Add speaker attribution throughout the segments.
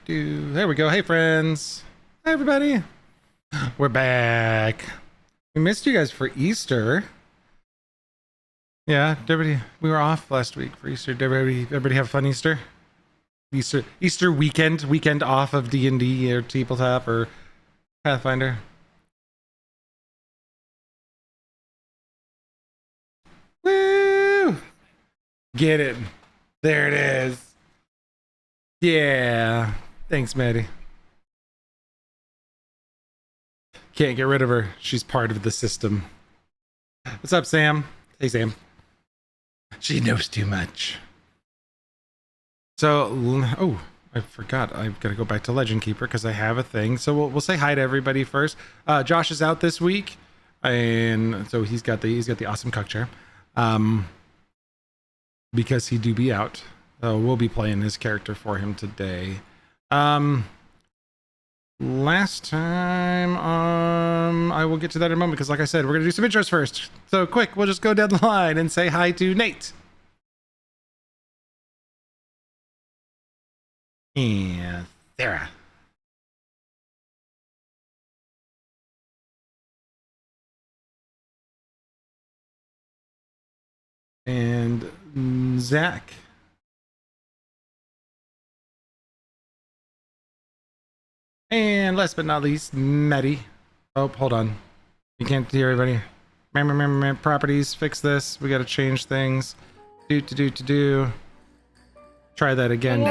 Speaker 1: There we go. Hey, friends. Hi, everybody. We're back. We missed you guys for Easter. Yeah, everybody. We were off last week for Easter. Did everybody have a fun Easter? Easter weekend off of D&D or Tabletop or Pathfinder. Woo! Get it. There it is. Yeah. Thanks, Maddie. Can't get rid of her. She's part of the system. What's up, Sam? Hey, Sam. She knows too much. So, oh, I forgot. I've got to go back to Legend Keeper because I have a thing. So we'll say hi to everybody first. Josh is out this week, and so he's got the awesome cuck chair. Because he do be out. We'll be playing his character for him today. Last time, I will get to that in a moment because, like I said, we're gonna do some intros first. So quick, we'll just go down the line and say hi to Nate. And Sarah. And Zach. And last but not least, Maddie. Oh, hold on. You can't hear everybody. Properties, fix this. We got to change things. Do. Try that again.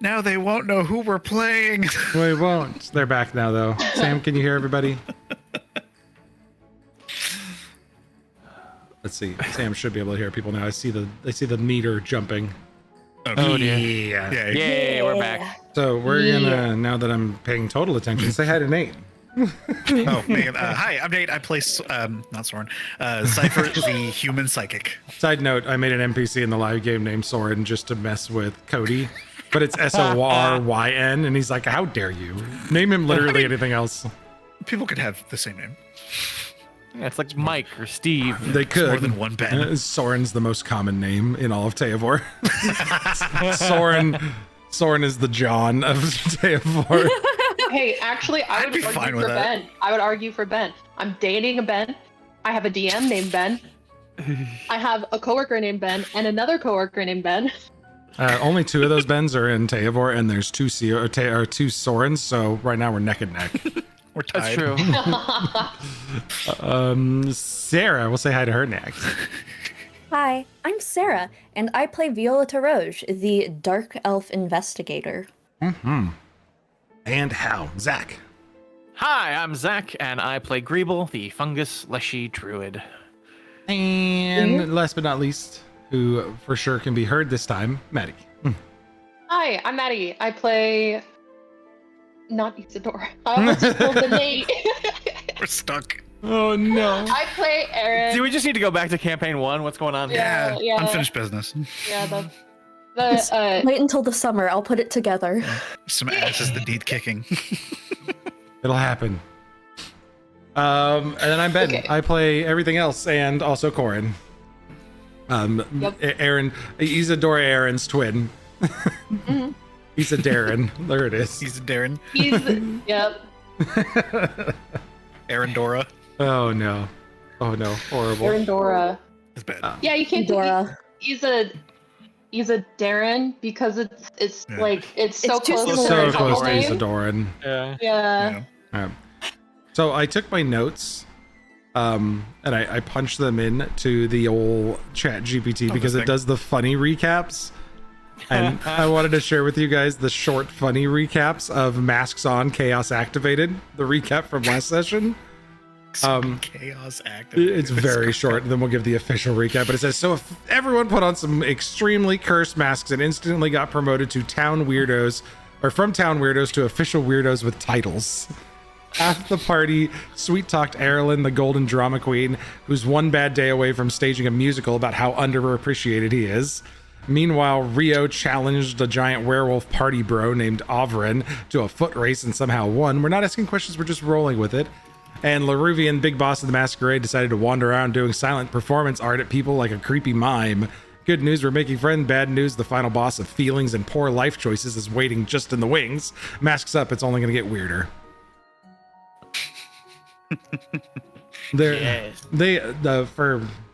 Speaker 2: Now they won't know who we're playing.
Speaker 1: We won't. They're back now, though. Sam, can you hear everybody? Let's see. Sam should be able to hear people now. I see the meter jumping.
Speaker 2: Oh dear.
Speaker 1: Yeah.
Speaker 3: Yay, we're back.
Speaker 1: So we're gonna, now that I'm paying total attention, say hi to Nate.
Speaker 2: Oh man. Hi, I'm Nate. I play not Soren. Cypher, the human psychic.
Speaker 1: Side note, I made an NPC in the live game named Soren just to mess with Cody, but it's Soryn, and he's like, how dare you? Name him literally anything else.
Speaker 2: People could have the same name.
Speaker 3: Yeah, it's like Mike or Steve.
Speaker 1: They could.
Speaker 2: More than one Ben.
Speaker 1: Soren's the most common name in all of Teavor. Soren is the John of Teavor.
Speaker 4: Hey, actually, I would argue for Ben. I would argue for Ben. I'm dating a Ben. I have a DM named Ben. I have a coworker named Ben and another coworker named Ben.
Speaker 1: Only two of those Bens are in Teavor, and there's two Sorens, so right now we're neck and neck.
Speaker 2: We're tied.
Speaker 3: That's true.
Speaker 1: Sarah, we'll say hi to her next.
Speaker 5: Hi, I'm Sarah, and I play Viola Taroge, the Dark Elf Investigator.
Speaker 1: Mm-hmm. And Hal, Zach.
Speaker 3: Hi, I'm Zach, and I play Greeble, the Fungus Leshy Druid.
Speaker 1: And last but not least, who for sure can be heard this time, Maddie.
Speaker 4: Hi, I'm Maddie. I play... Not Isadora. I almost pulled the Nate.
Speaker 2: We're stuck.
Speaker 1: Oh no.
Speaker 4: I play Aaron.
Speaker 3: Do we just need to go back to campaign 1? What's going on?
Speaker 4: Yeah.
Speaker 2: Unfinished business.
Speaker 4: Yeah,
Speaker 5: Wait until the summer, I'll put it together.
Speaker 2: Some asses that need kicking.
Speaker 1: It'll happen. And then I'm Ben.
Speaker 4: Okay.
Speaker 1: I play everything else and also Corin.
Speaker 4: Yep.
Speaker 1: Aaron, Isadora Aaron's twin.
Speaker 4: Mm-hmm.
Speaker 1: He's a Darren. There it is.
Speaker 2: He's Darren.
Speaker 4: Yep.
Speaker 2: Aaron Dora.
Speaker 1: Oh no. Horrible.
Speaker 4: Aaron Dora.
Speaker 2: It's bad.
Speaker 4: Yeah, you can't
Speaker 5: Dora.
Speaker 4: He's a Darren because it's
Speaker 2: Yeah.
Speaker 4: like it's so
Speaker 5: It's too
Speaker 4: close to
Speaker 5: similar.
Speaker 1: So
Speaker 4: their
Speaker 1: close to
Speaker 4: name.
Speaker 1: Isadoran.
Speaker 3: Yeah.
Speaker 4: Yeah.
Speaker 2: Yeah.
Speaker 1: So I took my notes, and I punched them in to the old Chat GPT because
Speaker 2: this
Speaker 1: it
Speaker 2: thing.
Speaker 1: does the funny recaps. And I wanted to share with you guys the short funny recaps of Masks On, Chaos Activated, the recap from last session.
Speaker 2: Chaos activated.
Speaker 1: It's very short, and then we'll give the official recap. But it says, so if everyone put on some extremely cursed masks and instantly got promoted to town weirdos, or from town weirdos to official weirdos with titles. Half the party sweet-talked Erilyn, the golden drama queen, who's one bad day away from staging a musical about how underappreciated he is. Meanwhile, Rio challenged a giant werewolf party bro named Ovrin to a foot race and somehow won. We're not asking questions, we're just rolling with it. And Laruvian, big boss of the masquerade, decided to wander around doing silent performance art at people like a creepy mime. Good news, we're making friends. Bad news, the final boss of feelings and poor life choices is waiting just in the wings. Masks up, it's only going to get weirder.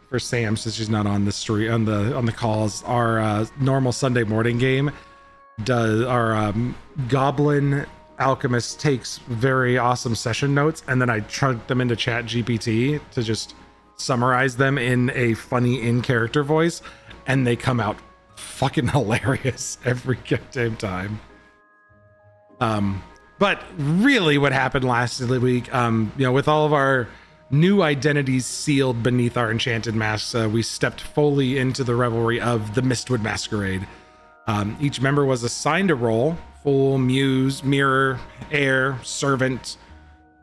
Speaker 1: For Sam, since she's not on the street on the calls, our normal Sunday morning game does our Goblin Alchemist takes very awesome session notes, and then I chunk them into Chat GPT to just summarize them in a funny in-character voice, and they come out fucking hilarious every goddamn time. But really what happened last week, with all of our new identities sealed beneath our enchanted masks, we stepped fully into the revelry of the Mistwood Masquerade. Each member was assigned a role: Fool, Muse, Mirror, Heir, Servant,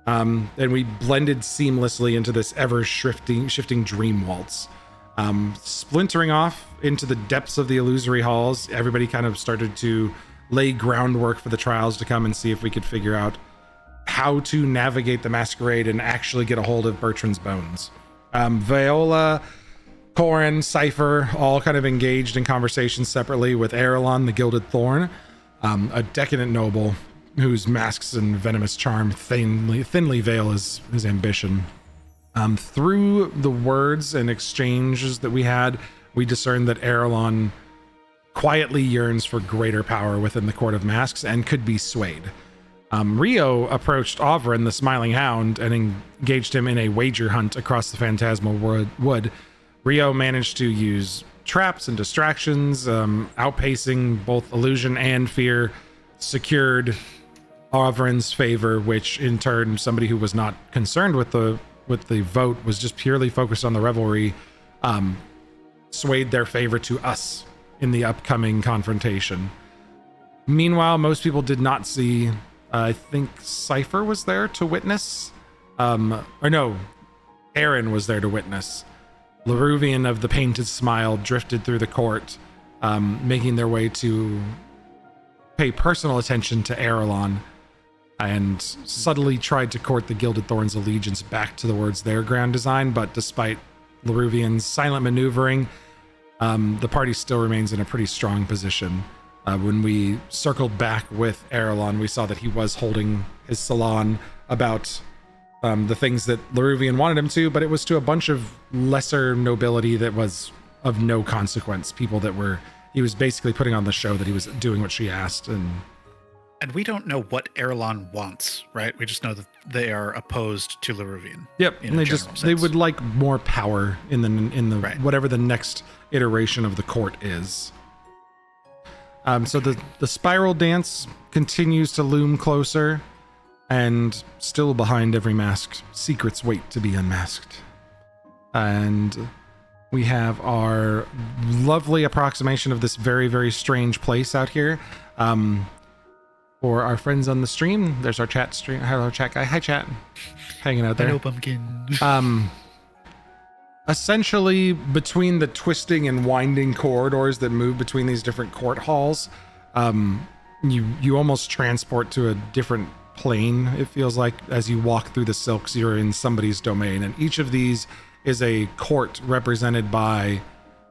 Speaker 1: and we blended seamlessly into this ever-shifting dream waltz. Splintering off into the depths of the illusory halls, everybody kind of started to lay groundwork for the trials to come and see if we could figure out how to navigate the masquerade and actually get a hold of Bertrand's bones. Viola, Corin, Cypher all kind of engaged in conversations separately with Erelon, the Gilded Thorn, a decadent noble whose masks and venomous charm thinly veil his ambition. Through the words and exchanges that we had, we discerned that Erelon quietly yearns for greater power within the Court of Masks and could be swayed. Rio approached Ovrin, the Smiling Hound, and engaged him in a wager hunt across the Phantasmal Wood. Rio managed to use traps and distractions, outpacing both illusion and fear, secured Ovrin's favor, which in turn, somebody who was not concerned with the vote, was just purely focused on the revelry, swayed their favor to us in the upcoming confrontation. Meanwhile, most people did not see, I think Cypher was there to witness, Aaron was there to witness. Laruvian of the Painted Smile drifted through the court, making their way to pay personal attention to Erelon, and subtly tried to court the Gilded Thorn's allegiance back towards their grand design, but despite Laruvian's silent maneuvering, the party still remains in a pretty strong position. When we circled back with Erelon, we saw that he was holding his salon about the things that Laruvian wanted him to, but it was to a bunch of lesser nobility that was of no consequence. People that he was basically putting on the show that he was doing what she asked.
Speaker 2: And we don't know what Erelon wants, right? We just know that they are opposed to Laruvian.
Speaker 1: Yep, and they would like more power in the right. Whatever the next iteration of the court is. So the spiral dance continues to loom closer, and still behind every mask, secrets wait to be unmasked. And we have our lovely approximation of this very, very strange place out here. For our friends on the stream, there's our chat stream. Hello, chat guy. Hi, chat. Hanging out there.
Speaker 2: Hello, pumpkin.
Speaker 1: Essentially, between the twisting and winding corridors that move between these different court halls, you almost transport to a different plane. It feels like as you walk through the silks, you're in somebody's domain, and each of these is a court represented by,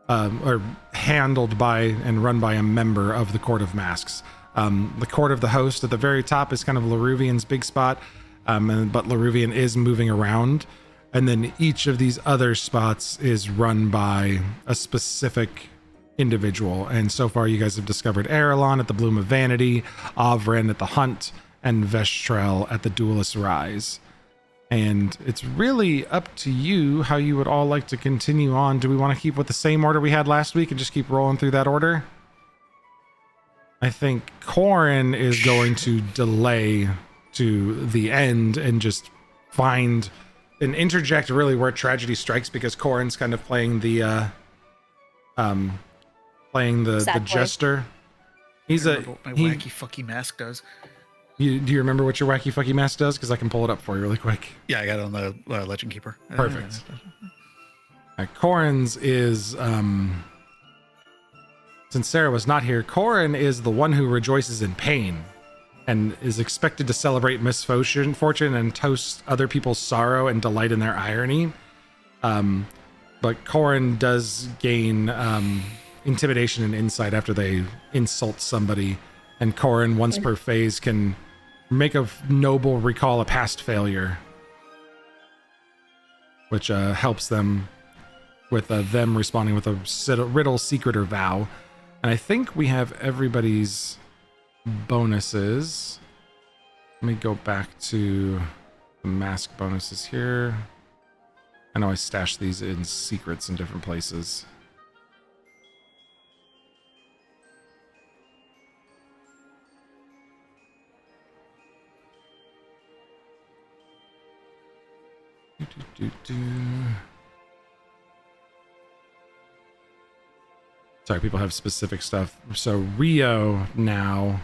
Speaker 1: or handled by and run by a member of the Court of Masks. The Court of the Host at the very top is kind of Laruvian's big spot, but Laruvian is moving around. And then each of these other spots is run by a specific individual. And so far, you guys have discovered Erelon at the Bloom of Vanity, Ovrin at the Hunt, and Vestrel at the Duelist Rise. And it's really up to you how you would all like to continue on. Do we want to keep with the same order we had last week and just keep rolling through that order? I think Corin is going to delay to the end and just find and interject really where tragedy strikes, because Corin's kind of playing the jester. He's
Speaker 2: my wacky fucky mask does.
Speaker 1: Do you remember what your wacky fucky mask does? Because I can pull it up for you really quick.
Speaker 2: Yeah, I got it on the Legend Keeper.
Speaker 1: Perfect. Corin's is since Sarah was not here, Corin is the one who rejoices in pain and is expected to celebrate misfortune and toast other people's sorrow and delight in their irony. But Corin does gain intimidation and insight after they insult somebody. And Corin, once per phase, can make a noble recall a past failure, which helps them with them responding with a riddle, secret, or vow. And I think we have everybody's bonuses. Let me go back to the mask bonuses here. I know I stashed these in secrets in different places. Sorry, people have specific stuff. So Rio now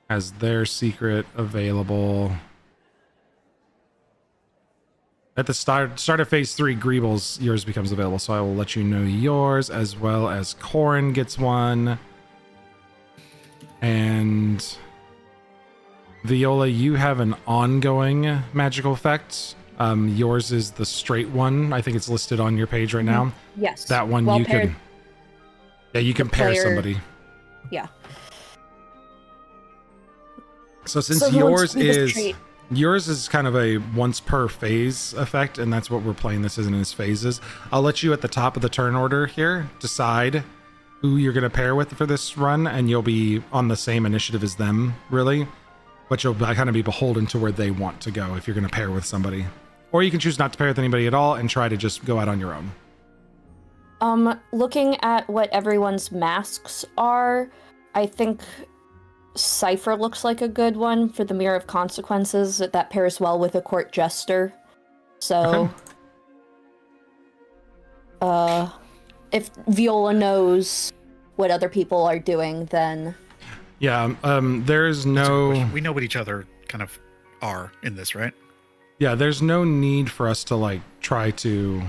Speaker 1: has their secret available. At the start of phase 3, Greeble's yours becomes available. So I will let you know yours, as well as Corin gets one. And Viola, you have an ongoing magical effect. Yours is the straight one. I think it's listed on your page right now.
Speaker 5: Yes.
Speaker 1: That one
Speaker 5: well
Speaker 1: you
Speaker 5: paired.
Speaker 1: can. Yeah, you can pair somebody.
Speaker 5: Yeah.
Speaker 1: So since
Speaker 5: So
Speaker 1: yours is kind of a once per phase effect, and that's what we're playing this in as phases. I'll let you at the top of the turn order here decide who you're going to pair with for this run, and you'll be on the same initiative as them, really. But you'll kind of be beholden to where they want to go if you're going to pair with somebody. Or you can choose not to pair with anybody at all and try to just go out on your own.
Speaker 5: Looking at what everyone's masks are, I think Cypher looks like a good one for the Mirror of Consequences. That pairs well with a Court Jester. So, if Viola knows what other people are doing, then...
Speaker 1: Yeah, there's no...
Speaker 2: We know what each other kind of are in this, right?
Speaker 1: Yeah, there's no need for us to, like, try to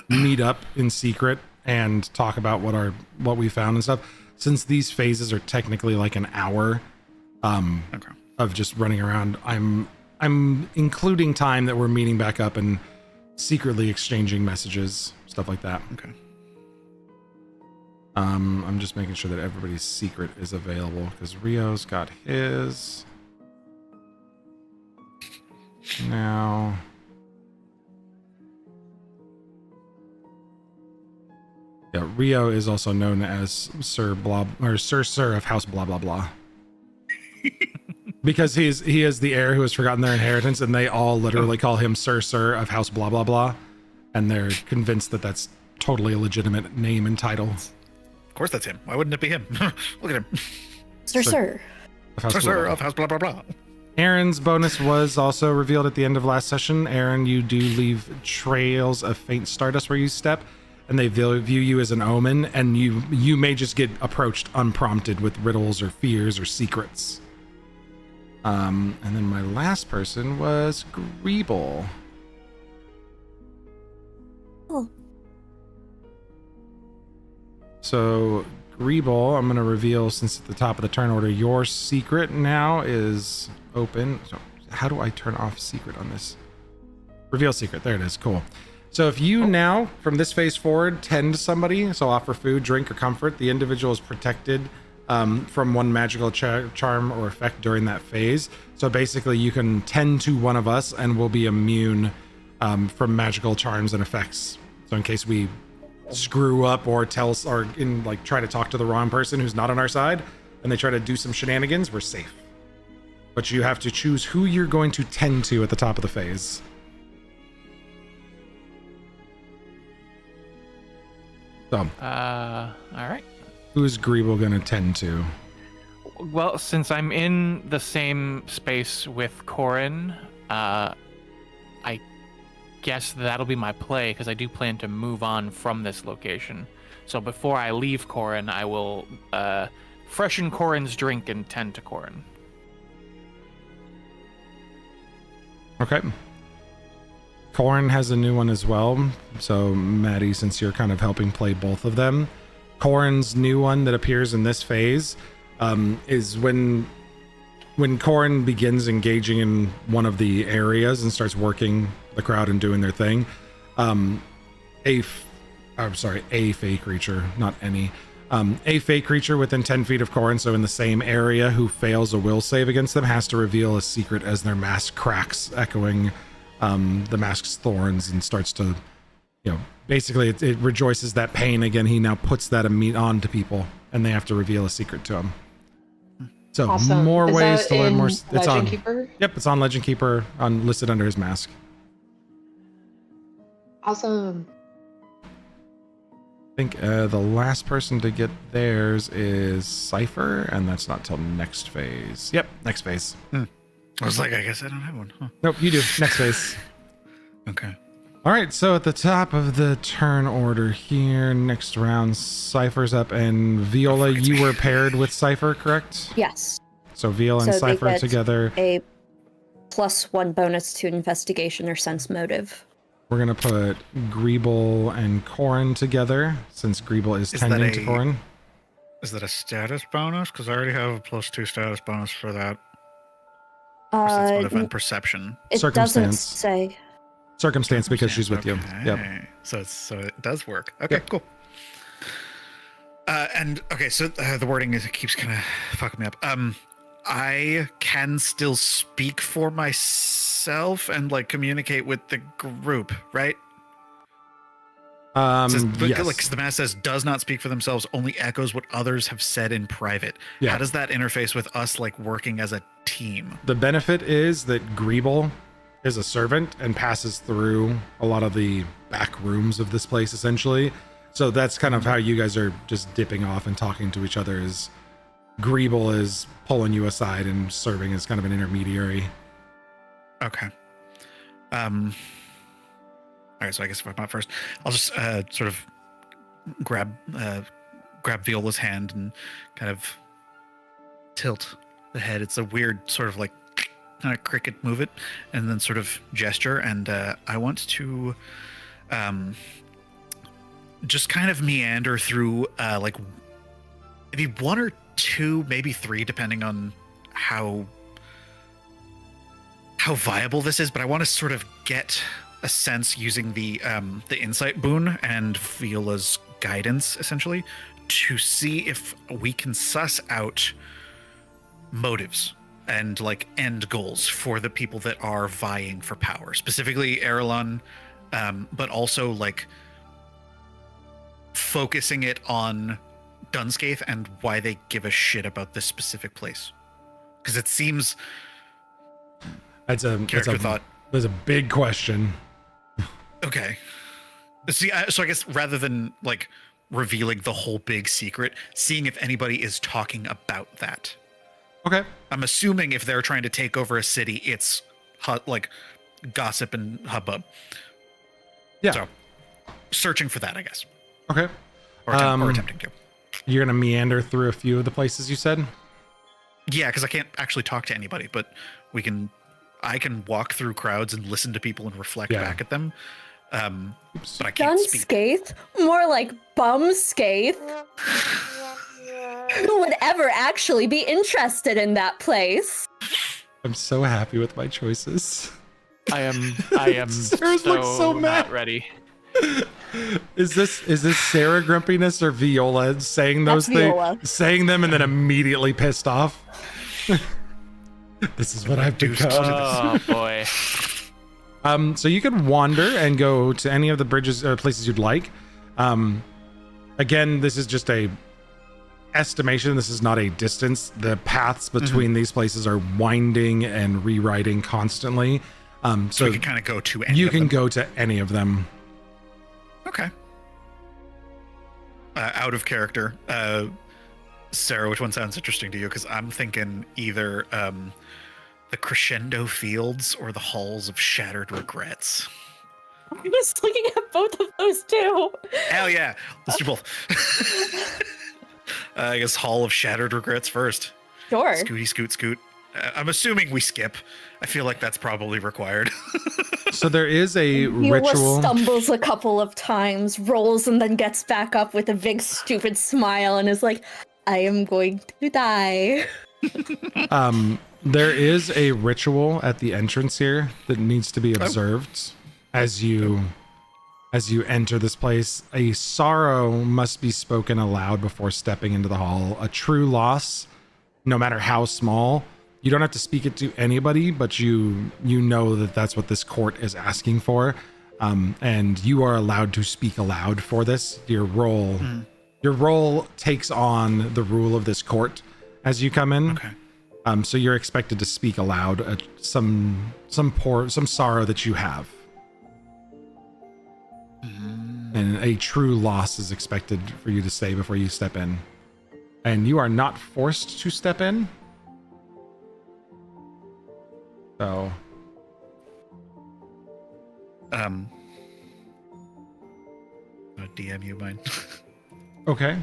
Speaker 1: meet up in secret and talk about what we found and stuff. Since these phases are technically like an hour of just running around, I'm including time that we're meeting back up and secretly exchanging messages, stuff like that.
Speaker 2: Okay.
Speaker 1: I'm just making sure that everybody's secret is available because Rio's got his. Now. Yeah, Rio is also known as Sir of House blah blah blah. Because he is the heir who has forgotten their inheritance, and they all literally call him Sir of House blah blah blah, and they're convinced that that's totally a legitimate name and title.
Speaker 2: Of course, that's him. Why wouldn't it be him? Look at him.
Speaker 5: Sir.
Speaker 2: Of House blah blah blah.
Speaker 1: Aaron's bonus was also revealed at the end of last session. Aaron, you do leave trails of faint stardust where you step, and they view you as an omen, and you may just get approached unprompted with riddles or fears or secrets. And then my last person was Greeble.
Speaker 5: Oh.
Speaker 1: So Greeble, I'm going to reveal, since at the top of the turn order, your secret now is open. So how do I turn off secret on this? Reveal secret. There it is. Cool. So if you now, from this phase forward, tend somebody, so offer food, drink, or comfort, the individual is protected from one magical charm or effect during that phase. So basically you can tend to one of us and we'll be immune from magical charms and effects. So in case we screw up or try to talk to the wrong person who's not on our side and they try to do some shenanigans, we're safe. But you have to choose who you're going to tend to at the top of the phase. So,
Speaker 3: all right.
Speaker 1: Who's Greeble gonna tend to?
Speaker 3: Well, since I'm in the same space with Corin, I guess that'll be my play, because I do plan to move on from this location. So before I leave Corin, I will freshen Corin's drink and tend to Corin.
Speaker 1: Okay. Corin has a new one as well. So Maddie, since you're kind of helping play both of them, Corin's new one that appears in this phase is when Corin begins engaging in one of the areas and starts working the crowd and doing their thing. I I'm sorry, a fey creature, not any. A fey creature within 10 feet of Corin, so in the same area, who fails a will save against them has to reveal a secret as their mask cracks, echoing the mask's thorns, and starts to, basically it rejoices that pain again. He now puts that on to people, and they have to reveal a secret to him. So
Speaker 4: awesome.
Speaker 1: more
Speaker 4: Is
Speaker 1: ways
Speaker 4: that
Speaker 1: to learn
Speaker 4: in
Speaker 1: more. It's
Speaker 4: Legend
Speaker 1: on.
Speaker 4: Keeper?
Speaker 1: Yep, it's on Legend Keeper, listed under his mask.
Speaker 4: Awesome.
Speaker 1: I think the last person to get theirs is Cypher, and that's not till next phase. Yep, next phase.
Speaker 2: I was like, I guess I don't have one. Huh.
Speaker 1: Nope, you do. Next phase.
Speaker 2: Okay.
Speaker 1: All right, so at the top of the turn order here, next round, Cypher's up, and Viola, you were paired with Cypher, correct?
Speaker 5: Yes.
Speaker 1: So Viola and
Speaker 5: So they
Speaker 1: Cypher
Speaker 5: get
Speaker 1: together.
Speaker 5: A +1 bonus to investigation or sense motive.
Speaker 1: We're going to put Greeble and Corin together, since Greeble is tending to Corin.
Speaker 2: Is that a status bonus? Because I already have a +2 status bonus for that. Sense motive and perception.
Speaker 5: It doesn't
Speaker 1: Circumstance.
Speaker 5: say.
Speaker 1: Circumstance, because she's with you. Yep.
Speaker 2: So it does work. Okay, cool. And okay, so the wording keeps kind of fucking me up. I can still speak for myself and like communicate with the group, right?
Speaker 1: Yes.
Speaker 2: Like, 'cause the mask says does not speak for themselves, only echoes what others have said in private.
Speaker 1: Yeah.
Speaker 2: How does that interface with us like working as a team?
Speaker 1: The benefit is that Greeble is a servant and passes through a lot of the back rooms of this place, essentially. So that's kind of how you guys are just dipping off and talking to each other, is Greeble is pulling you aside and serving as kind of an intermediary.
Speaker 2: Okay. All right, so I guess if I'm not first, I'll just sort of grab Viola's hand and kind of tilt the head. It's a weird sort of like kind of cricket move it, and then sort of gesture. And I want to just kind of meander through like maybe 1 or 2, maybe 3, depending on how viable this is. But I want to sort of get a sense using the insight boon and Viola's guidance, essentially, to see if we can suss out motives and like end goals for the people that are vying for power, specifically Erelon, but also like focusing it on Dunscaith and why they give a shit about this specific place, because it seems
Speaker 1: That's a
Speaker 2: thought.
Speaker 1: There's a big question.
Speaker 2: Okay. See, so I guess rather than like revealing the whole big secret, seeing if anybody is talking about that.
Speaker 1: Okay.
Speaker 2: I'm assuming if they're trying to take over a city, it's like gossip and hubbub.
Speaker 1: Yeah.
Speaker 2: So searching for that, I guess.
Speaker 1: Okay.
Speaker 2: Or attempting to.
Speaker 1: You're gonna meander through a few of the places you said?
Speaker 2: Yeah, because I can't actually talk to anybody, but I can walk through crowds and listen to people and reflect back at them. But I can't speak.
Speaker 5: Dunscaith? More like Bumscaith. Who would ever actually be interested in that place?
Speaker 1: I'm so happy with my choices.
Speaker 3: I am
Speaker 1: Sarah's looks so mad.
Speaker 3: not ready.
Speaker 1: Is this Sarah grumpiness or Viola saying those
Speaker 5: That's Viola.
Speaker 1: things, saying them and then immediately pissed off? This is what I've become.
Speaker 3: Oh boy.
Speaker 1: So you can wander and go to any of the bridges or places you'd like. Again, this is just a estimation. This is not a distance. The paths between these places are winding and rewriting constantly. So
Speaker 2: you can kind of go to any
Speaker 1: you
Speaker 2: of
Speaker 1: can
Speaker 2: them.
Speaker 1: go to any of them.
Speaker 2: Okay. Out of character, Sarah, which one sounds interesting to you? Because I'm thinking either the Crescendo Fields or the Halls of Shattered Regrets.
Speaker 5: I was looking at both of those too.
Speaker 2: Hell yeah, let's do both. I guess Hall of Shattered Regrets first.
Speaker 5: Sure.
Speaker 2: Scooty scoot scoot. I'm assuming we skip. I feel like that's probably required.
Speaker 1: So there is a
Speaker 5: Viola
Speaker 1: ritual.
Speaker 5: stumbles a couple of times, rolls, and then gets back up with a big stupid smile and is like, I am going to die.
Speaker 1: There is a ritual at the entrance here that needs to be observed as you as you enter this place. A sorrow must be spoken aloud before stepping into the hall. A true loss, no matter how small. You don't have to speak it to anybody, but you know that that's what this court is asking for. And you are allowed to speak aloud for this. Your role takes on the rule of this court as you come in.
Speaker 2: Okay.
Speaker 1: So you're expected to speak aloud some sorrow that you have. And a true loss is expected for you to say before you step in. And you are not forced to step in. So.
Speaker 2: I'll DM you mine.
Speaker 1: Okay.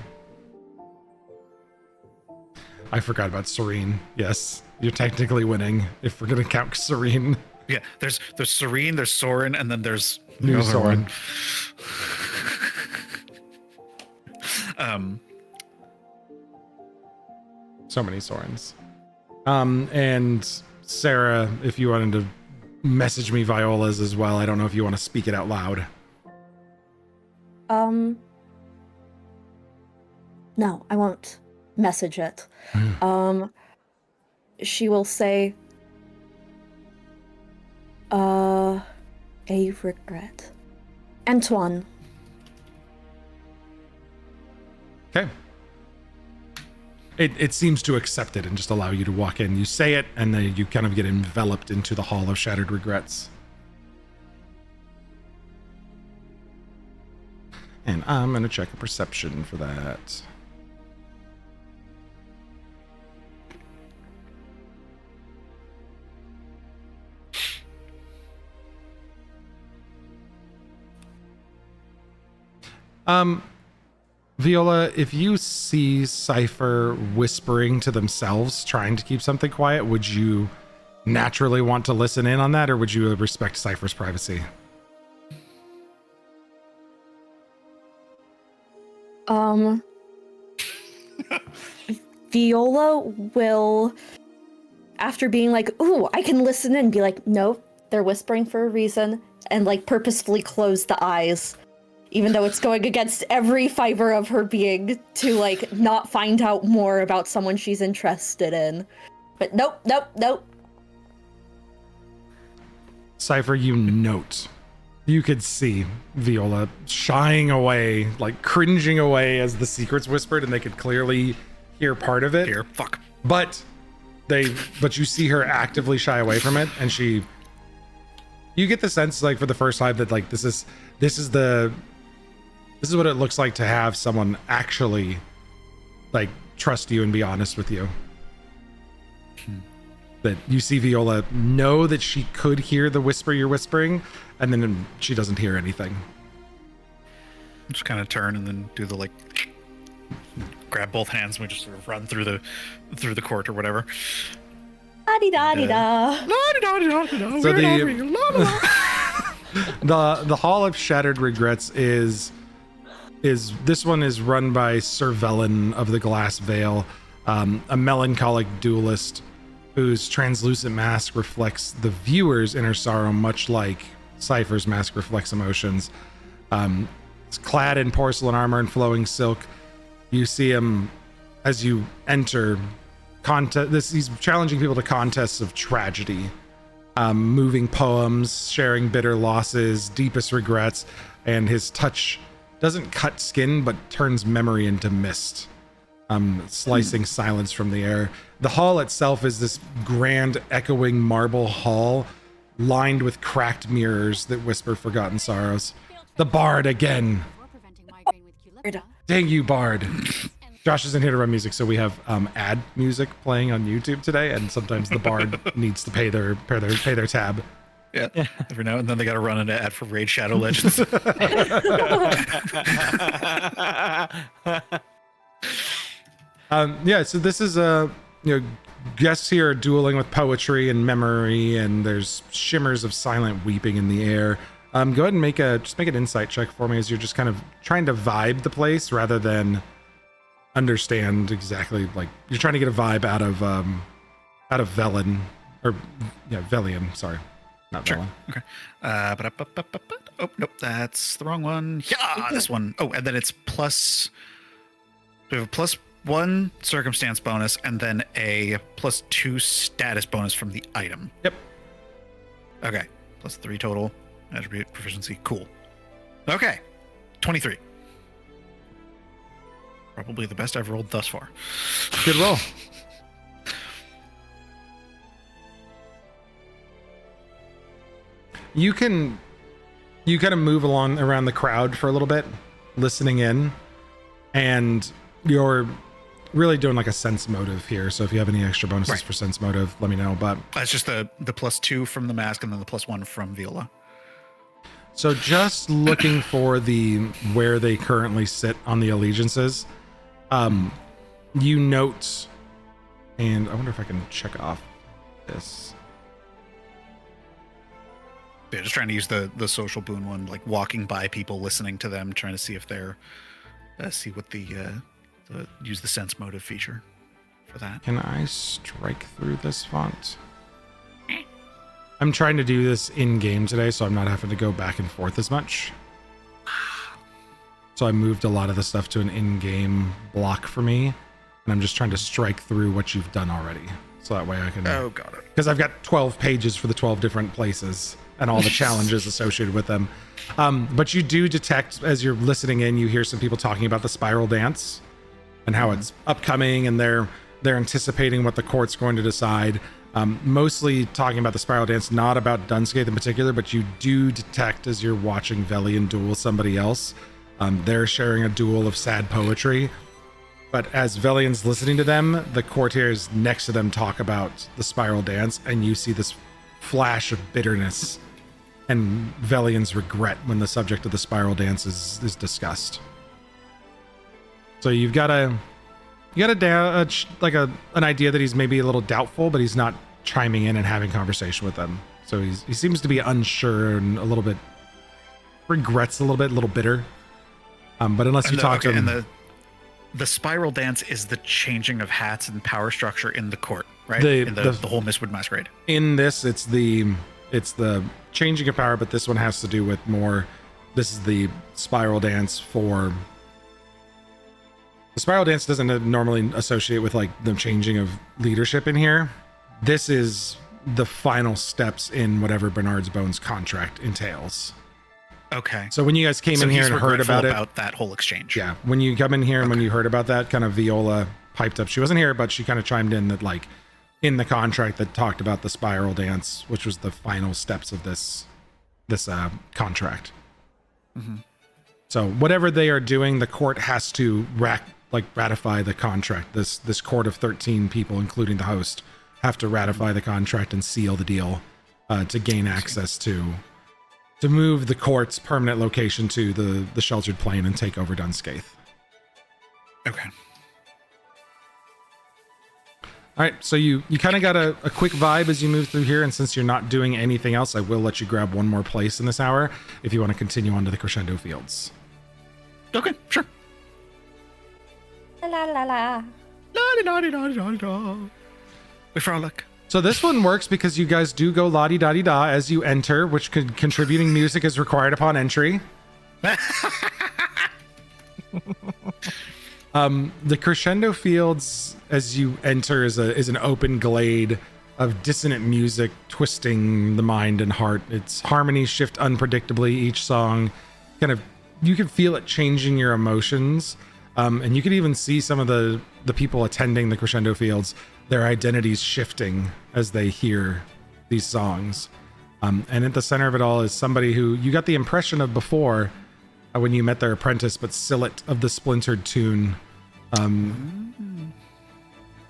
Speaker 1: I forgot about Serene. Yes, you're technically winning if we're gonna count Serene.
Speaker 2: Yeah, there's Serene, there's Soren, and then there's
Speaker 1: New Soren. So many Sorens. And Sarah, if you wanted to message me Viola's as well, I don't know if you want to speak it out loud.
Speaker 5: No, I won't message it. She will say, a regret. Antoine.
Speaker 1: Okay. It seems to accept it and just allow you to walk in. You say it, and then you kind of get enveloped into the Hall of Shattered Regrets. And I'm going to check a perception for that. Viola, if you see Cypher whispering to themselves, trying to keep something quiet, would you naturally want to listen in on that, or would you respect Cypher's privacy?
Speaker 5: Viola will, after being like, ooh, I can listen in, be like, no, they're whispering for a reason, and like purposefully close the eyes. Even though it's going against every fiber of her being to, like, not find out more about someone she's interested in. But nope.
Speaker 1: Cypher, you note. You could see Viola shying away, like cringing away as the secret's whispered, and they could clearly hear part of it.
Speaker 2: Fuck.
Speaker 1: But you see her actively shy away from it, and you get the sense, like, for the first time that, like, this is what it looks like to have someone actually, like, trust you and be honest with you. That you see Viola know that she could hear the whisper you're whispering, and then she doesn't hear anything.
Speaker 2: Just kind of turn and then do the, like, grab both hands and we just sort of run through the court or whatever.
Speaker 5: La-di-da-di-da.
Speaker 1: So the Hall of Shattered Regrets is this one is run by Sir Velen of the Glass Veil, a melancholic duelist whose translucent mask reflects the viewer's inner sorrow, much like Cypher's mask reflects emotions. It's clad in porcelain armor and flowing silk. You see him as you enter he's challenging people to contests of tragedy, moving poems, sharing bitter losses, deepest regrets, and his touch doesn't cut skin but turns memory into mist, slicing silence from the air. The hall itself is this grand echoing marble hall lined with cracked mirrors that whisper forgotten sorrows. The bard again. Dang you, bard. Josh isn't here to run music, so we have ad music playing on YouTube today, and sometimes the bard needs to pay their tab.
Speaker 2: Yeah. Every now and then they got to run an ad for Raid Shadow Legends.
Speaker 1: So this is guests here are dueling with poetry and memory, and there's shimmers of silent weeping in the air. Go ahead and make an insight check for me, as you're just kind of trying to vibe the place rather than understand exactly. Like, you're trying to get a vibe out of Velen, or Velian. Sorry, not
Speaker 2: Sure.
Speaker 1: Velen.
Speaker 2: Okay. Oh, nope, that's the wrong one. Yeah, this one. Oh, and then it's plus. We have a +1 circumstance bonus and then a +2 status bonus from the item.
Speaker 1: Yep.
Speaker 2: Okay. +3 total. Attribute proficiency. Cool. Okay. 23. Probably the best I've rolled thus far.
Speaker 1: Good roll. You kind of move along around the crowd for a little bit, listening in, and you're really doing like a sense motive here. So if you have any extra bonuses for sense motive, let me know. But
Speaker 2: that's just the +2 from the mask and then the +1 from Viola.
Speaker 1: So just looking for where they currently sit on the allegiances, you note, and I wonder if I can check off this.
Speaker 2: Yeah, just trying to use the social boon one, like walking by people, listening to them, trying to see if they're see what use the sense motive feature for that.
Speaker 1: Can I strike through this font? I'm trying to do this in game today, so I'm not having to go back and forth as much. So I moved a lot of the stuff to an in-game block for me, and I'm just trying to strike through what you've done already, so that way I can.
Speaker 2: Oh, got it.
Speaker 1: Because I've got 12 pages for the 12 different places and all the challenges associated with them. But you do detect, as you're listening in, you hear some people talking about the spiral dance and how it's upcoming, and they're anticipating what the court's going to decide. Mostly talking about the spiral dance, not about Dunscape in particular, but you do detect as you're watching Velian duel somebody else. They're sharing a duel of sad poetry. But as Velian's listening to them, the courtiers next to them talk about the spiral dance, and you see this flash of bitterness and Velian's regret when the subject of the spiral dance is discussed. So you've got an idea that he's maybe a little doubtful, but he's not chiming in and having conversation with them. So he seems to be unsure and a little bit regrets a little bitter. But unless you talk to him,
Speaker 2: and the spiral dance is the changing of hats and power structure in the court, right?
Speaker 1: The
Speaker 2: whole Mistwood Masquerade.
Speaker 1: In this, it's the changing of power, but this one has to do with more. This is the spiral dance for. The spiral dance doesn't normally associate with like the changing of leadership in here. This is the final steps in whatever Bernard's Bones contract entails.
Speaker 2: Okay.
Speaker 1: So when you guys came in here and heard about
Speaker 2: that whole exchange.
Speaker 1: Yeah. When you come in here and when you heard about that, kind of Viola piped up. She wasn't here, but she kind of chimed in that like in the contract that talked about the spiral dance, which was the final steps of this contract.
Speaker 2: Mm-hmm.
Speaker 1: So whatever they are doing, the court has to ratify the contract. This court of 13 people, including the host, have to ratify the contract and seal the deal to gain access to move the court's permanent location to the sheltered plane and take over Dunscape.
Speaker 2: Okay.
Speaker 1: All right, so you kind of got a quick vibe as you move through here, and since you're not doing anything else, I will let you grab one more place in this hour if you want to continue on to the Crescendo Fields.
Speaker 2: Okay, sure.
Speaker 5: La la la.
Speaker 2: We frolic.
Speaker 1: So this one works because you guys do go la-di-da-di-da as you enter, which contributing music is required upon entry. The Crescendo Fields, as you enter, is an open glade of dissonant music twisting the mind and heart. Its harmonies shift unpredictably. Each song you can feel it changing your emotions. And you can even see some of the people attending the Crescendo Fields, their identities shifting as they hear these songs. And at the center of it all is somebody who you got the impression of before when you met their apprentice, but Sillet of the Splintered Tune.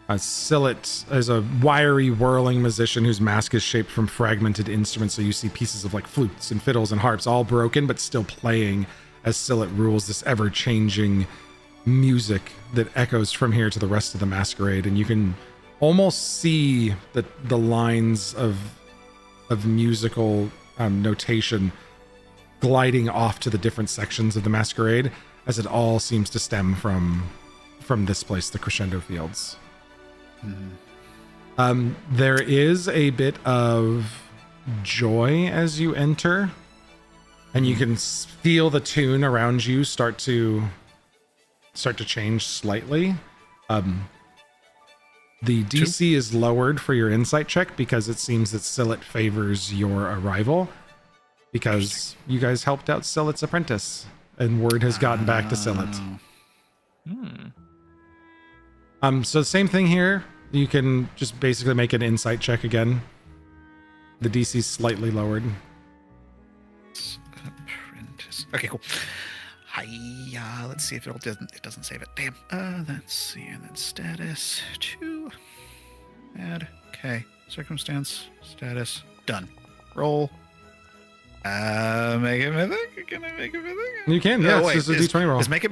Speaker 1: Sillet is a wiry, whirling musician whose mask is shaped from fragmented instruments. So you see pieces of like flutes and fiddles and harps, all broken, but still playing as Sillet rules this ever-changing music that echoes from here to the rest of the masquerade. And you can almost see the lines of musical notation gliding off to the different sections of the masquerade, as it all seems to stem from this place, the Crescendo Fields. There is a bit of joy as you enter, and you can feel the tune around you start to change slightly. The DC is lowered for your insight check because it seems that Sillet favors your arrival, because you guys helped out Sillet's apprentice, and word has gotten back to Sillet. So same thing here. You can just basically make an insight check again. The DC is slightly lowered.
Speaker 2: Apprentice. Okay, cool. Hi, let's see if it doesn't save it. Damn. Let's see, and then status 2. Add. Okay. Circumstance. Status. Done. Roll. Make it mythic? Can I make it mythic?
Speaker 1: You can, yeah. It's just a D20 roll.
Speaker 2: Is make it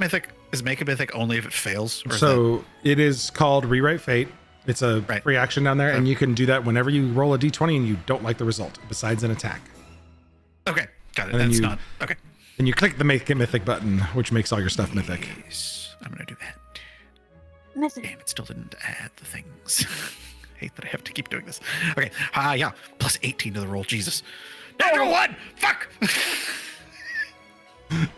Speaker 2: mythic only if it fails? Or
Speaker 1: so it is called Rewrite Fate. It's a free action down there, and you can do that whenever you roll a D20 and you don't like the result, besides an attack.
Speaker 2: Okay, got it.
Speaker 1: And
Speaker 2: That's not okay.
Speaker 1: And you click the Make It Mythic button, which makes all your stuff mythic.
Speaker 2: I'm gonna do that.
Speaker 5: Mythic.
Speaker 2: Damn, it still didn't add the things. Hate that I have to keep doing this. Okay, yeah, plus 18 to the roll. Jesus. Natural 1! Fuck!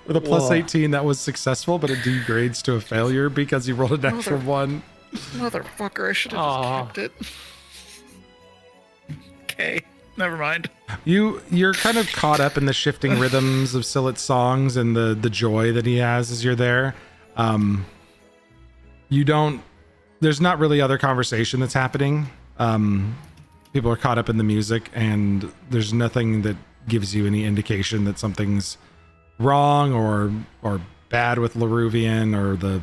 Speaker 1: With a plus 18, that was successful, but it degrades to a failure because you rolled a natural 1.
Speaker 2: Motherfucker, I should have just kept it. Okay, never mind.
Speaker 1: You're kind of caught up in the shifting rhythms of Sillet's songs and the joy that he has as you're there. There's not really other conversation that's happening. People are caught up in the music, and there's nothing that gives you any indication that something's wrong or bad with Laruvian or the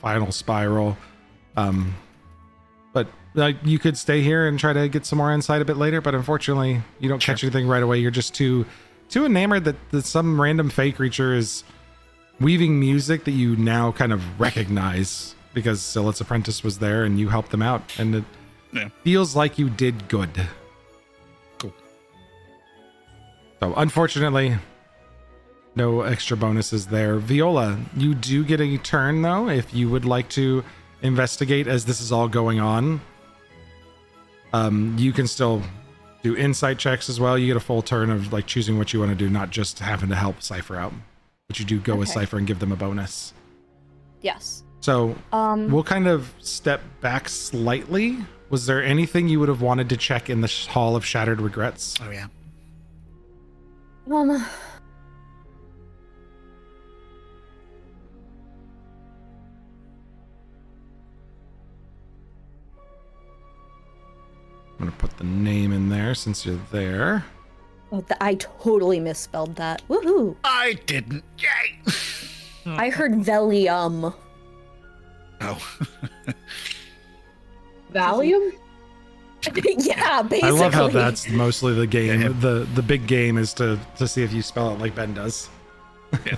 Speaker 1: final spiral. But you could stay here and try to get some more insight a bit later, but unfortunately you don't catch anything right away. You're just too enamored that some random fey creature is weaving music that you now kind of recognize because Sillet's apprentice was there and you helped them out, and it feels like you did good.
Speaker 2: Cool.
Speaker 1: So unfortunately, no extra bonuses there. Viola, you do get a turn though if you would like to investigate as this is all going on. You can still do insight checks as well. You get a full turn of like choosing what you want to do, not just having to help Cypher out, but you do go with Cypher and give them a bonus.
Speaker 5: Yes.
Speaker 1: So we'll kind of step back slightly. Was there anything you would have wanted to check in the Hall of Shattered Regrets?
Speaker 2: Oh yeah.
Speaker 1: I'm gonna put the name in there since you're there.
Speaker 5: Oh, I totally misspelled that. Woohoo!
Speaker 2: I didn't. Yay!
Speaker 5: I heard Velium.
Speaker 2: Oh.
Speaker 4: Valium?
Speaker 5: Yeah, basically.
Speaker 1: I love how that's mostly the game. Yeah. The big game is to see if you spell it like Ben does.
Speaker 2: Yeah.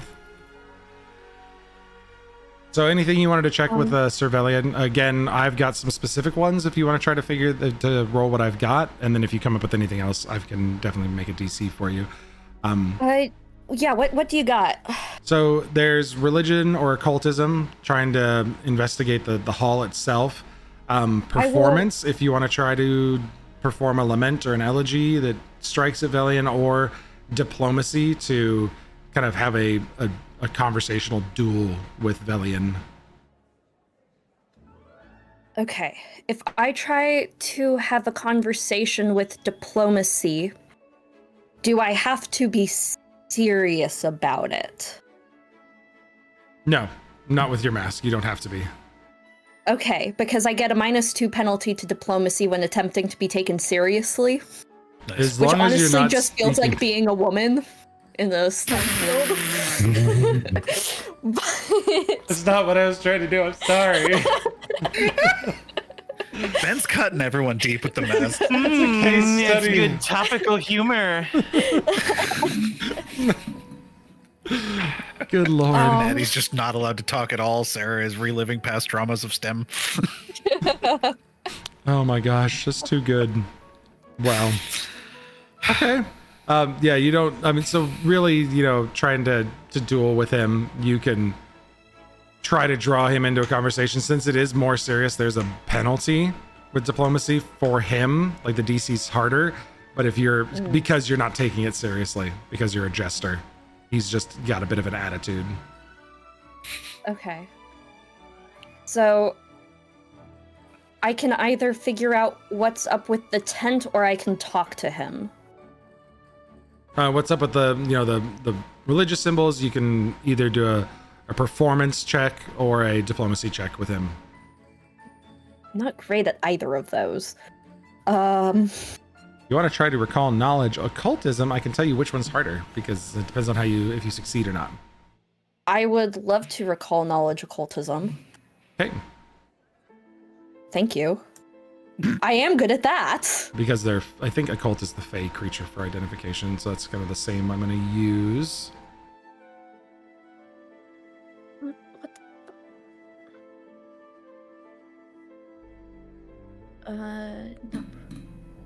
Speaker 1: So anything you wanted to check with Cervelian? Again, I've got some specific ones if you want to try to figure to roll what I've got, and then if you come up with anything else, I can definitely make a DC for you.
Speaker 5: Yeah, what do you got?
Speaker 1: So there's religion or occultism, trying to investigate the hall itself. Performance, if you want to try to perform a lament or an elegy that strikes at Velian, or diplomacy to kind of have a conversational duel with Velian.
Speaker 5: Okay, if I try to have a conversation with diplomacy, do I have to be serious about it?
Speaker 1: No, not with your mask. You don't have to be.
Speaker 5: Okay, because I get a -2 penalty to diplomacy when attempting to be taken seriously.
Speaker 1: As
Speaker 5: which
Speaker 1: long as you're
Speaker 5: honestly
Speaker 1: not
Speaker 5: just feels like being a woman in the STEM field.
Speaker 1: That's not what I was trying to do. I'm sorry.
Speaker 2: Ben's cutting everyone deep with the mask.
Speaker 3: It's good topical humor.
Speaker 1: Good lord.
Speaker 2: And he's just not allowed to talk at all. Sarah is reliving past traumas of STEM.
Speaker 1: Oh my gosh, that's too good. Wow. Okay. Yeah, you don't, I mean, so really, trying to duel with him, you can try to draw him into a conversation. Since it is more serious, there's a penalty with diplomacy for him. Like the DC's harder, but if you're, because you're not taking it seriously, because you're a jester, He's just got a bit of an attitude.
Speaker 5: Okay. So I can either figure out what's up with the tent or I can talk to him.
Speaker 1: What's up with the religious symbols? You can either do a performance check or a diplomacy check with him.
Speaker 5: I'm not great at either of those.
Speaker 1: You want to try to recall knowledge occultism? I can tell you which one's harder because it depends on if you succeed or not.
Speaker 5: I would love to recall knowledge occultism.
Speaker 1: Okay.
Speaker 5: Thank you. I am good at that.
Speaker 1: Because I think occult is the fey creature for identification, so that's kind of the same I'm going to use.
Speaker 5: No.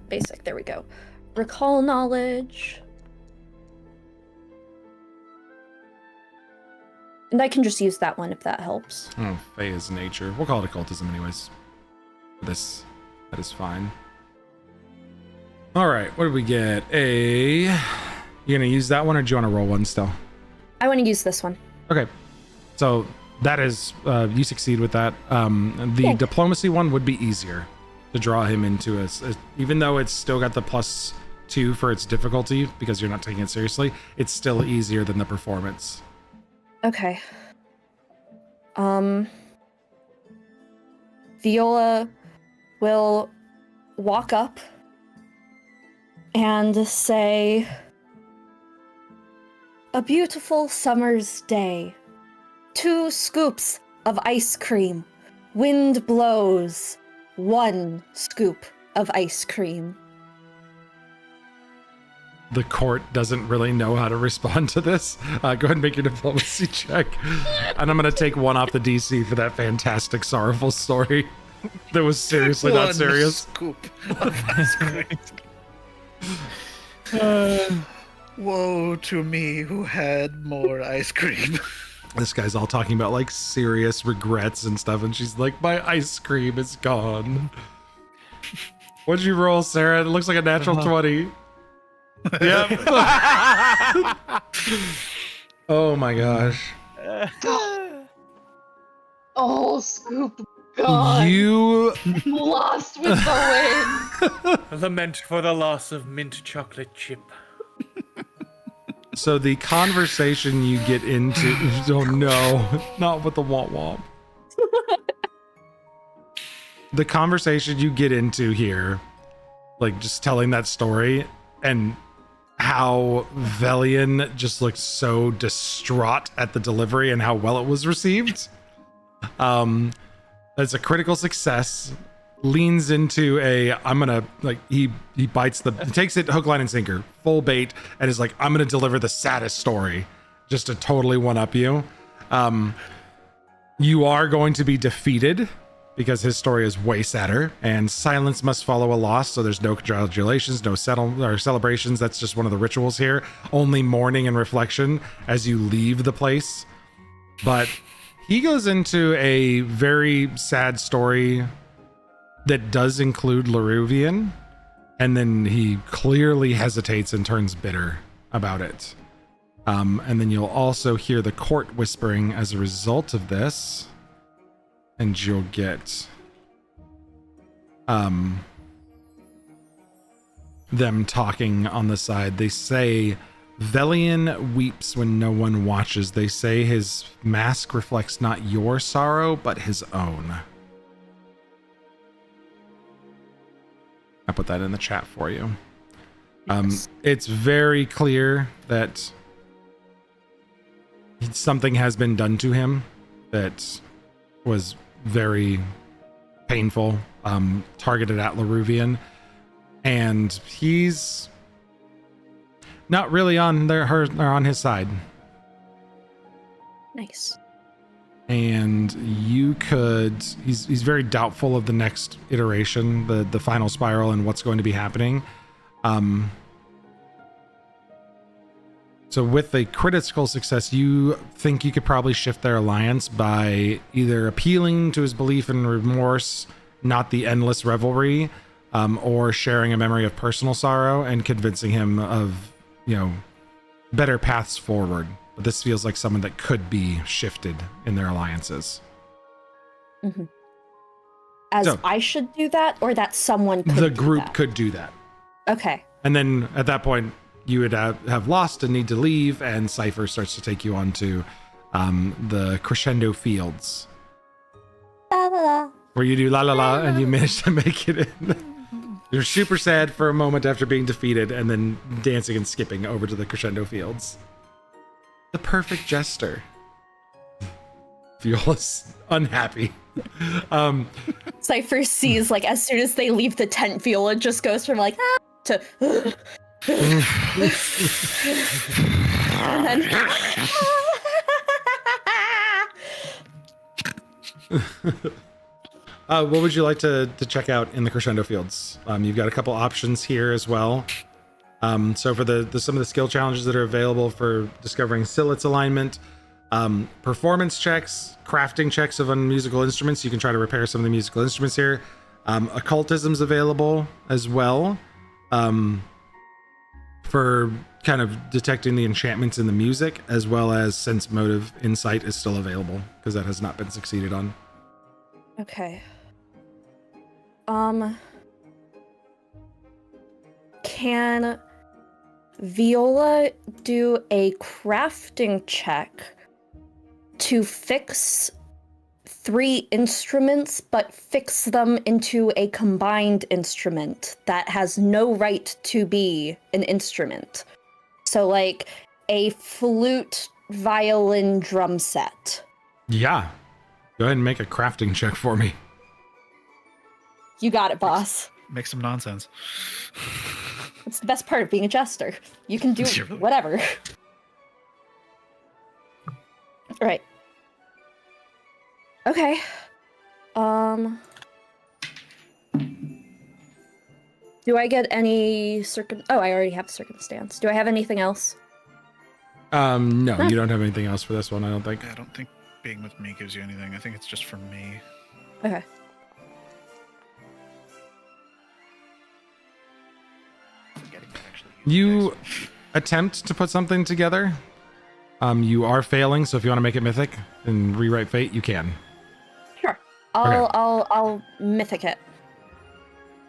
Speaker 5: Basic, there we go. Recall knowledge. And I can just use that one if that helps.
Speaker 1: Oh, fey is nature. We'll call it occultism anyways. That is fine. All right, what did we get? You gonna use that one or do you want to roll one still?
Speaker 5: I want to use this one.
Speaker 1: Okay, so that is, you succeed with that. The diplomacy one would be easier to draw him into even though it's still got the +2 for its difficulty because you're not taking it seriously, it's still easier than the performance.
Speaker 5: Okay. Viola will walk up and say, "A beautiful summer's day. 2 scoops of ice cream. Wind blows. 1 scoop of ice cream."
Speaker 1: The court doesn't really know how to respond to this. Go ahead and make your diplomacy check. And I'm going to take 1 off the DC for that fantastic, sorrowful story. That was seriously not serious.
Speaker 2: Scoop of ice cream. Woe to me who had more ice cream.
Speaker 1: This guy's all talking about like serious regrets and stuff, and she's like, "My ice cream is gone." What'd you roll, Sarah? It looks like a natural 20. Yep. Oh my gosh.
Speaker 4: Oh, Scoop gone.
Speaker 1: You
Speaker 4: Lost with the wind.
Speaker 3: Lament for the loss of mint chocolate chip.
Speaker 1: So the conversation you get into, oh no, not with the womp womp. The conversation you get into here, like just telling that story and how Velian just looked so distraught at the delivery and how well it was received. That's a critical success. Leans into he takes it hook, line, and sinker, full bait, and is like, "I'm gonna deliver the saddest story," just to totally one up you. You are going to be defeated because his story is way sadder, and silence must follow a loss. So there's no congratulations, no celebrations. That's just one of the rituals here. Only mourning and reflection as you leave the place. But he goes into a very sad story that does include Laruvian, and then he clearly hesitates and turns bitter about it. And then you'll also hear the court whispering as a result of this, and you'll get them talking on the side. They say, "Velian weeps when no one watches. They say his mask reflects not your sorrow, but his own." I put that in the chat for you. It's very clear that something has been done to him that was very painful, targeted at Laruvian, and he's not really on on his side.
Speaker 5: Nice.
Speaker 1: And he's very doubtful of the next iteration, the final spiral, and what's going to be happening. So with a critical success, you think you could probably shift their alliance by either appealing to his belief in remorse, not the endless revelry, or sharing a memory of personal sorrow and convincing him of, better paths forward. but this feels like someone that could be shifted in their alliances.
Speaker 5: Mm-hmm. As
Speaker 1: So,
Speaker 5: I should do that, or that someone could
Speaker 1: the
Speaker 5: do
Speaker 1: group
Speaker 5: that?
Speaker 1: could do that.
Speaker 5: Okay.
Speaker 1: And then at that point, you would have lost and need to leave, and Cypher starts to take you on to the crescendo fields.
Speaker 5: La, la, la.
Speaker 1: Where you do la la la, and you manage to make it in. You're super sad for a moment after being defeated, and then dancing and skipping over to the crescendo fields. The perfect jester. Viola's unhappy.
Speaker 5: Cypher sees, like, as soon as they leave the tent, Viola just goes from, like, to... and then...
Speaker 1: What would you like to check out in the crescendo fields? You've got a couple options here as well. So for some of the skill challenges that are available for discovering Scylla's alignment, performance checks, crafting checks of musical instruments. You can try to repair some of the musical instruments here. Occultism's available as well, for kind of detecting the enchantments in the music, as well as sense motive insight is still available because that has not been succeeded on.
Speaker 5: Okay. Can Viola do a crafting check to fix 3 instruments, but fix them into a combined instrument that has no right to be an instrument? So, like, a flute, violin, drum set.
Speaker 1: Yeah. Go ahead and make a crafting check for me.
Speaker 5: You got it, boss.
Speaker 2: Make some nonsense.
Speaker 5: It's the best part of being a jester. You can do whatever. Right. Okay. Do I get any Oh, I already have the circumstance. Do I have anything else?
Speaker 1: No, you don't have anything else for this one, I don't think.
Speaker 2: I don't think being with me gives you anything. I think it's just for me.
Speaker 5: Okay.
Speaker 1: You attempt to put something together. You are failing, so if you want to make it mythic and rewrite fate, you can.
Speaker 5: Sure. I'll mythic it.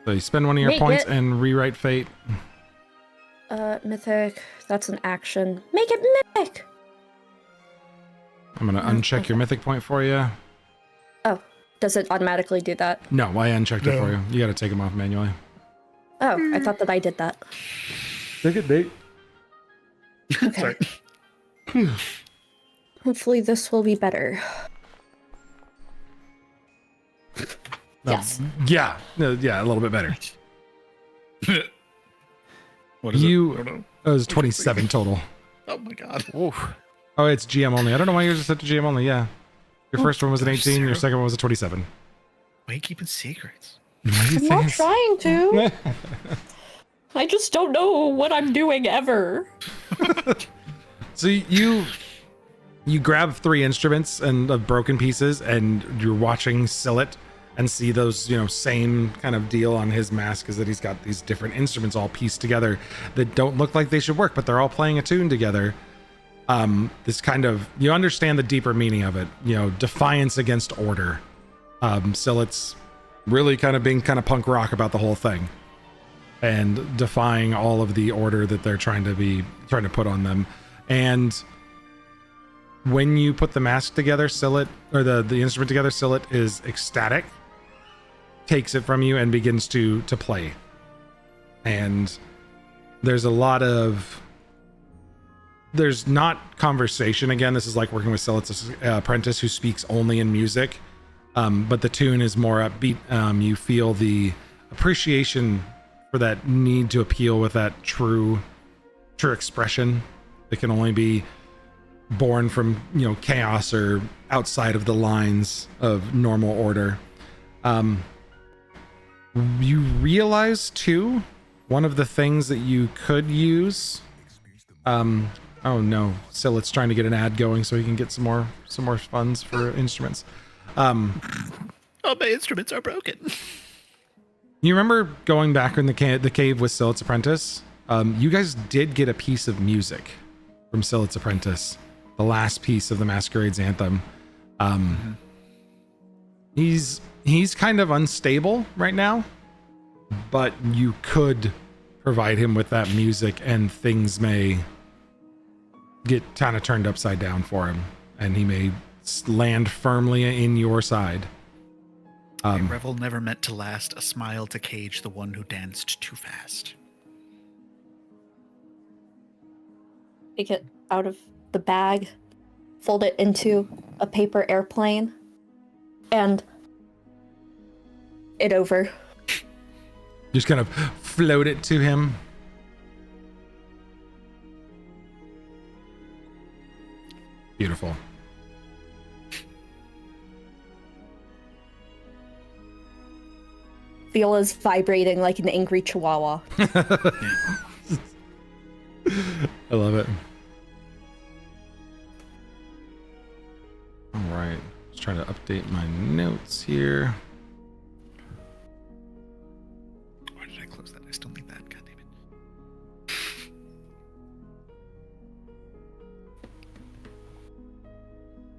Speaker 1: So you spend one of your
Speaker 5: Make
Speaker 1: points
Speaker 5: it.
Speaker 1: and rewrite fate.
Speaker 5: Mythic. That's an action. Make it mythic!
Speaker 1: I'm gonna uncheck your mythic point for you.
Speaker 5: Oh, does it automatically do that?
Speaker 1: No, I unchecked it for you. You gotta take them off manually.
Speaker 5: Oh, I thought that I did that.
Speaker 1: Take it, Nate.
Speaker 5: Okay. Hopefully this will be better. Yes.
Speaker 1: Yeah. Yeah, a little bit better.
Speaker 2: What is it? I don't know.
Speaker 1: It was 27 total.
Speaker 2: Oh my god.
Speaker 3: Oof.
Speaker 1: Oh, it's GM only. I don't know why yours is set to GM only. Yeah. Your first one was an 18. Your second one was a 27.
Speaker 2: Why are you keeping secrets?
Speaker 5: I'm not trying to. I just don't know what I'm doing ever.
Speaker 1: So you grab 3 instruments and of broken pieces, and you're watching Sillet and see those, same kind of deal on his mask, is that he's got these different instruments all pieced together that don't look like they should work, but they're all playing a tune together. This kind of, you understand the deeper meaning of it, defiance against order. Sillet's really kind of being kind of punk rock about the whole thing and defying all of the order that they're trying to put on them. And when you put the mask together, Sillet, or the instrument together, Sillet is ecstatic, takes it from you and begins to play. And there's not conversation. Again, this is like working with Sillet's apprentice who speaks only in music. But the tune is more upbeat. You feel the appreciation for that need to appeal with that true expression that can only be born from chaos or outside of the lines of normal order. You realize too, one of the things that you could use. Oh no, Sillet's trying to get an ad going so he can get some more funds for instruments.
Speaker 2: Oh, my instruments are broken.
Speaker 1: You remember going back in the cave with Sillet's apprentice? You guys did get a piece of music from Sillet's apprentice the last piece of the Masquerade's anthem. He's kind of unstable right now, but you could provide him with that music and things may get kind of turned upside down for him, and he may land firmly in your side.
Speaker 2: A revel never meant to last, a smile to cage the one who danced too fast.
Speaker 5: Take it out of the bag, fold it into a paper airplane, and it over.
Speaker 1: Just kind of float it to him. Beautiful.
Speaker 5: Viola's vibrating like an angry chihuahua.
Speaker 1: I love it. All right. Just trying to update my notes here.
Speaker 2: Why did I close that? I still need that. God damn it.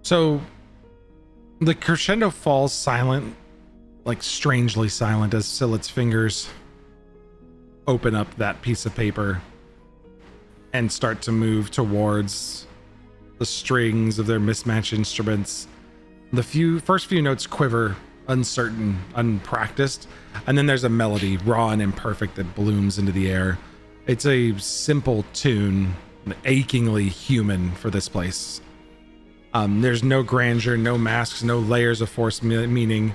Speaker 1: So the crescendo falls silent, like strangely silent, as Scylla's fingers open up that piece of paper and start to move towards the strings of their mismatched instruments. The first few notes quiver, uncertain, unpracticed, and then there's a melody, raw and imperfect, that blooms into the air. It's a simple tune, achingly human for this place. There's no grandeur, no masks, no layers of forced meaning.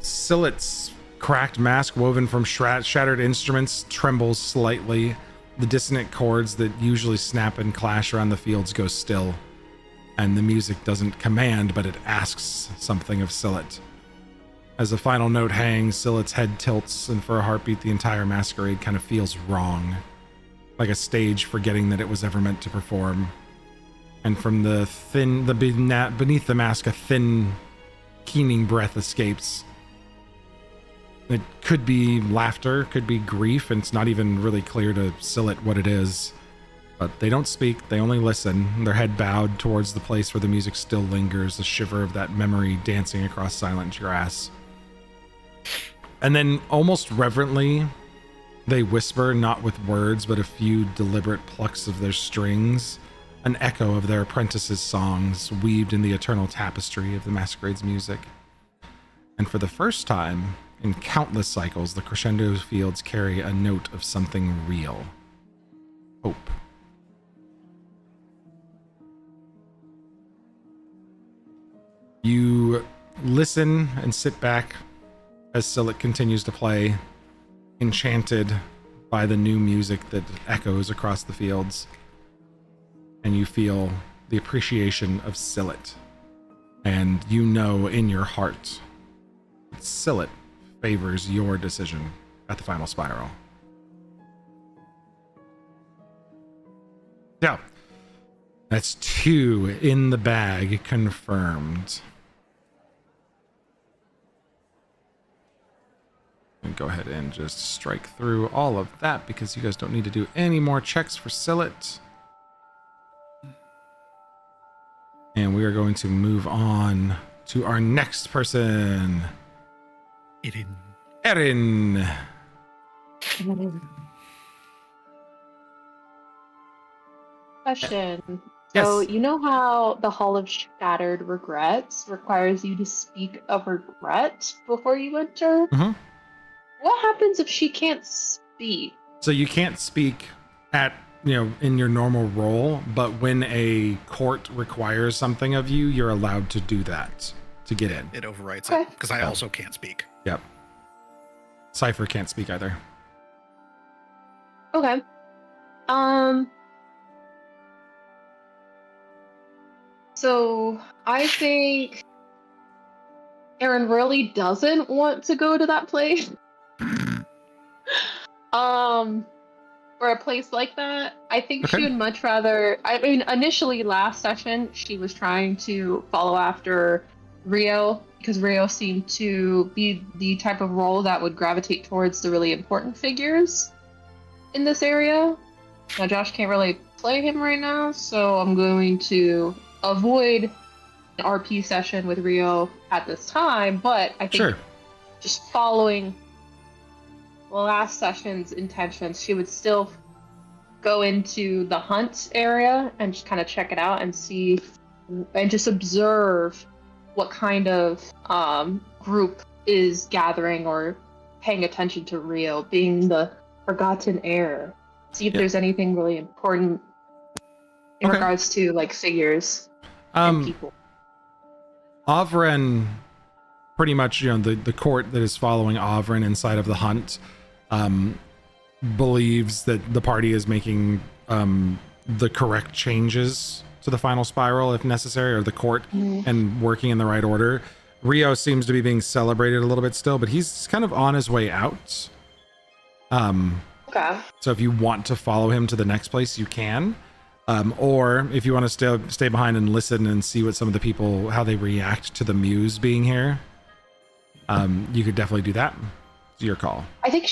Speaker 1: Scylla's cracked mask woven from shattered instruments trembles slightly. The dissonant chords that usually snap and clash around the fields go still. And the music doesn't command, but it asks something of Scylla. As the final note hangs, Scylla's head tilts, and for a heartbeat, the entire masquerade kind of feels wrong. Like a stage forgetting that it was ever meant to perform. And from beneath the mask, a thin, keening breath escapes. It could be laughter, could be grief, and it's not even really clear to Scylla what it is. But they don't speak, they only listen, their head bowed towards the place where the music still lingers, the shiver of that memory dancing across silent grass. And then, almost reverently, they whisper, not with words, but a few deliberate plucks of their strings, an echo of their apprentices' songs, weaved in the eternal tapestry of the masquerade's music. And for the first time in countless cycles, the crescendo fields carry a note of something real. Hope. You listen and sit back as Scylla continues to play, enchanted by the new music that echoes across the fields. And you feel the appreciation of Scylla. And you know in your heart that Scylla favors your decision at the final spiral. Yeah. That's 2 in the bag confirmed. And go ahead and just strike through all of that because you guys don't need to do any more checks for Scylla. And we are going to move on to our next person. Erin.
Speaker 4: Question.
Speaker 1: Yes.
Speaker 4: So, you know how the Hall of Shattered Regrets requires you to speak of regret before you enter?
Speaker 1: Mm-hmm.
Speaker 4: What happens if she can't speak?
Speaker 1: So you can't speak at, in your normal role, but when a court requires something of you, you're allowed to do that to get in.
Speaker 2: It overwrites
Speaker 4: Okay.
Speaker 2: it, because I also can't speak.
Speaker 1: Yep. Cypher can't speak either.
Speaker 4: Okay. So I think Erin really doesn't want to go to that place. For a place like that, I think
Speaker 1: Okay.
Speaker 4: she would much rather. I mean, initially last session, she was trying to follow after Rio because Rio seemed to be the type of role that would gravitate towards the really important figures in this area. Now, Josh can't really play him right now, so I'm going to avoid an RP session with Rio at this time, but I think
Speaker 1: Sure.
Speaker 4: just following last session's intentions, she would still go into the hunt area and just kind of check it out and see and just observe what kind of group is gathering or paying attention to Rio, being the forgotten heir. See if there's anything really important in regards to like figures and people.
Speaker 1: Avren, pretty much, the court that is following Avren inside of the hunt, believes that the party is making the correct changes to the final spiral if necessary, or the court, and working in the right order. Rio seems to be being celebrated a little bit still, but he's kind of on his way out.
Speaker 4: Okay.
Speaker 1: So if you want to follow him to the next place, you can. Or if you want to stay behind and listen and see what some of the people, how they react to the muse being here, you could definitely do that. It's your call.
Speaker 4: I think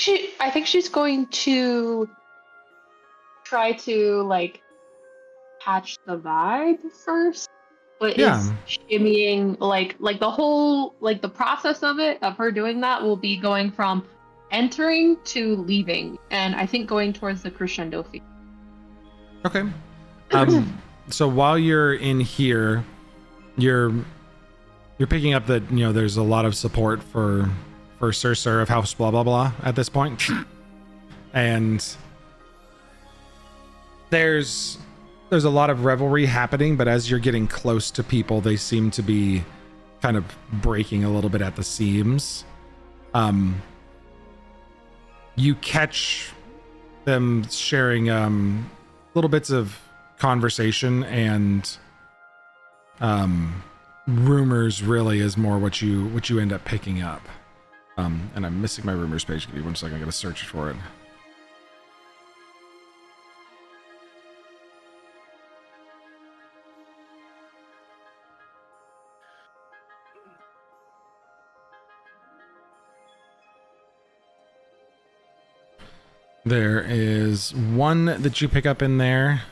Speaker 4: she's going to try to like catch the vibe first, but is shimmying like the whole like the process of her doing that will be going from entering to leaving, and I think going towards the crescendo field.
Speaker 1: Okay. So while you're in here, you're picking up that there's a lot of support for Sir of House blah blah blah at this point, and there's a lot of revelry happening, but as you're getting close to people, they seem to be kind of breaking a little bit at the seams. You catch them sharing little bits of conversation, and rumors really is more what you end up picking up. And I'm missing my rumors page. Give me 1 second. I gotta search for it. There is one that you pick up in there.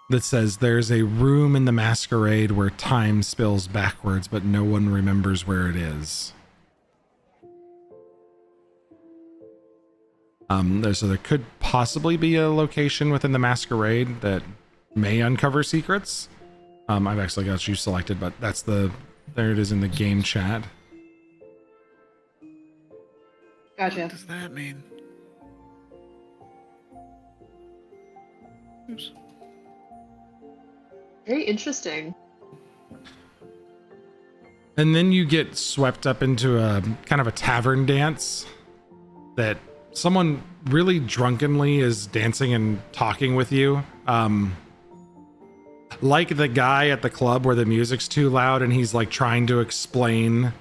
Speaker 1: That says there's a room in the masquerade where time spills backwards, but no one remembers where it is. So there could possibly be a location within the masquerade that may uncover secrets. I've actually got you selected, but there it is in the game chat.
Speaker 4: Gotcha.
Speaker 2: What does that mean? Oops.
Speaker 4: Very interesting.
Speaker 1: And then you get swept up into a kind of a tavern dance that someone really drunkenly is dancing and talking with you. Like the guy at the club where the music's too loud and he's like trying to explain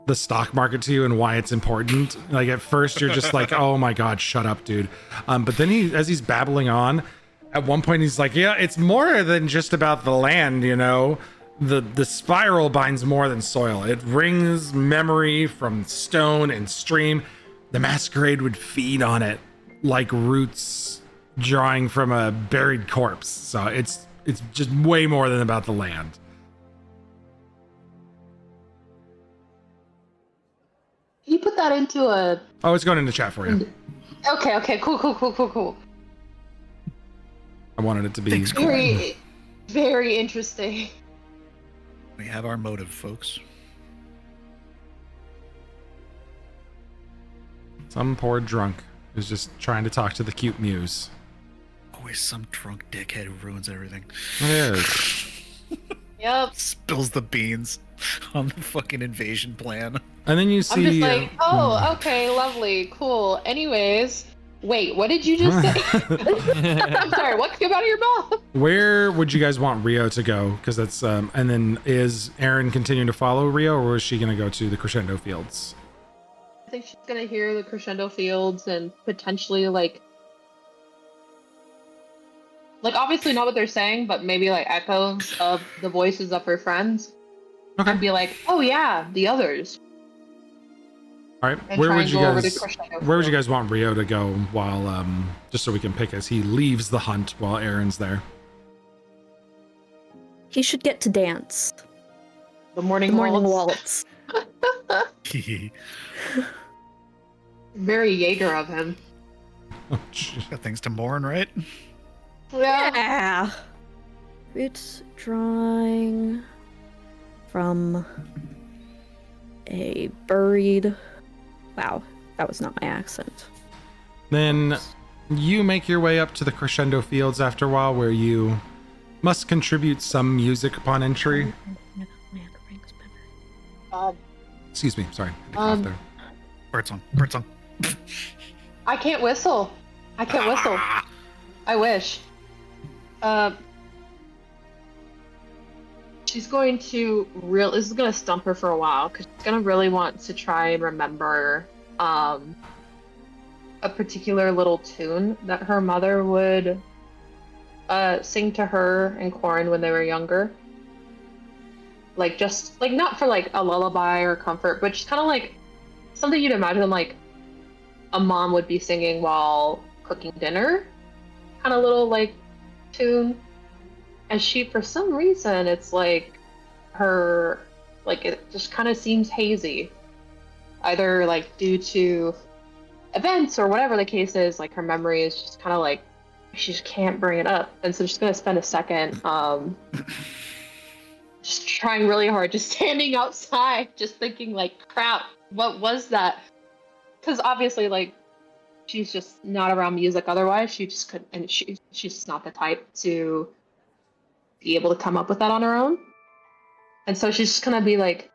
Speaker 1: the stock market to you and why it's important. Like at first you're just like, oh my God, shut up, dude. But then as he's babbling on, at one point he's like, yeah, it's more than just about the land, the spiral binds more than soil. It wrings memory from stone and stream. The masquerade would feed on it like roots drawing from a buried corpse. So it's just way more than about the land.
Speaker 4: Can you put that into a...
Speaker 1: Oh, it's going into chat for you.
Speaker 4: Okay, cool.
Speaker 1: I wanted it to be
Speaker 4: Very, very interesting.
Speaker 2: We have our motive, folks.
Speaker 1: some poor drunk who's just trying to talk to the cute muse.
Speaker 2: Always some drunk dickhead who ruins everything.
Speaker 1: It is.
Speaker 4: Yep.
Speaker 2: Spills the beans on the fucking invasion plan.
Speaker 1: And then you see...
Speaker 4: I'm just like, oh, okay, lovely, cool. Anyways, wait, what did you just say? I'm sorry, what came out of your mouth?
Speaker 1: Where would you guys want Rio to go? Because that's, and then is Erin continuing to follow Rio, or is she going to go to the Crescendo Fields?
Speaker 4: I think she's gonna hear the Crescendo Fields and potentially like obviously not what they're saying, but maybe like echoes of the voices of her friends.
Speaker 1: Okay.
Speaker 4: And be like, oh yeah, the others.
Speaker 1: All right,
Speaker 4: And
Speaker 1: where
Speaker 4: try
Speaker 1: would
Speaker 4: and
Speaker 1: you
Speaker 4: go over to
Speaker 1: guys?
Speaker 4: Crescendo
Speaker 1: Where would you
Speaker 4: Field.
Speaker 1: guys want Rio to go while just so we can pick as he leaves the hunt while Aaron's there?
Speaker 5: He should get to dance.
Speaker 4: The morning,
Speaker 5: The morning
Speaker 4: waltz.
Speaker 5: waltz.
Speaker 4: Very Jaeger of him.
Speaker 1: Oh, jeez.
Speaker 2: Got things to mourn, right?
Speaker 5: Yeah. It's drawing from a buried. Wow, that was not my accent.
Speaker 1: Then you make your way up to the Crescendo Fields after a while, where you must contribute some music upon entry. Excuse me, sorry. I had to cough there.
Speaker 2: Bird song. Bird song.
Speaker 4: I can't whistle. I can't whistle. I wish. She's going to this is gonna stump her for a while because she's gonna really want to try and remember a particular little tune that her mother would sing to her and Corin when they were younger. Like just like not for like a lullaby or comfort, but just kind of like something you'd imagine like a mom would be singing while cooking dinner, kind of little like tune. And she, for some reason, it's like her, like it just kind of seems hazy, either like due to events or whatever the case is. Like her memory is just kind of like she just can't bring it up, and so she's gonna spend a second just trying really hard, just standing outside, just thinking like, crap, what was that? Because obviously, like, she's just not around music otherwise. She just couldn't, and she's just not the type to be able to come up with that on her own. And so she's just gonna be like,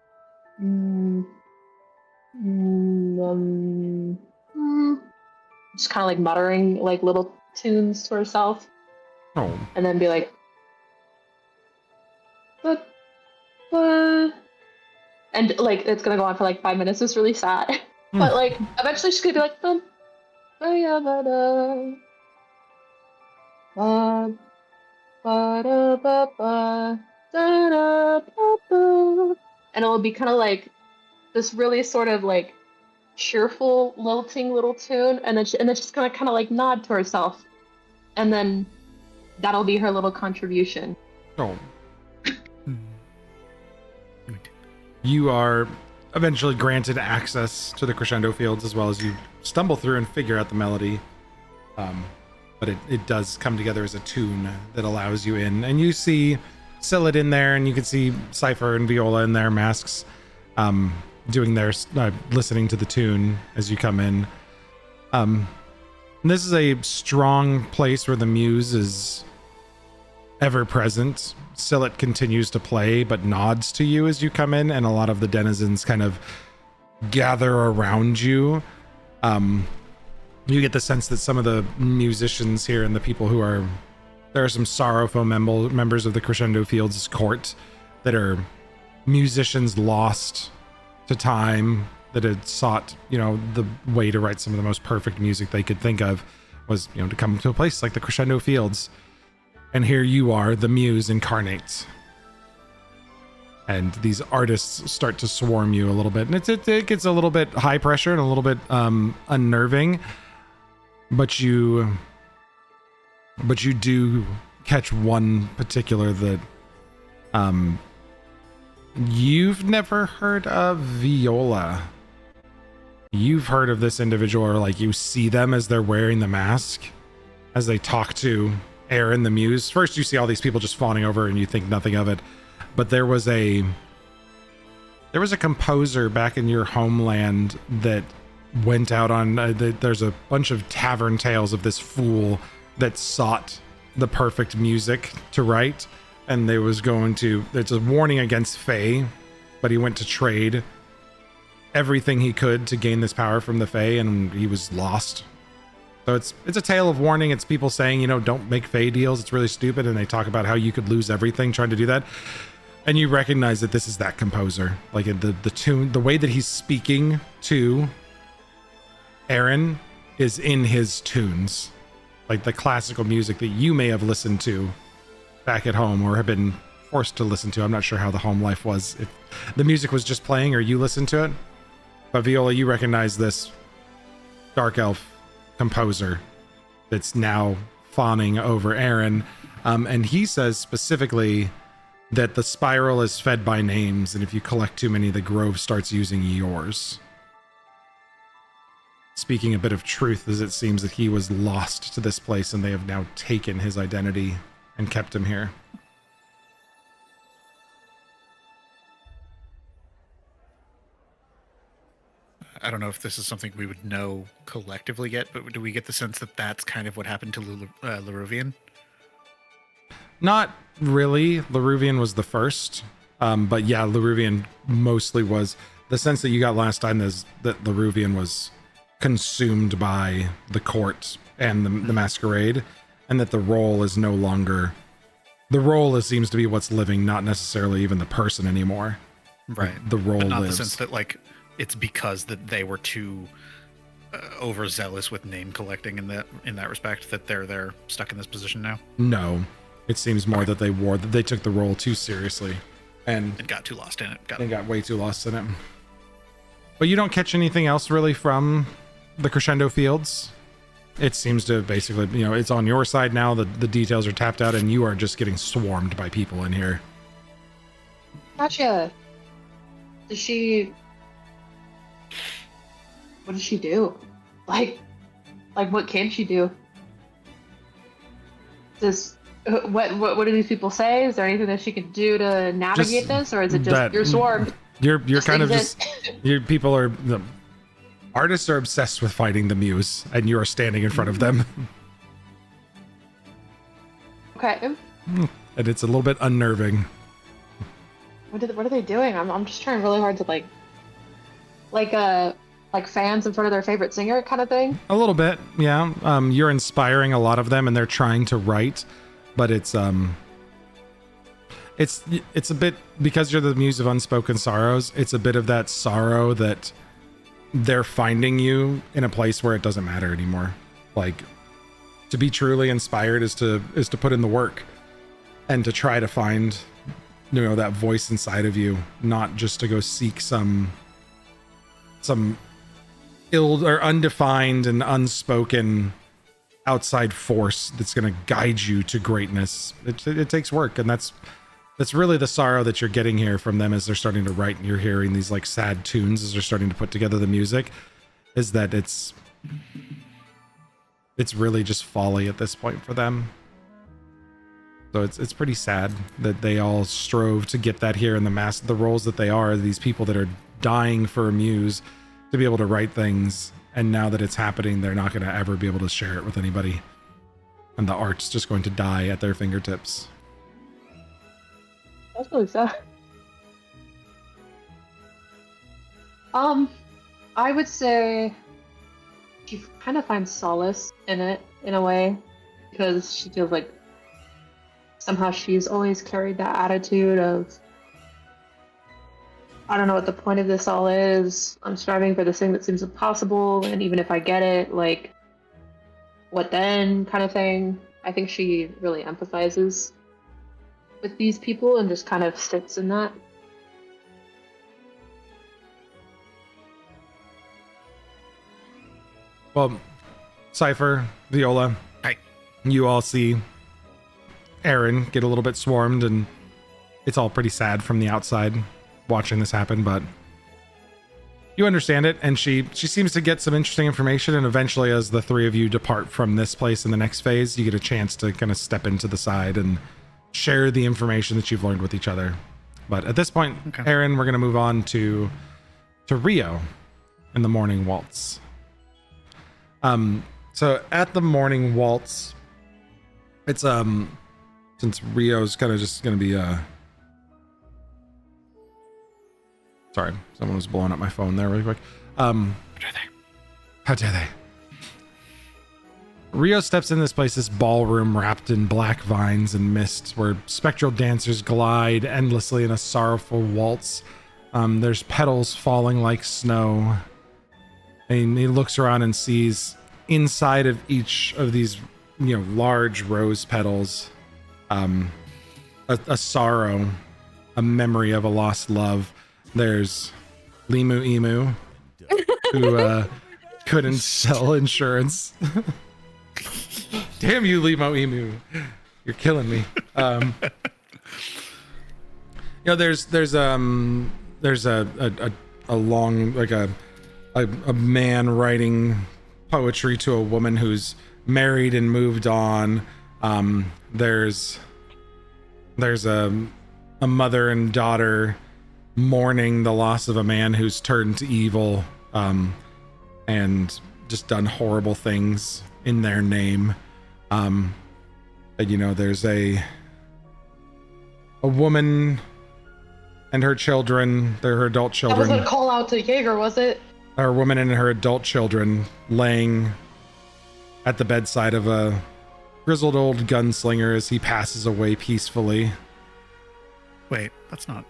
Speaker 4: just kind of like muttering like little tunes to herself,
Speaker 1: Oh,
Speaker 4: and then be like, but, and like it's gonna go on for like 5 minutes. It's really sad. But like eventually she's gonna be like, and it'll be kind of like this really sort of like cheerful, lilting little tune, and then she's gonna kind of like nod to herself, and then that'll be her little contribution.
Speaker 1: oh. You are eventually granted access to the Crescendo Fields as well as you stumble through and figure out the melody. But it does come together as a tune that allows you in. And you see Scylla in there, and you can see Cypher and Viola in their masks doing their listening to the tune as you come in. And this is a strong place where the muse is ever present. Scylla continues to play, but nods to you as you come in, and a lot of the denizens kind of gather around you. You get the sense that some of the musicians here and the people who are there are some sorrowful members of the Crescendo Fields court that are musicians lost to time, that had sought, the way to write some of the most perfect music they could think of was, to come to a place like the Crescendo Fields. And here you are, the muse incarnate. And these artists start to swarm you a little bit. And it gets a little bit high pressure and a little bit unnerving. But you do catch one particular that you've never heard of. Viola. You've heard of this individual, or like you see them as they're wearing the mask, as they talk to Aaron the muse. First you see all these people just fawning over and you think nothing of it, but there was a composer back in your homeland that went out on there's a bunch of tavern tales of this fool that sought the perfect music to write, and it's a warning against Fae, but he went to trade everything he could to gain this power from the Fae, and he was lost. So it's a tale of warning. It's people saying, don't make Fae deals. It's really stupid. And they talk about how you could lose everything trying to do that. And you recognize that this is that composer. Like the tune, the way that he's speaking to Aaron is in his tunes. Like the classical music that you may have listened to back at home or have been forced to listen to. I'm not sure how the home life was. If the music was just playing or you listened to it. But Viola, you recognize this dark elf composer that's now fawning over Aaron. And he says specifically that the spiral is fed by names, and if you collect too many, the grove starts using yours. Speaking a bit of truth, as it seems that he was lost to this place, and they have now taken his identity and kept him here.
Speaker 2: I don't know if this is something we would know collectively yet, but do we get the sense that that's kind of what happened to Laruvian?
Speaker 1: Not really. Laruvian was the first. But yeah, Laruvian mostly was. The sense that you got last time is that Laruvian was consumed by the court and the masquerade, and that the role is no longer. The role seems to be what's living, not necessarily even the person anymore.
Speaker 2: Right.
Speaker 1: The role
Speaker 2: but not
Speaker 1: lives.
Speaker 2: the sense that, like, it's because that they were too overzealous with name collecting in that respect that they're stuck in this position now.
Speaker 1: No, it seems more that they took the role too seriously, and
Speaker 2: got too lost in it.
Speaker 1: Got way too lost in it. But you don't catch anything else really from the Crescendo Fields. It seems to basically, it's on your side now. The details are tapped out, and you are just getting swarmed by people in here.
Speaker 4: Gotcha. What does she do? Like what can she do? What do these people say? Is there anything that she can do to navigate this, or is it just you're swarmed?
Speaker 1: You're kind of just people are the artists are obsessed with fighting the muse, and you are standing in front of them.
Speaker 4: Okay.
Speaker 1: And it's a little bit unnerving.
Speaker 4: What are they doing? I'm just trying really hard to like fans in front of their favorite singer kind of thing.
Speaker 1: A little bit, yeah. You're inspiring a lot of them, and they're trying to write, but it's a bit, because you're the muse of unspoken sorrows. It's a bit of that sorrow that they're finding you in a place where it doesn't matter anymore. Like, to be truly inspired is to put in the work and to try to find, that voice inside of you, not just to go seek some ill or undefined and unspoken outside force that's going to guide you to greatness. It takes work, and that's really the sorrow that you're getting here from them as they're starting to write, and you're hearing these like sad tunes as they're starting to put together the music, is that it's really just folly at this point for them. So it's pretty sad that they all strove to get that here in the roles that they are, these people that are dying for a muse to be able to write things, and now that it's happening, they're not going to ever be able to share it with anybody, and the art's just going to die at their fingertips.
Speaker 4: That's really sad. I would say she kind of finds solace in it in a way, because she feels like somehow she's always carried that attitude of, I don't know what the point of this all is. I'm striving for this thing that seems impossible, and even if I get it, like, what then kind of thing. I think she really empathizes with these people and just kind of sits in that.
Speaker 1: Well, Cypher, Viola,
Speaker 2: Hi.
Speaker 1: You all see Aaron get a little bit swarmed, and it's all pretty sad from the outside watching this happen, but you understand it, and she seems to get some interesting information, and eventually, as the three of you depart from this place in the next phase, you get a chance to kind of step into the side and share the information that you've learned with each other. But at this point, okay, Aaron, we're going to move on to Rio in the morning waltz. So at the morning waltz, it's since Rio's kind of just going to be sorry, someone was blowing up my phone there really quick. How dare they? Rio steps in this place, this ballroom wrapped in black vines and mists, where spectral dancers glide endlessly in a sorrowful waltz. There's petals falling like snow. And he looks around and sees inside of each of these, large rose petals, a sorrow, a memory of a lost love. There's Limu Emu, who couldn't sell insurance. Damn you, Limo Emu. You're killing me. There's a long, like a man writing poetry to a woman who's married and moved on. There's a mother and daughter mourning the loss of a man who's turned to evil, and just done horrible things in their name. And, there's a woman and her children, they're her adult children.
Speaker 4: That wasn't a call out to Jaeger, was it?
Speaker 1: A woman and her adult children laying at the bedside of a grizzled old gunslinger as he passes away peacefully.
Speaker 2: Wait, that's not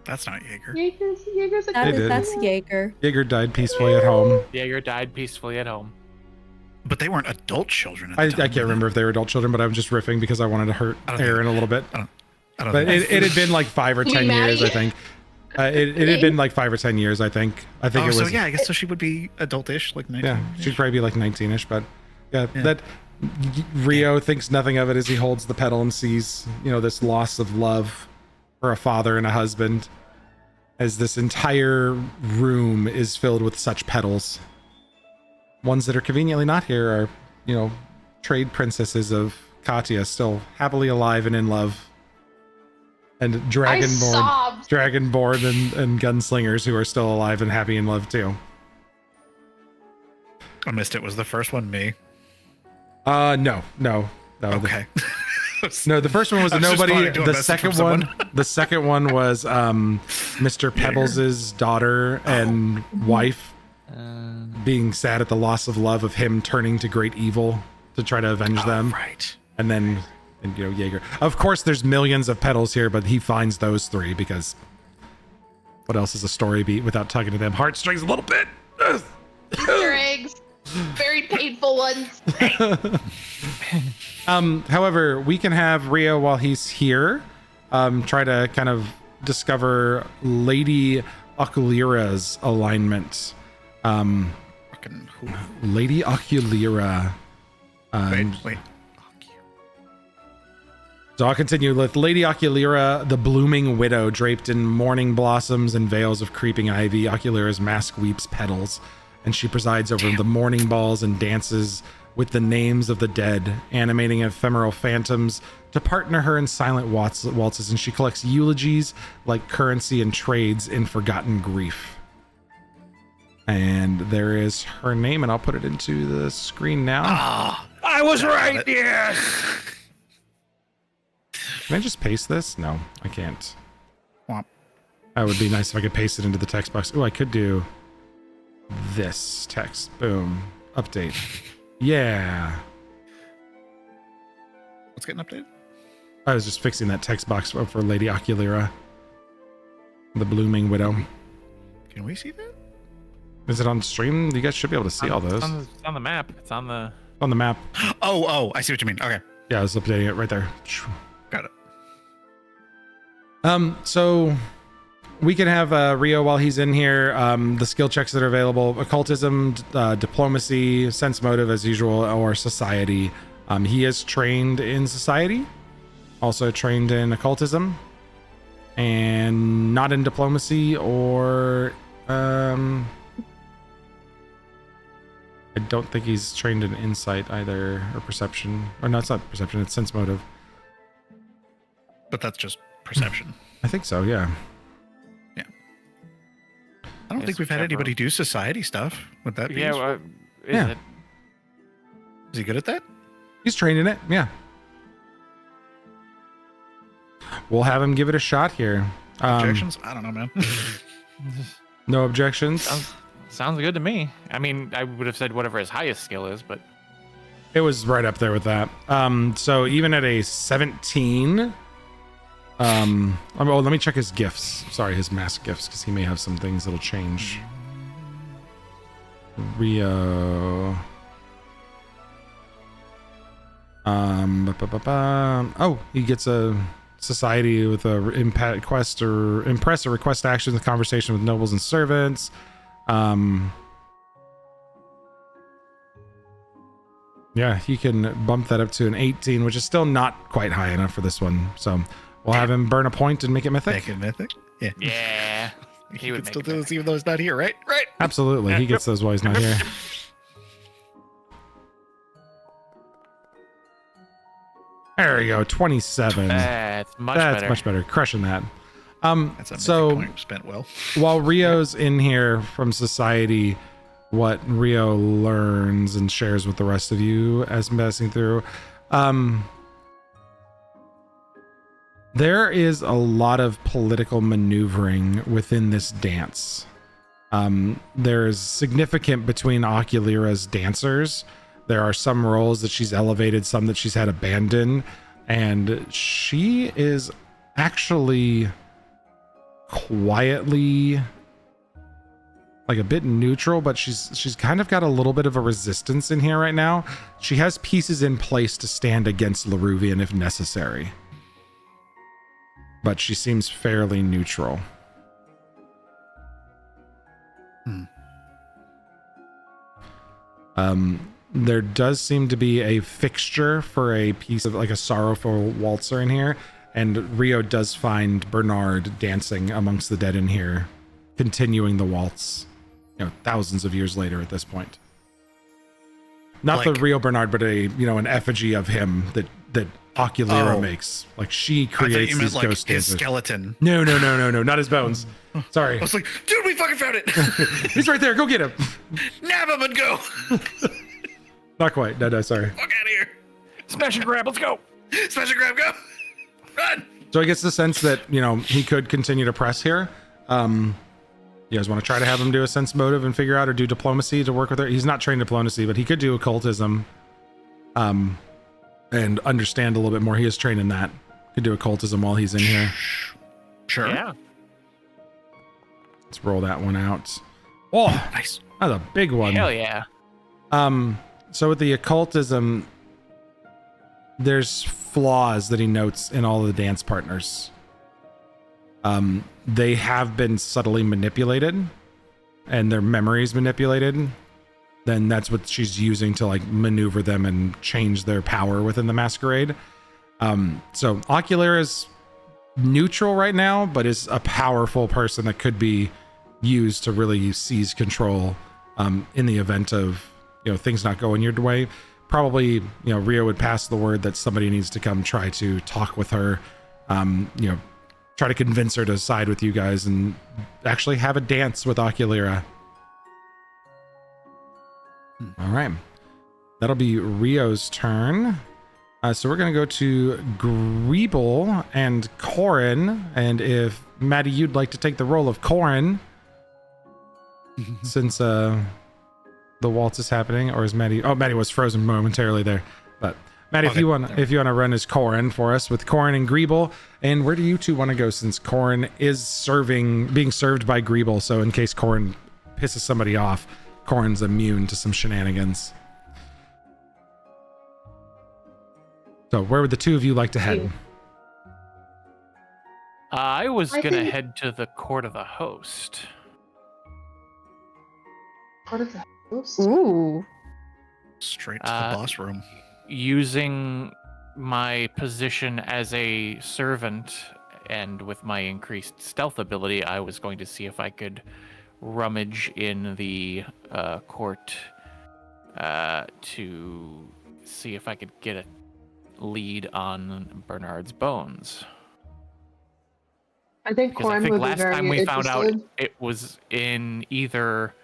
Speaker 2: Jaeger.
Speaker 4: Jaeger's a good
Speaker 5: That's Jaeger.
Speaker 1: Jaeger died peacefully at home.
Speaker 3: Jaeger died peacefully at home.
Speaker 2: But they weren't adult children at
Speaker 1: I
Speaker 2: the time.
Speaker 1: can't remember if they were adult children, but I'm just riffing because I wanted to hurt Aaron a little bit.
Speaker 2: I don't
Speaker 1: But
Speaker 2: think
Speaker 1: it had been like 5 or 10
Speaker 4: Maddie?
Speaker 1: years, I think. It had been like 5 or 10 years, I think. I think it was.
Speaker 2: So yeah, I guess so she would be adultish, like 19.
Speaker 1: Yeah, she'd probably be like 19ish, but yeah, that Rio thinks nothing of it as he holds the pedal and sees, this loss of love for a father and a husband, as this entire room is filled with such petals. Ones that are conveniently not here are, trade princesses of Katya, still happily alive and in love. And Dragonborn and gunslingers who are still alive and happy in love too.
Speaker 2: I missed it. Was the first one me?
Speaker 1: No.
Speaker 2: Okay.
Speaker 1: No, the first one was
Speaker 2: I was just
Speaker 1: nobody.
Speaker 2: responding to a
Speaker 1: The
Speaker 2: message
Speaker 1: second
Speaker 2: from
Speaker 1: one,
Speaker 2: someone.
Speaker 1: the second one was Mr. Pebbles's daughter and wife being sad at the loss of love of him turning to great evil to try to avenge them.
Speaker 2: Right.
Speaker 1: And then, Jaeger. Of course, there's millions of petals here, but he finds those 3 because what else is a story beat without tugging to them heartstrings a little bit?
Speaker 4: Easter eggs. Very painful ones.
Speaker 1: However, we can have Rio while he's here, try to kind of discover Lady Oculira's alignment.
Speaker 2: Fucking who?
Speaker 1: Lady Oculira.
Speaker 2: Wait.
Speaker 1: So I'll continue with Lady Oculira, the blooming widow, draped in morning blossoms and veils of creeping ivy. Oculira's mask weeps petals, and she presides over the morning balls and dances with the names of the dead, animating ephemeral phantoms to partner her in silent waltzes, and she collects eulogies like currency and trades in forgotten grief. And there is her name, and I'll put it into the screen now.
Speaker 3: I was right. Yes.
Speaker 1: Can I just paste this? No, I can't.
Speaker 2: Womp.
Speaker 1: That would be nice if I could paste it into the text box. Oh, I could do this text. Boom. Update. Yeah.
Speaker 2: What's getting updated?
Speaker 1: I was just fixing that text box for Lady Oculira, the blooming widow.
Speaker 2: Can we see that?
Speaker 1: Is it on stream? You guys should be able to see all those.
Speaker 3: It's on the map. It's on the.
Speaker 1: On the map.
Speaker 2: Oh, I see what you mean. Okay.
Speaker 1: Yeah, I was updating it right there.
Speaker 2: Got it.
Speaker 1: So we can have Rio while he's in here. The skill checks that are available: occultism, diplomacy, sense motive as usual, or society. He is trained in society, also trained in occultism, and not in diplomacy or I don't think he's trained in insight either, or perception. Or no, it's not perception, it's sense motive.
Speaker 2: But that's just perception.
Speaker 1: I think so, yeah.
Speaker 2: I don't think we've had anybody do society stuff. Would that be?
Speaker 3: Yeah.
Speaker 1: Yeah.
Speaker 3: It?
Speaker 2: Is he good at that?
Speaker 1: He's trained in it, yeah. We'll have him give it a shot here.
Speaker 2: Objections? I don't know, man.
Speaker 1: No objections?
Speaker 3: Sounds good to me. I mean, I would have said whatever his highest skill is, but
Speaker 1: It was right up there with that. So even at a 17, let me check his gifts. Sorry, his mask gifts, because he may have some things that'll change. Rio. Oh, he gets a society with a impact quest or impress or request actions in conversation with nobles and servants. Yeah, he can bump that up to an 18, which is still not quite high enough for this one. So we'll have him burn a point and make it mythic.
Speaker 2: Make it mythic? Yeah.
Speaker 3: Yeah.
Speaker 2: He
Speaker 3: would
Speaker 2: can still
Speaker 3: make
Speaker 2: do
Speaker 3: it
Speaker 2: this even though he's not here, right? Right.
Speaker 1: Absolutely. He gets those while he's not here. There we go. 27.
Speaker 3: That's much
Speaker 1: That's
Speaker 3: better.
Speaker 1: much better. Crushing that.
Speaker 2: That's a
Speaker 1: So
Speaker 2: mythic point spent well.
Speaker 1: while Rio's in here from society, what Rio learns and shares with the rest of you as passing through, there is a lot of political maneuvering within this dance. There's significant between Oculira's dancers. There are some roles that she's elevated, some that she's had abandoned, and she is actually quietly like a bit neutral, but she's kind of got a little bit of a resistance in here right now. She has pieces in place to stand against Laruvian if necessary, but she seems fairly neutral. There does seem to be a fixture for a piece of like a sorrowful waltzer in here, and Rio does find Bernard dancing amongst the dead in here, continuing the waltz, thousands of years later at this point. Not the Rio Bernard, but an effigy of him that Oculira makes. Like she creates these
Speaker 2: like
Speaker 1: ghost
Speaker 2: his
Speaker 1: dancers.
Speaker 2: skeleton.
Speaker 1: No, not his bones. Sorry.
Speaker 2: I was like, dude, we fucking found it.
Speaker 1: He's right there. Go get him.
Speaker 2: Nab him and go.
Speaker 1: Not quite. No, sorry.
Speaker 2: Fuck out of here.
Speaker 3: Smash and grab. Let's go.
Speaker 2: Smash and grab, go. Run.
Speaker 1: So I guess the sense that, he could continue to press here. You guys want to try to have him do a sense motive and figure out or do diplomacy to work with her? He's not trained diplomacy, but he could do occultism. And understand a little bit more. He is trained in that. Could do occultism while he's in here.
Speaker 2: Sure.
Speaker 3: Yeah.
Speaker 1: Let's roll that one out. Oh,
Speaker 2: Nice.
Speaker 1: that's a big one.
Speaker 3: Hell yeah.
Speaker 1: So with the occultism, there's flaws that he notes in all of the dance partners. They have been subtly manipulated and their memories manipulated. Then that's what she's using to like maneuver them and change their power within the masquerade. So Oculira is neutral right now, but is a powerful person that could be used to really seize control in the event of things not going your way. Probably Rio would pass the word that somebody needs to come try to talk with her, try to convince her to side with you guys and actually have a dance with Oculira. All right, that'll be Rio's turn. So we're gonna go to Greeble and Corin, and if Maddie, you'd like to take the role of Corin, since the waltz is happening, or is Maddie? Oh, Maddie was frozen momentarily there, but Maddie, if you want to run as Corin for us with Corin and Greeble, and where do you two want to go since Corin is being served by Greeble? So in case Corin pisses somebody off, Corin's immune to some shenanigans. So where would the two of you like to head?
Speaker 3: I was
Speaker 4: I
Speaker 3: gonna
Speaker 4: think-
Speaker 3: head to the court of the host.
Speaker 4: Part of the host?
Speaker 5: Ooh.
Speaker 2: Straight to the boss room.
Speaker 3: Using my position as a servant and with my increased stealth ability, I was going to see if I could rummage in the court to see if I could get a lead on Bernard's bones.
Speaker 4: I think
Speaker 3: Because I
Speaker 4: Corin
Speaker 3: think
Speaker 4: would be
Speaker 3: last
Speaker 4: very
Speaker 3: time we found out
Speaker 4: interested.
Speaker 3: it was in either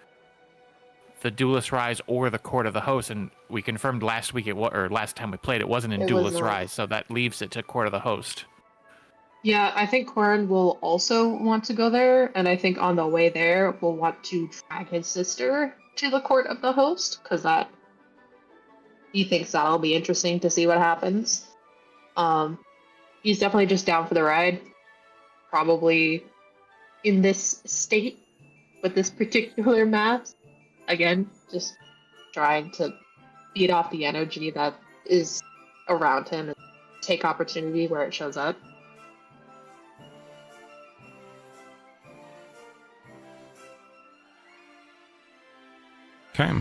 Speaker 3: the Duelist Rise or the Court of the Host, and we confirmed last week or last time we played it wasn't in
Speaker 4: It was
Speaker 3: Duelist
Speaker 4: not.
Speaker 3: Rise, so that leaves it to Court of the Host.
Speaker 4: Yeah, I think Corin will also want to go there, and I think on the way there will want to drag his sister to the court of the host, because he thinks that'll be interesting to see what happens. He's definitely just down for the ride. Probably in this state with this particular map. Again, just trying to feed off the energy that is around him and take opportunity where it shows up.
Speaker 1: Okay.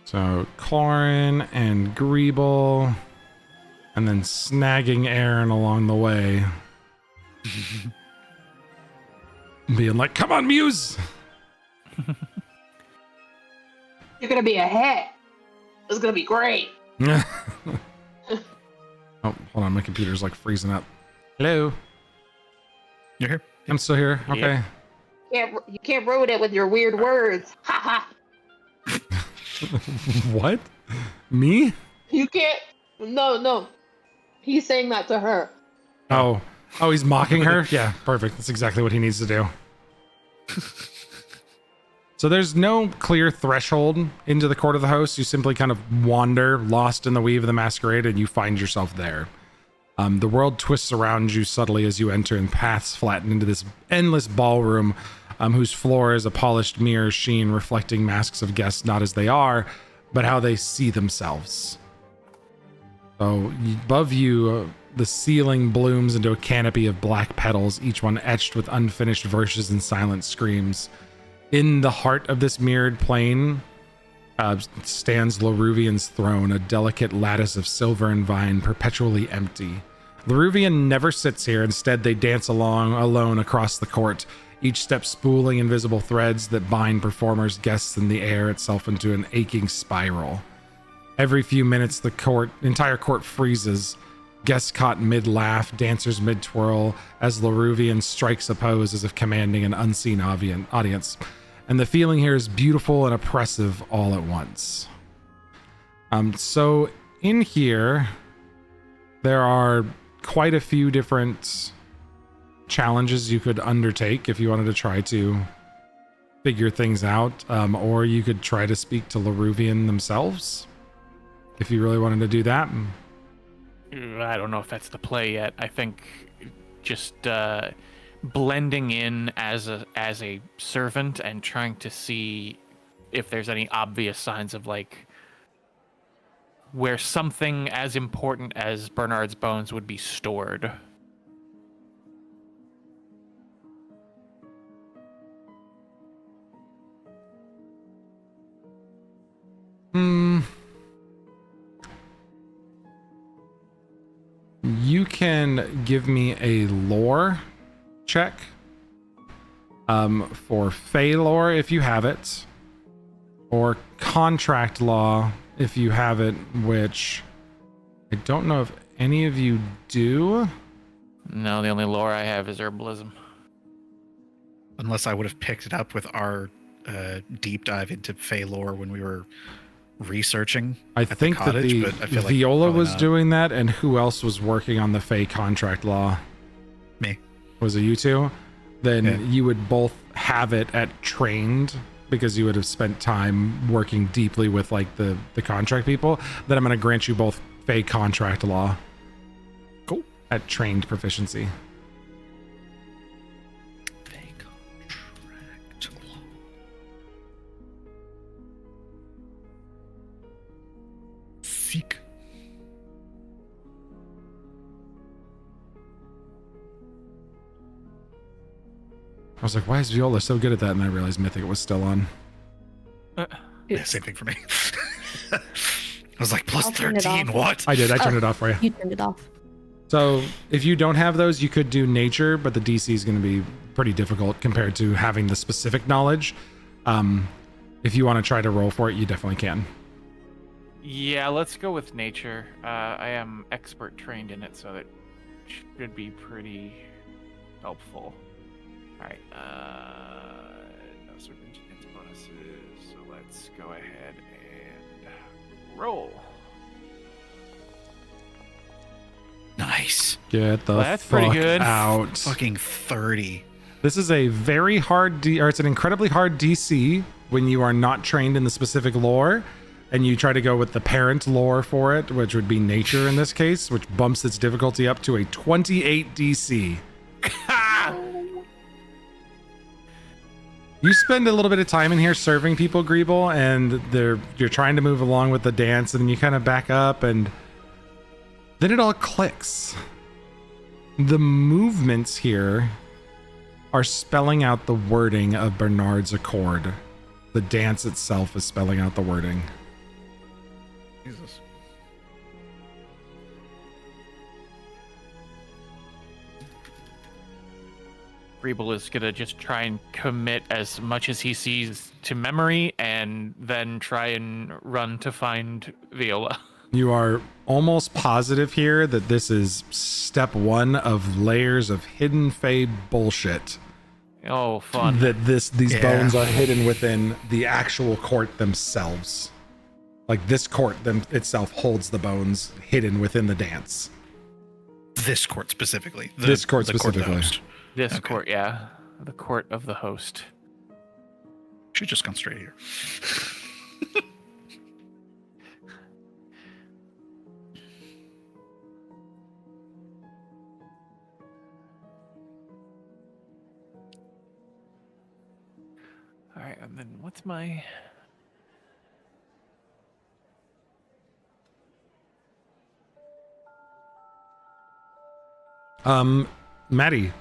Speaker 1: So Corin and Greeble, and then snagging Aaron along the way. Being like, come on, Muse!
Speaker 4: You're gonna be a hit. It's gonna be great.
Speaker 1: Oh, hold on, my computer's like freezing up. Hello?
Speaker 2: You're here?
Speaker 1: I'm still here. Okay.
Speaker 4: You can't ruin it with your weird words. Ha ha.
Speaker 1: What? Me?
Speaker 4: You can't. No. He's saying that to her.
Speaker 1: Oh, he's mocking her? Yeah, perfect. That's exactly what he needs to do. So there's no clear threshold into the court of the host. You simply kind of wander, lost in the weave of the masquerade, and you find yourself there. The world twists around you subtly as you enter, and paths flatten into this endless ballroom, whose floor is a polished mirror sheen reflecting masks of guests not as they are, but how they see themselves. So above you, the ceiling blooms into a canopy of black petals, each one etched with unfinished verses and silent screams. In the heart of this mirrored plane stands Laruvian's throne, a delicate lattice of silver and vine, perpetually empty. Laruvian never sits here. Instead, they dance along alone across the court, each step spooling invisible threads that bind performers, guests, and the air itself into an aching spiral. Every few minutes, the entire court freezes. Guests caught mid-laugh, dancers mid-twirl, as Laruvian strikes a pose as if commanding an unseen audience. And the feeling here is beautiful and oppressive all at once. So in here, there are quite a few different challenges you could undertake if you wanted to try to figure things out, or you could try to speak to Laruvian themselves if you really wanted to do that.
Speaker 3: I don't know if that's the play yet. I think just blending in as a servant and trying to see if there's any obvious signs of like where something as important as Bernard's bones would be stored.
Speaker 1: You can give me a lore check for Fey lore if you have it, or contract law if you have it, which I don't know if any of you do.
Speaker 3: No, the only lore I have is herbalism.
Speaker 2: Unless I would have picked it up with our deep dive into Fey lore when we were researching.
Speaker 1: I think
Speaker 2: the cottage,
Speaker 1: that
Speaker 2: but I feel like
Speaker 1: Viola was
Speaker 2: not.
Speaker 1: doing that, and who else was working on the Fey contract law?
Speaker 2: Me.
Speaker 1: Was it you two? Then
Speaker 2: Yeah.
Speaker 1: you would both have it at trained, because you would have spent time working deeply with like the contract people. Then I'm going to grant you both Fey contract law.
Speaker 2: Cool.
Speaker 1: At trained proficiency.
Speaker 2: Fey contract law. Seek.
Speaker 1: I was like, why is Viola so good at that? And I realized Mythic was still on.
Speaker 2: Yeah, same thing for me. I was like, plus
Speaker 5: I'll turn it
Speaker 2: 13,
Speaker 5: off.
Speaker 2: what?
Speaker 1: I did. I turned it off for you.
Speaker 5: You turned it off.
Speaker 1: So if you don't have those, you could do nature, but the DC is going to be pretty difficult compared to having the specific knowledge. If you want to try to roll for it, you definitely can.
Speaker 3: Yeah, let's go with nature. I am expert trained in it, so that should be pretty helpful. All right. No circumstance bonuses, so let's go ahead and roll.
Speaker 2: Nice.
Speaker 1: Get the
Speaker 3: That's
Speaker 1: fuck
Speaker 3: pretty good.
Speaker 1: out.
Speaker 2: Fucking 30.
Speaker 1: This is a very hard or it's an incredibly hard DC when you are not trained in the specific lore, and you try to go with the parent lore for it, which would be nature in this case, which bumps its difficulty up to a 28 DC. You spend a little bit of time in here serving people, Greeble, and you're trying to move along with the dance, and then you kind of back up, and then it all clicks. The movements here are spelling out the wording of Bernard's Accord. the dance itself is spelling out the wording.
Speaker 2: Jesus.
Speaker 3: Greeble is gonna just try and commit as much as he sees to memory, and then try and run to find Viola.
Speaker 1: You are almost positive here that this is step 1 of layers of hidden Fae bullshit.
Speaker 3: Oh, fun!
Speaker 1: That these bones are hidden within the actual court themselves. Like this court itself holds the bones hidden within the dance.
Speaker 2: This court specifically.
Speaker 1: This court
Speaker 2: the
Speaker 1: specifically.
Speaker 2: Court of the host.
Speaker 3: This
Speaker 2: Okay.
Speaker 3: court, yeah, the court of the host.
Speaker 2: Should just gone straight here.
Speaker 3: All right, and then what's my?
Speaker 1: Maddie,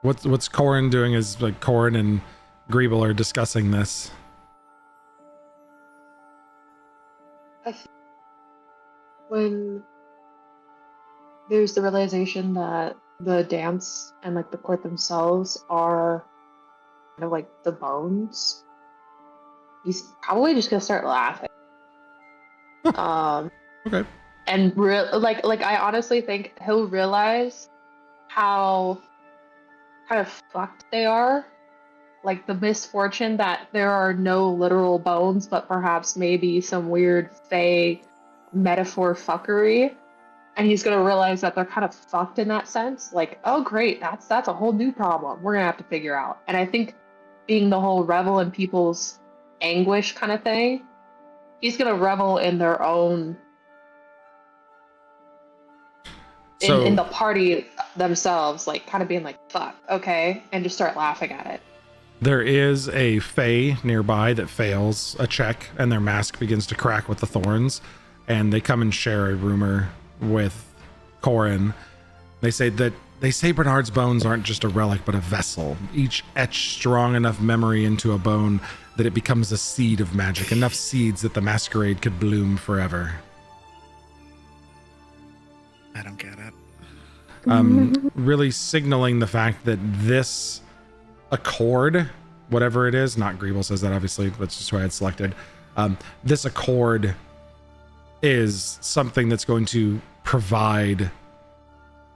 Speaker 1: what's Corin doing? Is like Corin and Greeble are discussing this.
Speaker 4: When there's the realization that the dance and like the court themselves are kind of like the bones, he's probably just gonna start laughing.
Speaker 1: Okay.
Speaker 4: And like I honestly think he'll realize how kind of fucked they are. Like the misfortune that there are no literal bones, but perhaps maybe some weird Fae metaphor fuckery. And he's gonna realize that they're kind of fucked in that sense. Like, oh great, that's a whole new problem we're gonna have to figure out. And I think being the whole revel in people's anguish kind of thing, he's gonna revel in their own in the party themselves, like kind of being like, fuck, okay, and just start laughing at it.
Speaker 1: There is a Fae nearby that fails a check, and their mask begins to crack with the thorns, and they come and share a rumor with Corin. They say Bernard's bones aren't just a relic, but a vessel, each etched strong enough memory into a bone that it becomes a seed of magic, enough seeds that the masquerade could bloom forever.
Speaker 2: I don't get it.
Speaker 1: Really signaling the fact that this accord, whatever it is, not Greeble says that obviously, that's just who I had selected. This accord is something that's going to provide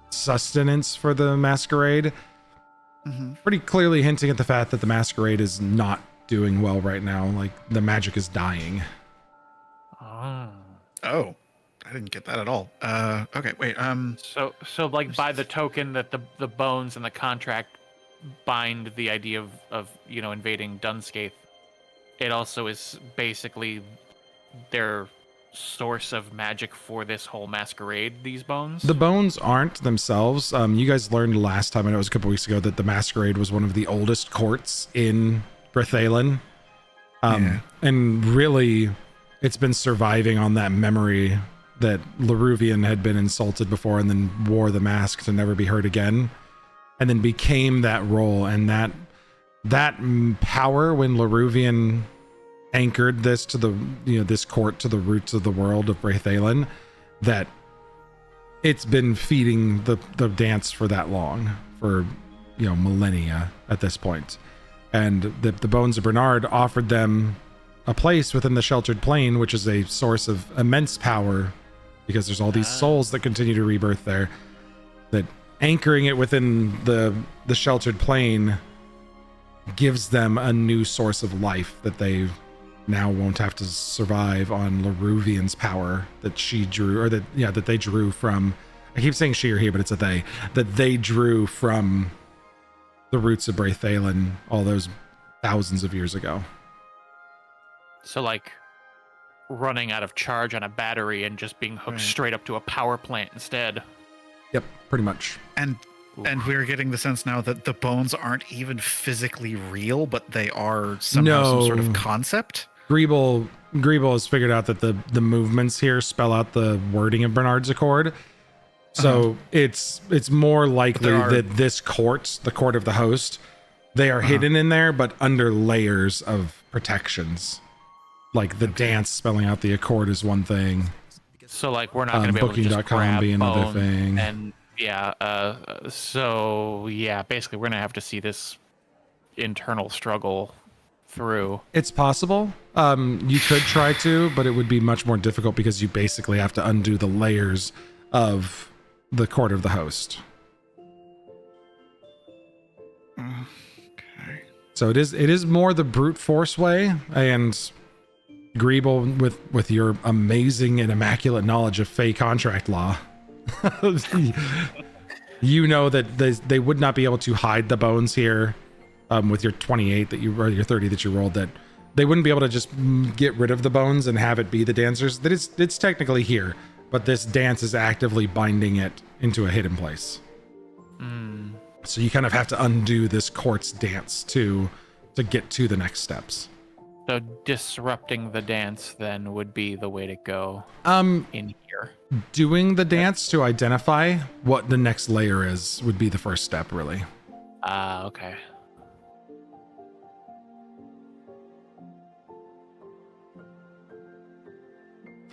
Speaker 1: sustenance for the masquerade. Pretty clearly hinting at the fact that the masquerade is not doing well right now. Like the magic is dying.
Speaker 2: Oh, I didn't get that at all. Okay, wait.
Speaker 3: So like by the token that the bones and the contract bind the idea of invading Dunscape, it also is basically their source of magic for this whole masquerade, these bones.
Speaker 1: The bones aren't themselves. You guys learned last time, I know it was a couple weeks ago, that the masquerade was one of the oldest courts in Brethalin. And really, it's been surviving on that memory that Laruvian had been insulted before and then wore the mask to never be hurt again, and then became that role. And that power, when Laruvian anchored this to the this court to the roots of the world of Brethalin, that it's been feeding the dance for that long, for millennia at this point. And the bones of Bernard offered them a place within the sheltered plane, which is a source of immense power, because there's all these souls that continue to rebirth there. That anchoring it within the sheltered plane gives them a new source of life that they now won't have to survive on Laruvian's power that she drew, or that they drew from. I keep saying she or he, but it's a they. That they drew from the roots of Brethalin all those thousands of years ago.
Speaker 3: So like running out of charge on a battery and just being hooked straight up to a power plant instead. Yep,
Speaker 1: pretty much.
Speaker 2: And we're getting the sense now that the bones aren't even physically real, but they are somehow some sort of concept.
Speaker 1: Greeble has figured out that the movements here spell out the wording of Bernard's Accord. So it's more likely that this court, the court of the host, They are hidden in there, but under layers of protections. Like the dance spelling out the accord is one thing.
Speaker 3: So like we're not going to be able to just
Speaker 1: Booking.com
Speaker 3: grab
Speaker 1: be another
Speaker 3: bone
Speaker 1: thing.
Speaker 3: And so yeah, basically we're going to have to see this internal struggle through.
Speaker 1: It's possible. You could try to, but it would be much more difficult because you basically have to undo the layers of the court of the host.
Speaker 2: Okay.
Speaker 1: So it is more the brute force way, and Greeble with your amazing and immaculate knowledge of Fey contract law, you know that they would not be able to hide the bones here. With your 28 that you or your 30 that you rolled, that they wouldn't be able to just get rid of the bones and have it be the dancers. That it's technically here, but this dance is actively binding it into a hidden place. So you kind of have to undo this court's dance to get to the next steps.
Speaker 3: So disrupting the dance then would be the way to go. In here.
Speaker 1: Doing the dance to identify what the next layer is would be the first step, really.
Speaker 3: Okay.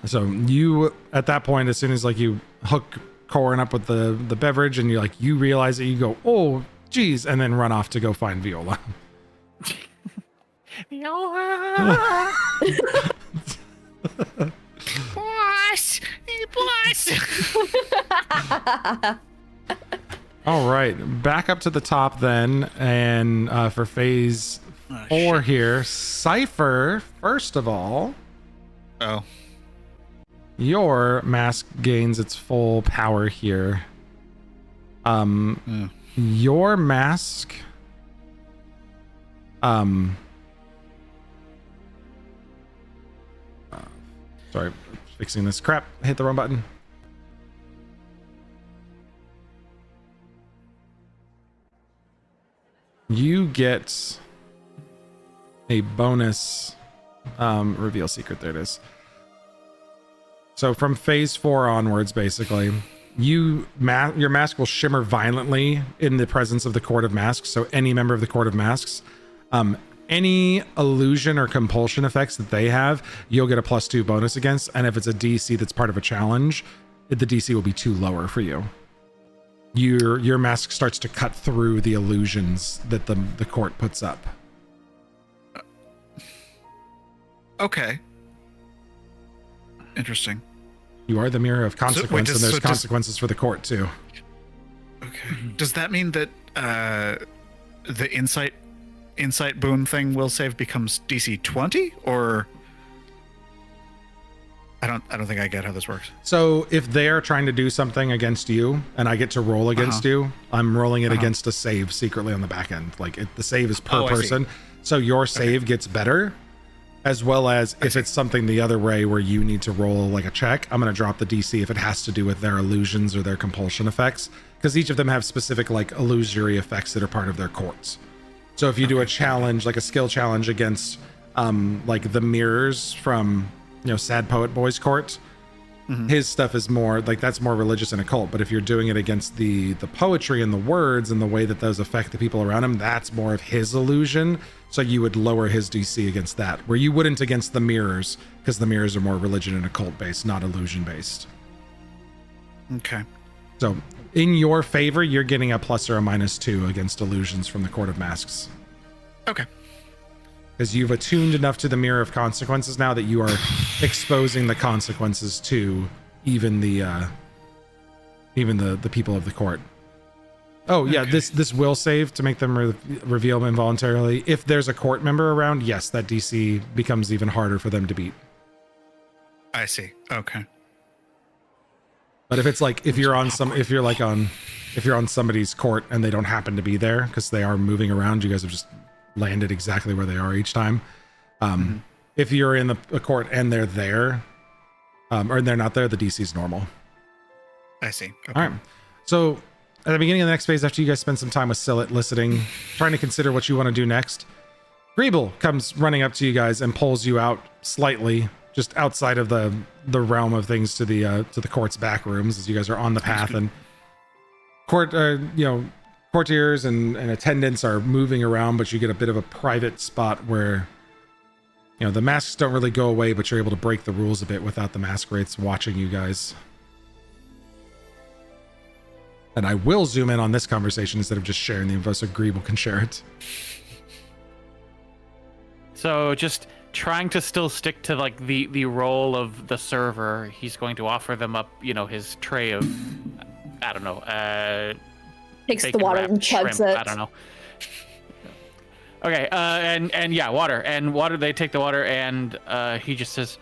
Speaker 1: So you, at that point, as soon as like you hook Corin up with the beverage and you realize it, you go, oh, geez, and then run off to go find Viola.
Speaker 2: Boss!
Speaker 1: All right, back up to the top then, and for phase 4 here, Cypher, first of all.
Speaker 2: Oh.
Speaker 1: Your mask gains its full power here. Your mask sorry, fixing this crap. Hit the wrong button. You get a bonus reveal secret. There it is. So from phase 4 onwards, basically, your mask will shimmer violently in the presence of the Court of Masks. So any member of the Court of Masks, any illusion or compulsion effects that they have, you'll get a +2 bonus against. And if it's a DC that's part of a challenge, the DC will be 2 lower for you. Your mask starts to cut through the illusions that the court puts up.
Speaker 2: Okay. Interesting.
Speaker 1: You are the mirror of consequence, and there's consequences for the court too.
Speaker 2: Okay. Does that mean that the insight boon thing will save becomes DC 20, or I don't think I get how this works.
Speaker 1: So if they are trying to do something against you, and I get to roll against you, I'm rolling it against a save secretly on the back end. Like the save is per person, so your save gets better. As well as if it's something the other way where you need to roll like a check, I'm going to drop the DC if it has to do with their illusions or their compulsion effects, because each of them have specific like illusory effects that are part of their courts. So if you do a challenge, like a skill challenge against like the mirrors from, Sad Poet Boy's court, his stuff is more like that's more religious and occult. But if you're doing it against the poetry and the words and the way that those affect the people around him, that's more of his illusion. So you would lower his DC against that, where you wouldn't against the mirrors, because the mirrors are more religion and occult based, not illusion based.
Speaker 2: Okay.
Speaker 1: So in your favor, you're getting a plus or a -2 against illusions from the Court of Masks.
Speaker 2: Okay.
Speaker 1: Because you've attuned enough to the mirror of consequences now that you are exposing the consequences to even the people of the court. Oh yeah, okay. This will save to make them reveal involuntarily. If there's a court member around, yes, that DC becomes even harder for them to beat.
Speaker 2: I see. Okay.
Speaker 1: But if it's like if you're on somebody's court and they don't happen to be there because they are moving around, you guys have just landed exactly where they are each time. If you're in a court and they're there, or they're not there, the DC is normal.
Speaker 2: I see. Okay.
Speaker 1: All right. So at the beginning of the next phase, after you guys spend some time with Sillet listening, trying to consider what you want to do next, Greeble comes running up to you guys and pulls you out slightly, just outside of the realm of things to the court's back rooms as you guys are on the path. And Court courtiers and attendants are moving around, but you get a bit of a private spot where, you know, the masks don't really go away, but you're able to break the rules a bit without the mask wraiths watching you guys. And I will zoom in on this conversation instead of just sharing the info so Greeble can share it.
Speaker 3: So just trying to still stick to like the role of the server, he's going to offer them up, you know, his tray of, I don't know,
Speaker 5: Takes the
Speaker 3: bacon
Speaker 5: water
Speaker 3: wrapped
Speaker 5: and chugs
Speaker 3: shrimp,
Speaker 5: it.
Speaker 3: I don't know. Okay, and yeah, water. And water, they take the water, and he just says,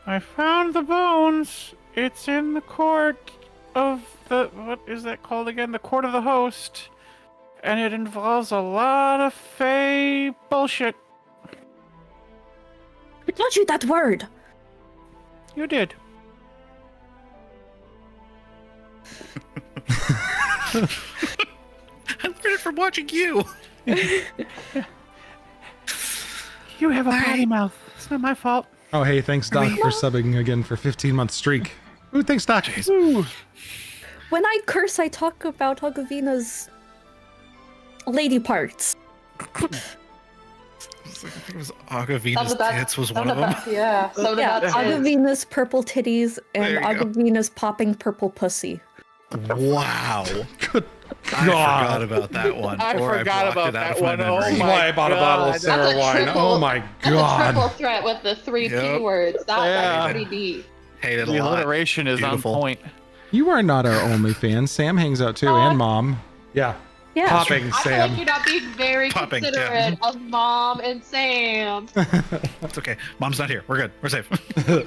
Speaker 3: I found the bones. It's in the court of the, what is that called again? The court of the host. And it involves a lot of fey bullshit.
Speaker 5: I taught you that word.
Speaker 3: You did.
Speaker 2: I learned it from watching you.
Speaker 3: You have a potty mouth. It's not my fault.
Speaker 1: Oh, hey, thanks, Doc, for subbing again for 15-month streak. Ooh, thanks, Doc. Ooh.
Speaker 5: When I curse, I talk about Agavina's lady parts.
Speaker 2: I think it was Agavina's tits was one of them.
Speaker 4: Yeah. So
Speaker 5: Yeah,
Speaker 4: that's
Speaker 5: Agavina's purple titties and
Speaker 2: There you go.
Speaker 5: Agavina's popping purple pussy.
Speaker 2: Wow.
Speaker 1: Good
Speaker 2: I
Speaker 1: God.
Speaker 2: forgot about that one.
Speaker 3: I
Speaker 2: or
Speaker 3: forgot
Speaker 2: blocked
Speaker 3: about
Speaker 2: it out
Speaker 3: that
Speaker 2: of my
Speaker 3: one. Oh
Speaker 2: memory.
Speaker 3: my
Speaker 1: Why I bought a bottle of
Speaker 3: God.
Speaker 1: Sarah
Speaker 4: That's a
Speaker 1: wine.
Speaker 4: triple-
Speaker 1: Oh my
Speaker 4: That's a triple
Speaker 1: God.
Speaker 4: threat with the three
Speaker 2: Yep.
Speaker 4: keywords.
Speaker 3: Yeah.
Speaker 4: That's pretty deep.
Speaker 2: Hated
Speaker 3: The
Speaker 2: a lot.
Speaker 3: alliteration is
Speaker 2: Beautiful.
Speaker 3: on point.
Speaker 1: You are not our only fan. Sam hangs out too, and Mom. Yeah.
Speaker 5: Yeah.
Speaker 1: Popping,
Speaker 4: I feel like
Speaker 1: Sam.
Speaker 4: you're not being very
Speaker 2: Popping, yeah.
Speaker 4: considerate of Mom and Sam.
Speaker 2: It's okay. Mom's not here. We're good. We're safe.
Speaker 4: Ew.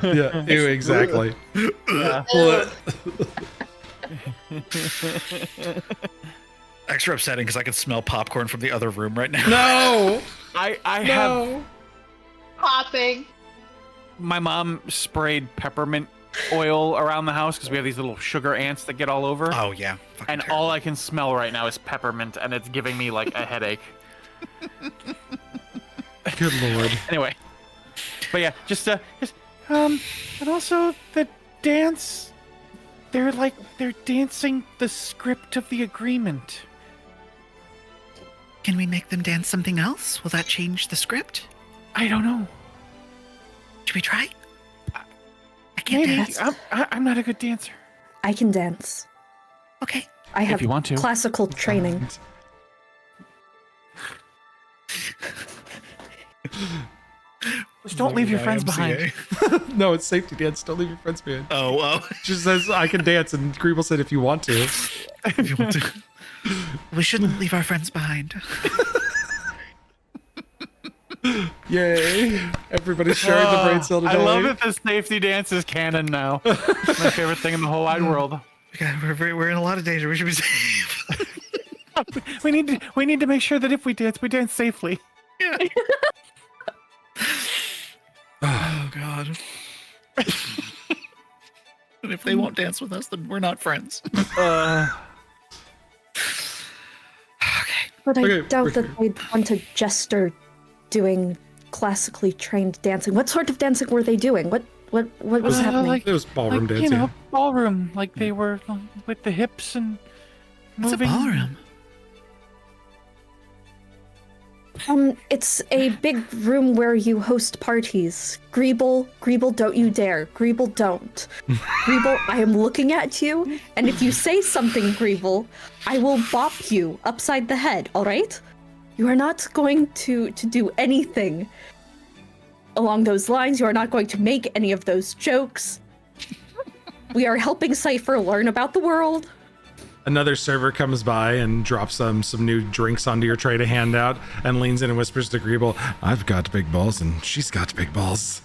Speaker 1: Yeah, ew, exactly.
Speaker 4: Ew.
Speaker 2: Extra upsetting because I can smell popcorn from the other room right now.
Speaker 1: No!
Speaker 3: I have
Speaker 4: Popping.
Speaker 3: my mom sprayed peppermint oil around the house because we have these little sugar ants that get all over.
Speaker 2: Oh yeah. Fucking
Speaker 3: And
Speaker 2: terrible.
Speaker 3: all I can smell right now is peppermint, and it's giving me like a headache.
Speaker 1: Good Lord.
Speaker 3: Anyway, but yeah, just and also the dance. They're dancing the script of the agreement.
Speaker 2: Can we make them dance something else? Will that change the script?
Speaker 3: I don't know.
Speaker 2: Should we try? I can't
Speaker 3: Maybe
Speaker 2: dance.
Speaker 3: I'm not a good dancer.
Speaker 5: I can dance.
Speaker 2: Okay.
Speaker 5: I have
Speaker 3: you want to.
Speaker 5: classical training.
Speaker 3: Just don't leave your friends behind.
Speaker 1: No, it's safety dance. Don't leave your friends behind.
Speaker 2: Oh.
Speaker 1: Just says I can dance, and Greeble said if you want to.
Speaker 2: If you want to. We shouldn't leave our friends behind.
Speaker 1: Yay! Everybody's sharing the brain cell today.
Speaker 3: I love that the safety dance is canon now. It's my favorite thing in the whole wide world.
Speaker 2: We're in a lot of danger. We should be safe.
Speaker 3: We need to make sure that if we dance safely.
Speaker 2: Yeah. Oh God. And if they won't dance with us, then we're not friends.
Speaker 3: Uh,
Speaker 2: Okay.
Speaker 5: But I
Speaker 1: Okay,
Speaker 5: doubt
Speaker 1: we're
Speaker 5: that they'd want a jester doing classically trained dancing. What sort of dancing were they doing? What was happening?
Speaker 3: like-
Speaker 1: It was ballroom
Speaker 3: like,
Speaker 1: dancing.
Speaker 3: you know, ballroom. Like they were with the hips and
Speaker 2: What's a
Speaker 3: moving.
Speaker 2: ballroom?
Speaker 5: It's a big room where you host parties. Greeble, don't you dare. Greeble, don't. Greeble, I am looking at you, and if you say something, Greeble, I will bop you upside the head, alright? You are not going to do anything along those lines. You are not going to make any of those jokes. We are helping Cypher learn about the world.
Speaker 1: Another server comes by and drops some new drinks onto your tray to hand out and leans in and whispers to Greeble, I've got big balls and she's got big balls.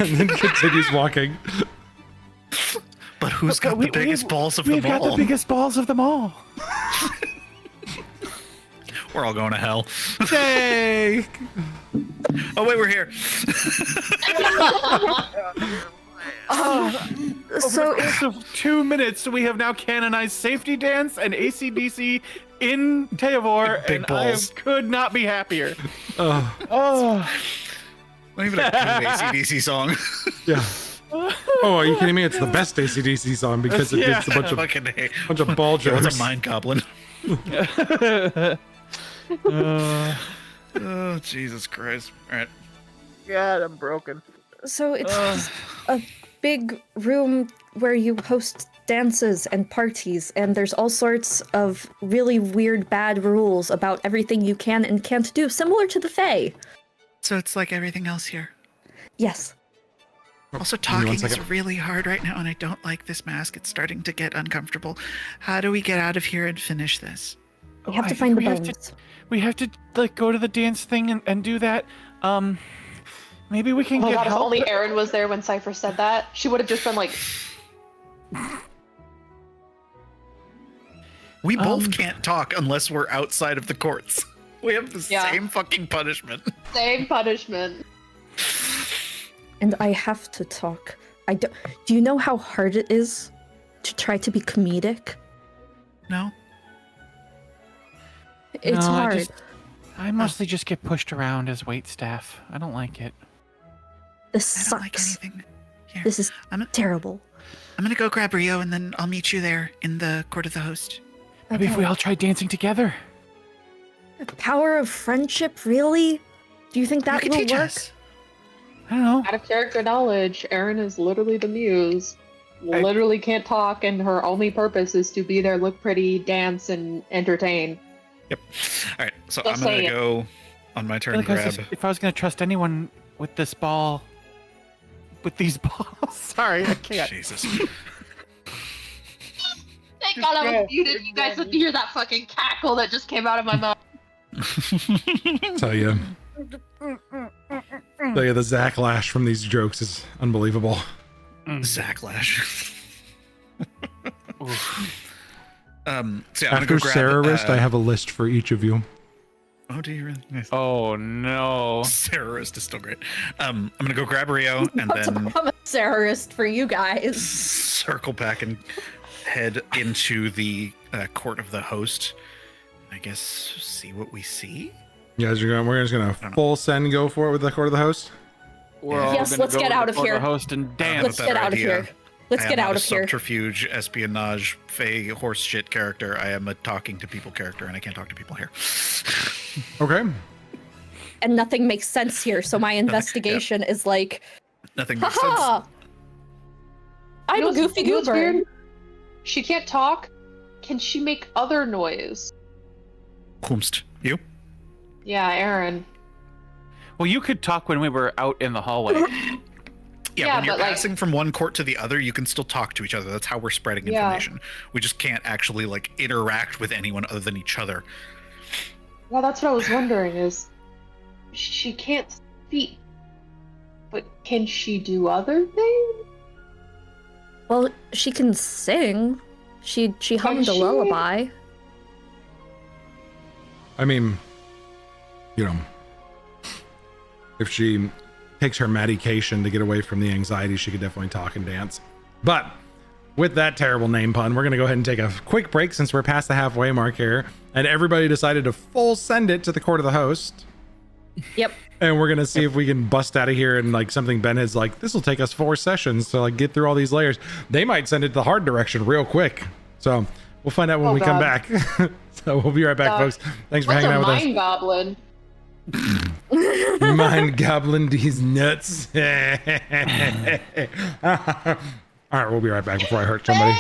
Speaker 1: And then continues walking.
Speaker 2: But who's got the biggest balls of them
Speaker 3: We've got
Speaker 2: all?
Speaker 3: the biggest balls of them all.
Speaker 2: We're all going to hell.
Speaker 1: Yay!
Speaker 2: Oh wait, we're here.
Speaker 5: So
Speaker 3: Over the course of 2 minutes, we have now canonized safety dance and ACDC in Teavor,
Speaker 2: Big
Speaker 3: and
Speaker 2: balls.
Speaker 3: I could not be happier.
Speaker 1: Oh,
Speaker 3: Oh,
Speaker 2: Not even a good AC/DC song.
Speaker 1: yeah. Oh, are you kidding me? It's the best AC/DC song because it
Speaker 3: Yeah.
Speaker 1: gets a bunch of
Speaker 2: Fucking hey.
Speaker 1: ball
Speaker 2: Yeah, what's
Speaker 1: jokes.
Speaker 2: a mind goblin? Oh, Jesus Christ. All right.
Speaker 6: God, I'm broken.
Speaker 5: So it's a big room where you host dances and parties, and there's all sorts of really weird, bad rules about everything you can and can't do, similar to the Fae.
Speaker 2: So it's like everything else here.
Speaker 5: Yes.
Speaker 2: Also,
Speaker 1: Give me one
Speaker 2: talking is
Speaker 1: second.
Speaker 2: really hard right now, and I don't like this mask. It's starting to get uncomfortable. How do we get out of here and finish this?
Speaker 5: We have
Speaker 3: I
Speaker 5: to
Speaker 3: think
Speaker 5: find the
Speaker 3: we have to-
Speaker 5: bones.
Speaker 3: We have to like go to the dance thing and do that. Maybe we can
Speaker 4: Oh my
Speaker 3: get
Speaker 4: god, if
Speaker 3: help.
Speaker 4: only Erin was there when Cypher said that, she would have just been like,
Speaker 2: We both
Speaker 3: Um,
Speaker 2: can't talk unless we're outside of the courts. We have the
Speaker 4: Yeah.
Speaker 2: same fucking punishment.
Speaker 4: same punishment.
Speaker 5: And I have to talk. Do you know how hard it is to try to be comedic?
Speaker 2: No?
Speaker 5: It's
Speaker 3: No,
Speaker 5: hard.
Speaker 3: I mostly just get pushed around as wait staff. I don't like it.
Speaker 5: This
Speaker 2: I
Speaker 5: sucks.
Speaker 2: don't like anything. Here,
Speaker 5: This is
Speaker 2: I'm
Speaker 5: terrible.
Speaker 2: gonna go grab Rio, and then I'll meet you there in the court of the host.
Speaker 3: Maybe if
Speaker 5: Okay.
Speaker 3: we all try dancing together.
Speaker 5: The power of friendship, really? Do you think that
Speaker 2: you
Speaker 5: will
Speaker 2: can teach
Speaker 5: work?
Speaker 2: us.
Speaker 3: I don't know.
Speaker 4: Out of character knowledge, Erin is literally the muse. Literally can't talk, and her only purpose is to be there, look pretty, dance, and entertain.
Speaker 2: Yep. All right, so
Speaker 4: Just
Speaker 2: I'm gonna
Speaker 4: saying.
Speaker 2: go on my
Speaker 3: I
Speaker 2: turn.
Speaker 3: feel like
Speaker 2: Grab.
Speaker 3: if I was gonna trust anyone with this ball, with these balls, sorry, I can't.
Speaker 2: Jesus.
Speaker 4: Thank God I was muted. You guys would hear that fucking cackle that just came out of my mouth.
Speaker 1: Tell you. Tell you, the Zacklash from these jokes is unbelievable.
Speaker 2: Zacklash.
Speaker 3: Oof.
Speaker 2: So yeah, I'm
Speaker 1: After
Speaker 2: gonna go grab.
Speaker 1: Sararist, I have a list for each of you.
Speaker 2: Oh, do you really? Nice.
Speaker 3: Oh no.
Speaker 2: Sararist is still great. I'm gonna go grab Rio and then
Speaker 5: I'm a terrorist for you guys.
Speaker 2: circle back and head into the court of the host. I guess see what we see.
Speaker 1: You guys are going. We're just gonna full send go for it with the court of the host.
Speaker 3: We're all
Speaker 5: Yes,
Speaker 3: gonna
Speaker 5: let's
Speaker 3: go
Speaker 5: get
Speaker 3: to
Speaker 5: out
Speaker 3: the
Speaker 5: of
Speaker 3: court
Speaker 5: here.
Speaker 3: Host and
Speaker 2: I have a
Speaker 3: dance.
Speaker 5: Let's get
Speaker 2: better
Speaker 5: out of
Speaker 2: idea.
Speaker 5: here. Let's
Speaker 2: I am
Speaker 5: get
Speaker 2: not
Speaker 5: out
Speaker 2: a
Speaker 5: of here.
Speaker 2: subterfuge, espionage, fey, horse shit character. I am a talking to people character, and I can't talk to people here.
Speaker 1: Okay.
Speaker 5: And nothing makes sense here, so my investigation is like,
Speaker 2: Nothing makes sense.
Speaker 5: haha! I'm
Speaker 4: You know
Speaker 5: a goofy
Speaker 4: you know what's
Speaker 5: goober.
Speaker 4: weird? She can't talk. Can she make other noise?
Speaker 2: Whomst, you?
Speaker 4: Yeah, Erin.
Speaker 3: Well, you could talk when we were out in the hallway.
Speaker 2: Yeah, when you're
Speaker 4: but, like-
Speaker 2: passing from one court to the other, you can still talk to each other. That's how we're spreading
Speaker 4: Yeah.
Speaker 2: information. We just can't actually like interact with anyone other than each other.
Speaker 4: Well, that's what I was wondering is she can't speak, but can she do other things?
Speaker 5: Well, she can sing. She hummed a
Speaker 4: she?
Speaker 5: lullaby.
Speaker 1: I mean, you know, if she takes her medication to get away from the anxiety, she could definitely talk and dance. But with that terrible name pun, we're going to go ahead and take a quick break since we're past the halfway mark here. And everybody decided to full send it to the court of the host.
Speaker 5: Yep.
Speaker 1: And we're going to see if we can bust out of here and like something Ben is like, this will take us 4 sessions to like get through all these layers. They might send it the hard direction real quick. So we'll find out when we come back. So we'll be right back, folks. Thanks for
Speaker 4: What's
Speaker 1: hanging
Speaker 4: a
Speaker 1: out with us.
Speaker 4: mind goblin?
Speaker 1: Mind goblin these nuts. All right, we'll be right back before I hurt somebody.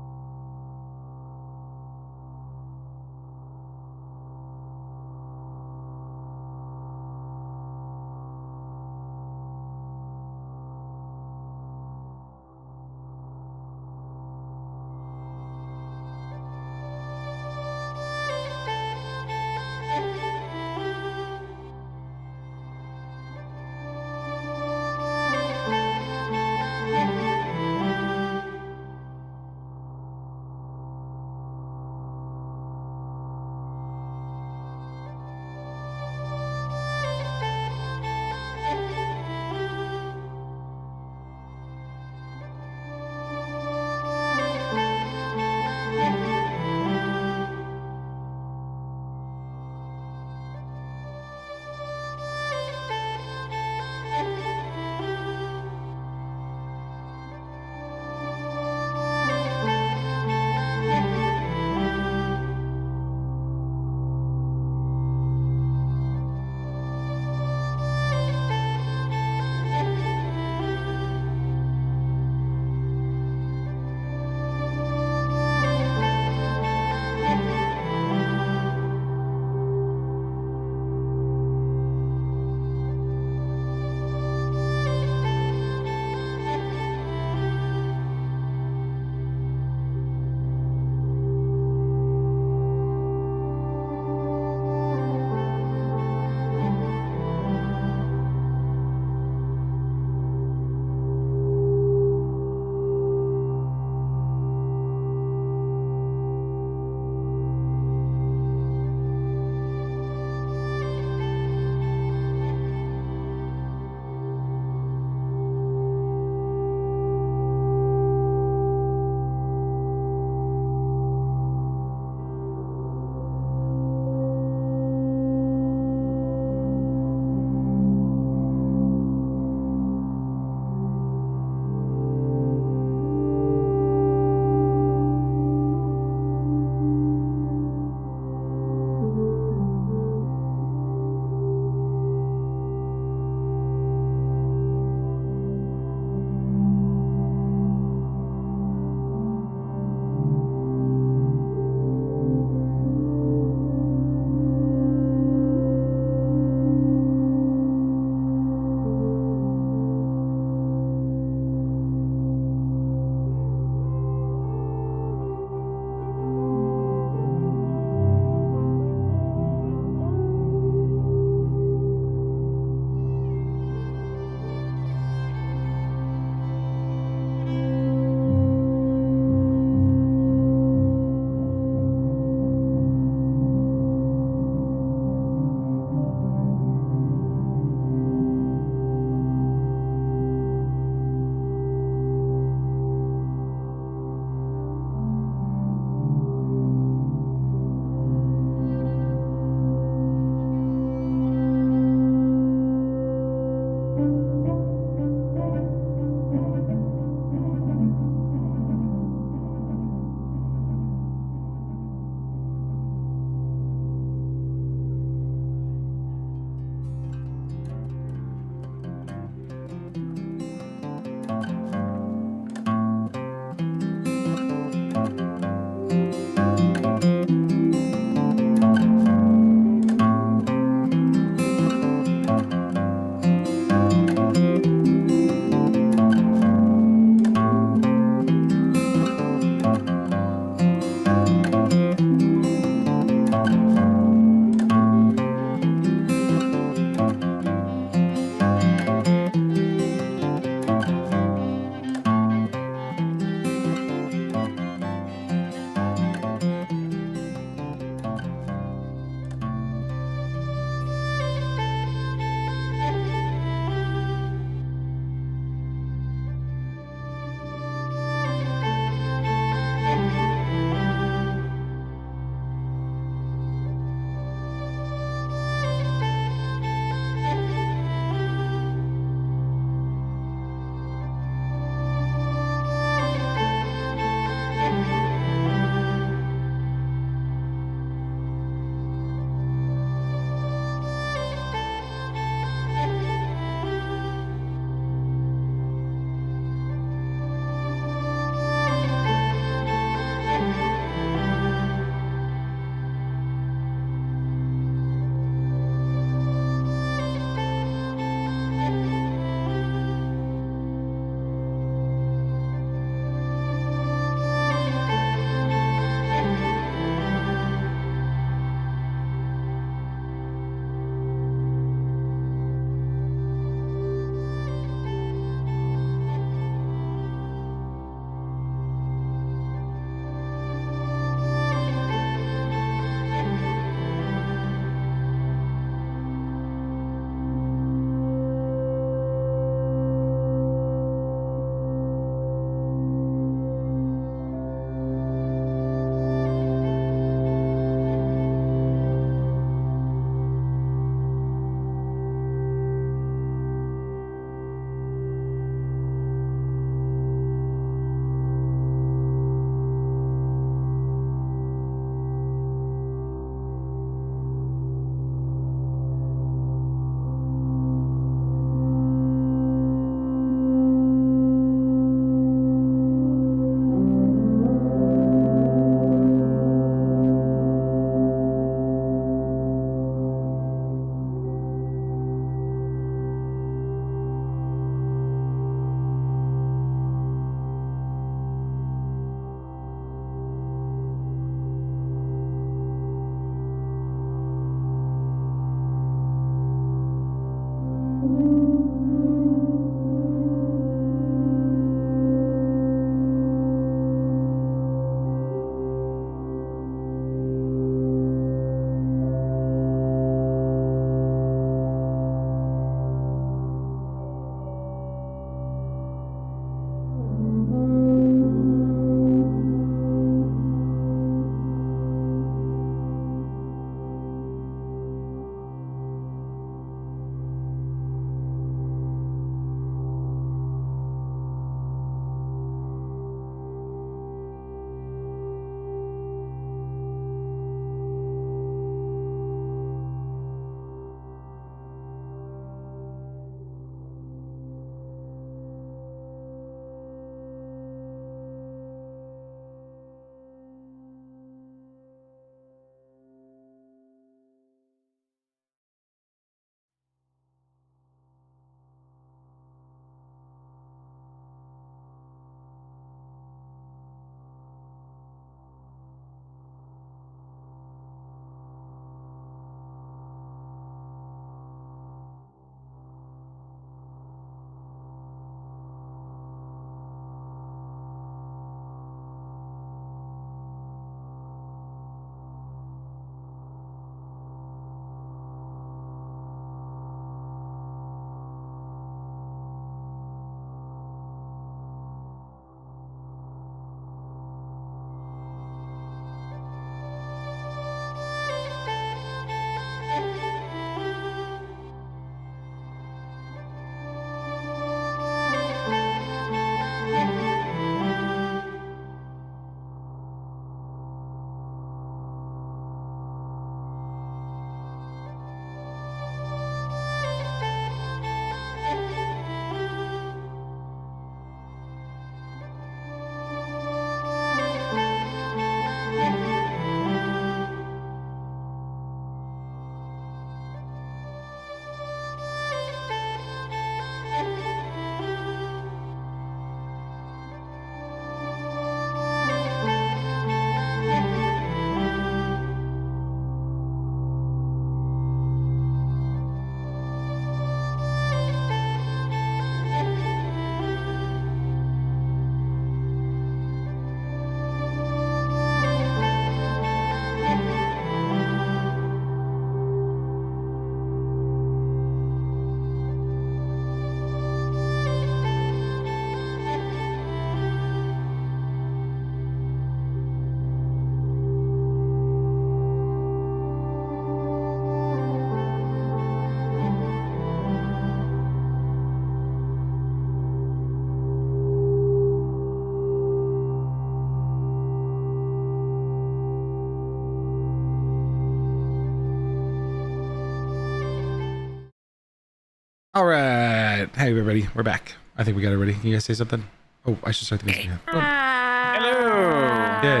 Speaker 1: All right. Hey, everybody. We're back. I think we got it ready. Can you guys say something? Oh, I should start the music. Oh.
Speaker 3: Hello.
Speaker 1: Yay.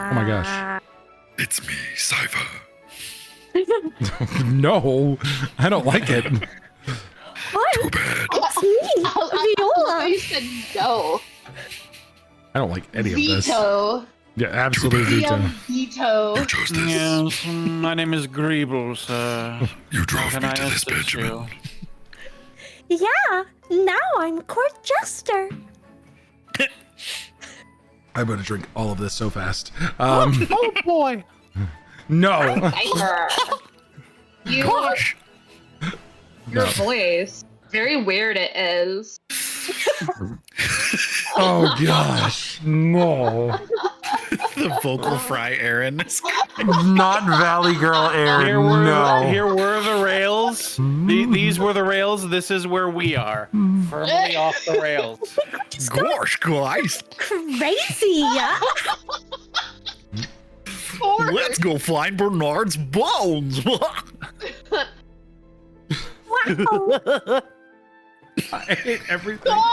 Speaker 1: Oh my gosh.
Speaker 2: It's me, Cypher.
Speaker 1: No, I don't like it.
Speaker 2: Too bad.
Speaker 5: It's me, Viola.
Speaker 4: You said no.
Speaker 1: I don't like any of this.
Speaker 4: Veto.
Speaker 1: Yeah, absolute veto.
Speaker 4: Veto.
Speaker 2: You chose this.
Speaker 3: Yes, my name is Greeble, sir.
Speaker 2: You drove
Speaker 3: Can
Speaker 2: me
Speaker 3: I
Speaker 2: to this,
Speaker 3: assist
Speaker 2: Benjamin.
Speaker 3: you?
Speaker 5: Yeah, now I'm court jester.
Speaker 1: I'm going to drink all of this so fast.
Speaker 3: Oh boy.
Speaker 1: No.
Speaker 4: You,
Speaker 2: Gosh.
Speaker 4: your
Speaker 1: No.
Speaker 4: voice. Very weird it is.
Speaker 1: Oh gosh. No.
Speaker 2: The vocal fry Aaron.
Speaker 1: Not Valley Girl Aaron.
Speaker 3: Here were the rails. These were the rails. This is where we are. Firmly off the rails.
Speaker 2: Gosh, guys.
Speaker 5: Crazy.
Speaker 2: Let's go find Bernard's bones.
Speaker 5: Wow.
Speaker 1: I hate everything.
Speaker 4: God!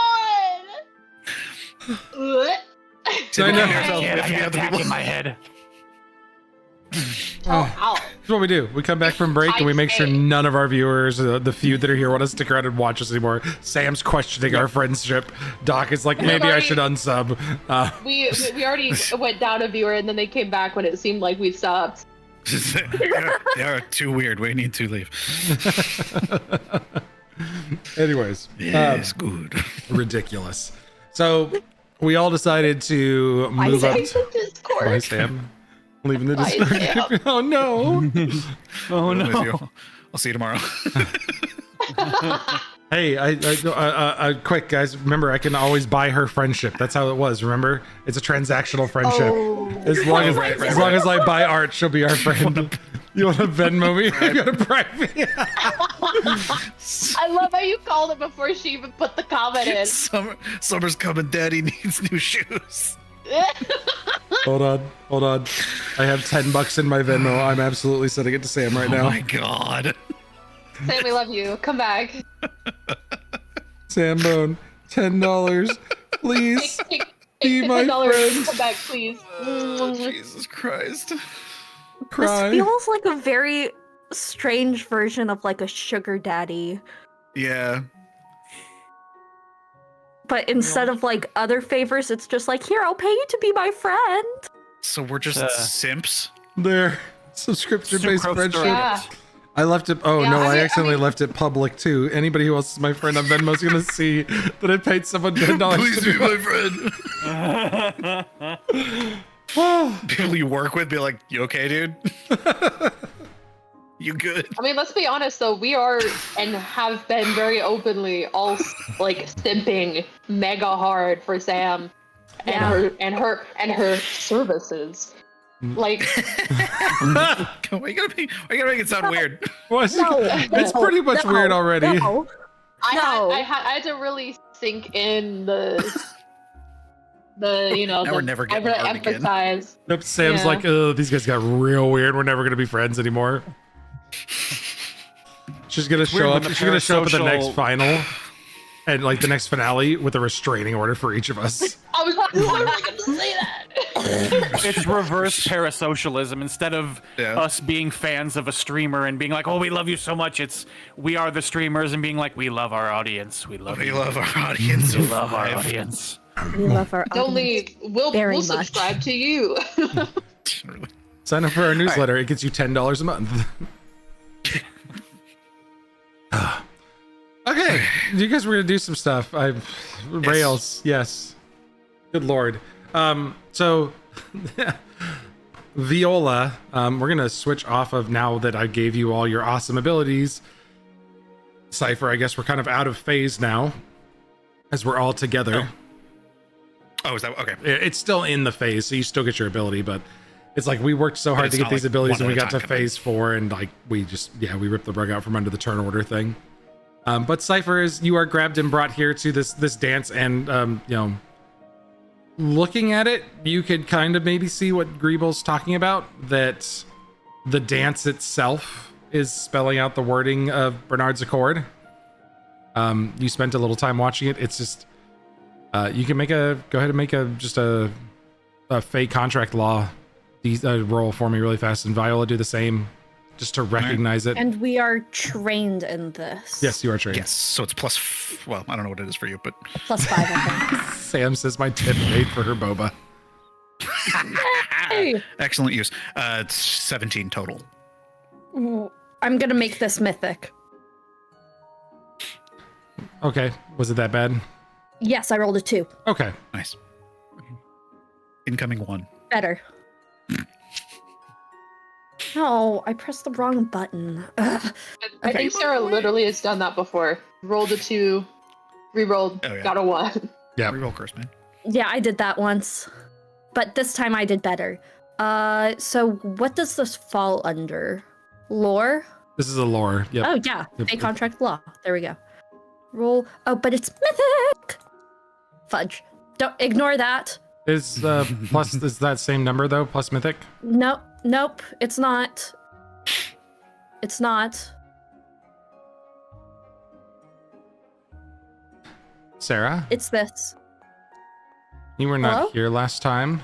Speaker 1: I know.
Speaker 3: I get attack in my head.
Speaker 4: Ow.
Speaker 1: That's what we do. We come back from break and we make sure none of our viewers, the few that are here, want to stick around and watch us anymore. Sam's questioning our friendship. Doc is like, maybe I should unsub.
Speaker 4: We already went down a viewer and then they came back when it seemed like we stopped.
Speaker 2: They are too weird. We need to leave.
Speaker 1: Anyways,
Speaker 2: Yes, good.
Speaker 1: ridiculous. So we all decided to move up.
Speaker 4: I the
Speaker 1: Bye,
Speaker 4: Discord.
Speaker 1: Sam. Leaving the
Speaker 4: Bye,
Speaker 1: Discord.
Speaker 4: Sam.
Speaker 1: Oh no.
Speaker 3: Oh
Speaker 2: I'm with
Speaker 3: no.
Speaker 2: you. I'll see you tomorrow.
Speaker 1: Hey, quick guys. Remember, I can always buy her friendship. That's how it was. Remember, it's a transactional friendship. As long as as long as I buy art, she'll be our friend. You want to Venmo me? I got a private.
Speaker 4: I love how you called it before she even put the comment in.
Speaker 2: Summer's coming. Daddy needs new shoes.
Speaker 1: Hold on. I have $10 in my Venmo. I'm absolutely sending it to Sam right
Speaker 2: Oh
Speaker 1: now.
Speaker 2: my god.
Speaker 4: Sam, we love you. Come back.
Speaker 1: Sam Bone, $10, please. Be
Speaker 4: Take
Speaker 1: my
Speaker 4: $10.
Speaker 1: friend.
Speaker 4: Come back, please.
Speaker 2: Oh, Jesus Christ.
Speaker 1: Cry.
Speaker 5: This feels like a very strange version of like a sugar daddy.
Speaker 2: Yeah.
Speaker 5: But instead of like other favors, it's just like, here, I'll pay you to be my friend.
Speaker 2: So we're just simps.
Speaker 1: There. Subscription-based
Speaker 3: Sucrose
Speaker 1: friendship.
Speaker 4: Yeah.
Speaker 1: I left it. Oh
Speaker 4: Yeah,
Speaker 1: no, I
Speaker 4: I
Speaker 1: accidentally
Speaker 4: mean-
Speaker 1: left it public too. Anybody who else is my friend on Venmo is gonna see that I paid someone $10.
Speaker 2: Please
Speaker 1: to
Speaker 2: be my friend. People you work with be like, you okay, dude? You good?
Speaker 4: I mean, let's be honest though. We are and have been very openly all like simping mega hard for Sam and her services. Like,
Speaker 2: Why you gotta make it sound weird?
Speaker 1: It's pretty much weird already.
Speaker 5: No.
Speaker 4: I had to really sink in the
Speaker 2: Now we're never getting hard again.
Speaker 4: emphasize.
Speaker 1: Nope, Sam's
Speaker 4: Yeah.
Speaker 1: like, oh, these guys got real weird. We're never gonna be friends anymore. She's gonna show
Speaker 3: weird
Speaker 1: up.
Speaker 3: when the
Speaker 1: She's gonna show up at the next
Speaker 3: parasocial-
Speaker 1: final, and like the next finale with a restraining order for each of us.
Speaker 4: I was literally going to say that.
Speaker 3: It's reverse parasocialism. Instead of
Speaker 2: Yeah.
Speaker 3: us being fans of a streamer and being like, "Oh, we love you so much," it's we are the streamers and being like, "We love our audience. We love
Speaker 2: We
Speaker 3: you.
Speaker 2: love our audience.
Speaker 3: We love our audience."
Speaker 5: We love our
Speaker 4: It's only we'll
Speaker 5: Very much.
Speaker 4: subscribe to you.
Speaker 1: Sign up for our newsletter. It gets you $10 a month. Okay, you guys were gonna do some stuff. Rails, yes. Good lord. So Viola, we're gonna switch off of now that I gave you all your awesome abilities. Cypher, I guess we're kind of out of phase now, as we're all together.
Speaker 2: Oh, is that okay?
Speaker 1: It's still in the phase, so you still get your ability, but it's like we worked so hard
Speaker 2: it's
Speaker 1: to get
Speaker 2: not
Speaker 1: these
Speaker 2: like
Speaker 1: abilities,
Speaker 2: one
Speaker 1: and we
Speaker 2: at a
Speaker 1: got to
Speaker 2: time.
Speaker 1: phase 4, and like we ripped the rug out from under the turn order thing. But Cypher, you are grabbed and brought here to this dance, and looking at it, you could kind of maybe see what Greeble's talking about. That the dance itself is spelling out the wording of Bernard's Accord. You spent a little time watching it. It's just you can go ahead and make a fake contract law roll for me really fast, and Viola do the same, just to recognize it.
Speaker 5: And we are trained in this.
Speaker 1: Yes, you are trained.
Speaker 2: Yes. So it's plus. Well, I don't know what it is for you, but
Speaker 5: +5, I think.
Speaker 1: Sam says my tip paid for her boba.
Speaker 5: Hey.
Speaker 2: excellent use. It's 17 total.
Speaker 5: I'm gonna make this mythic.
Speaker 1: Okay, was it that bad?
Speaker 5: Yes, I rolled a 2.
Speaker 1: Okay.
Speaker 2: Nice. Incoming 1.
Speaker 5: Better. No, I pressed the wrong button. Ugh.
Speaker 4: I
Speaker 5: Okay.
Speaker 4: think Sarah literally has done that before. Rolled a 2, re-rolled,
Speaker 2: Oh, yeah.
Speaker 4: got a 1.
Speaker 1: Yeah.
Speaker 2: Reroll curse, man.
Speaker 5: Yeah, I did that once. But this time I did better. So what does this fall under? Lore?
Speaker 1: This is a lore. Yep.
Speaker 5: Oh, yeah.
Speaker 1: Yep.
Speaker 5: A contract law. There we go. Roll. Oh, but it's mythic! Fudge. Don't ignore that.
Speaker 1: Is plus is that same number though? Plus mythic?
Speaker 5: Nope. Nope. It's not. It's not.
Speaker 1: Sarah,
Speaker 5: It's this.
Speaker 1: you were not
Speaker 5: Hello?
Speaker 1: here last time.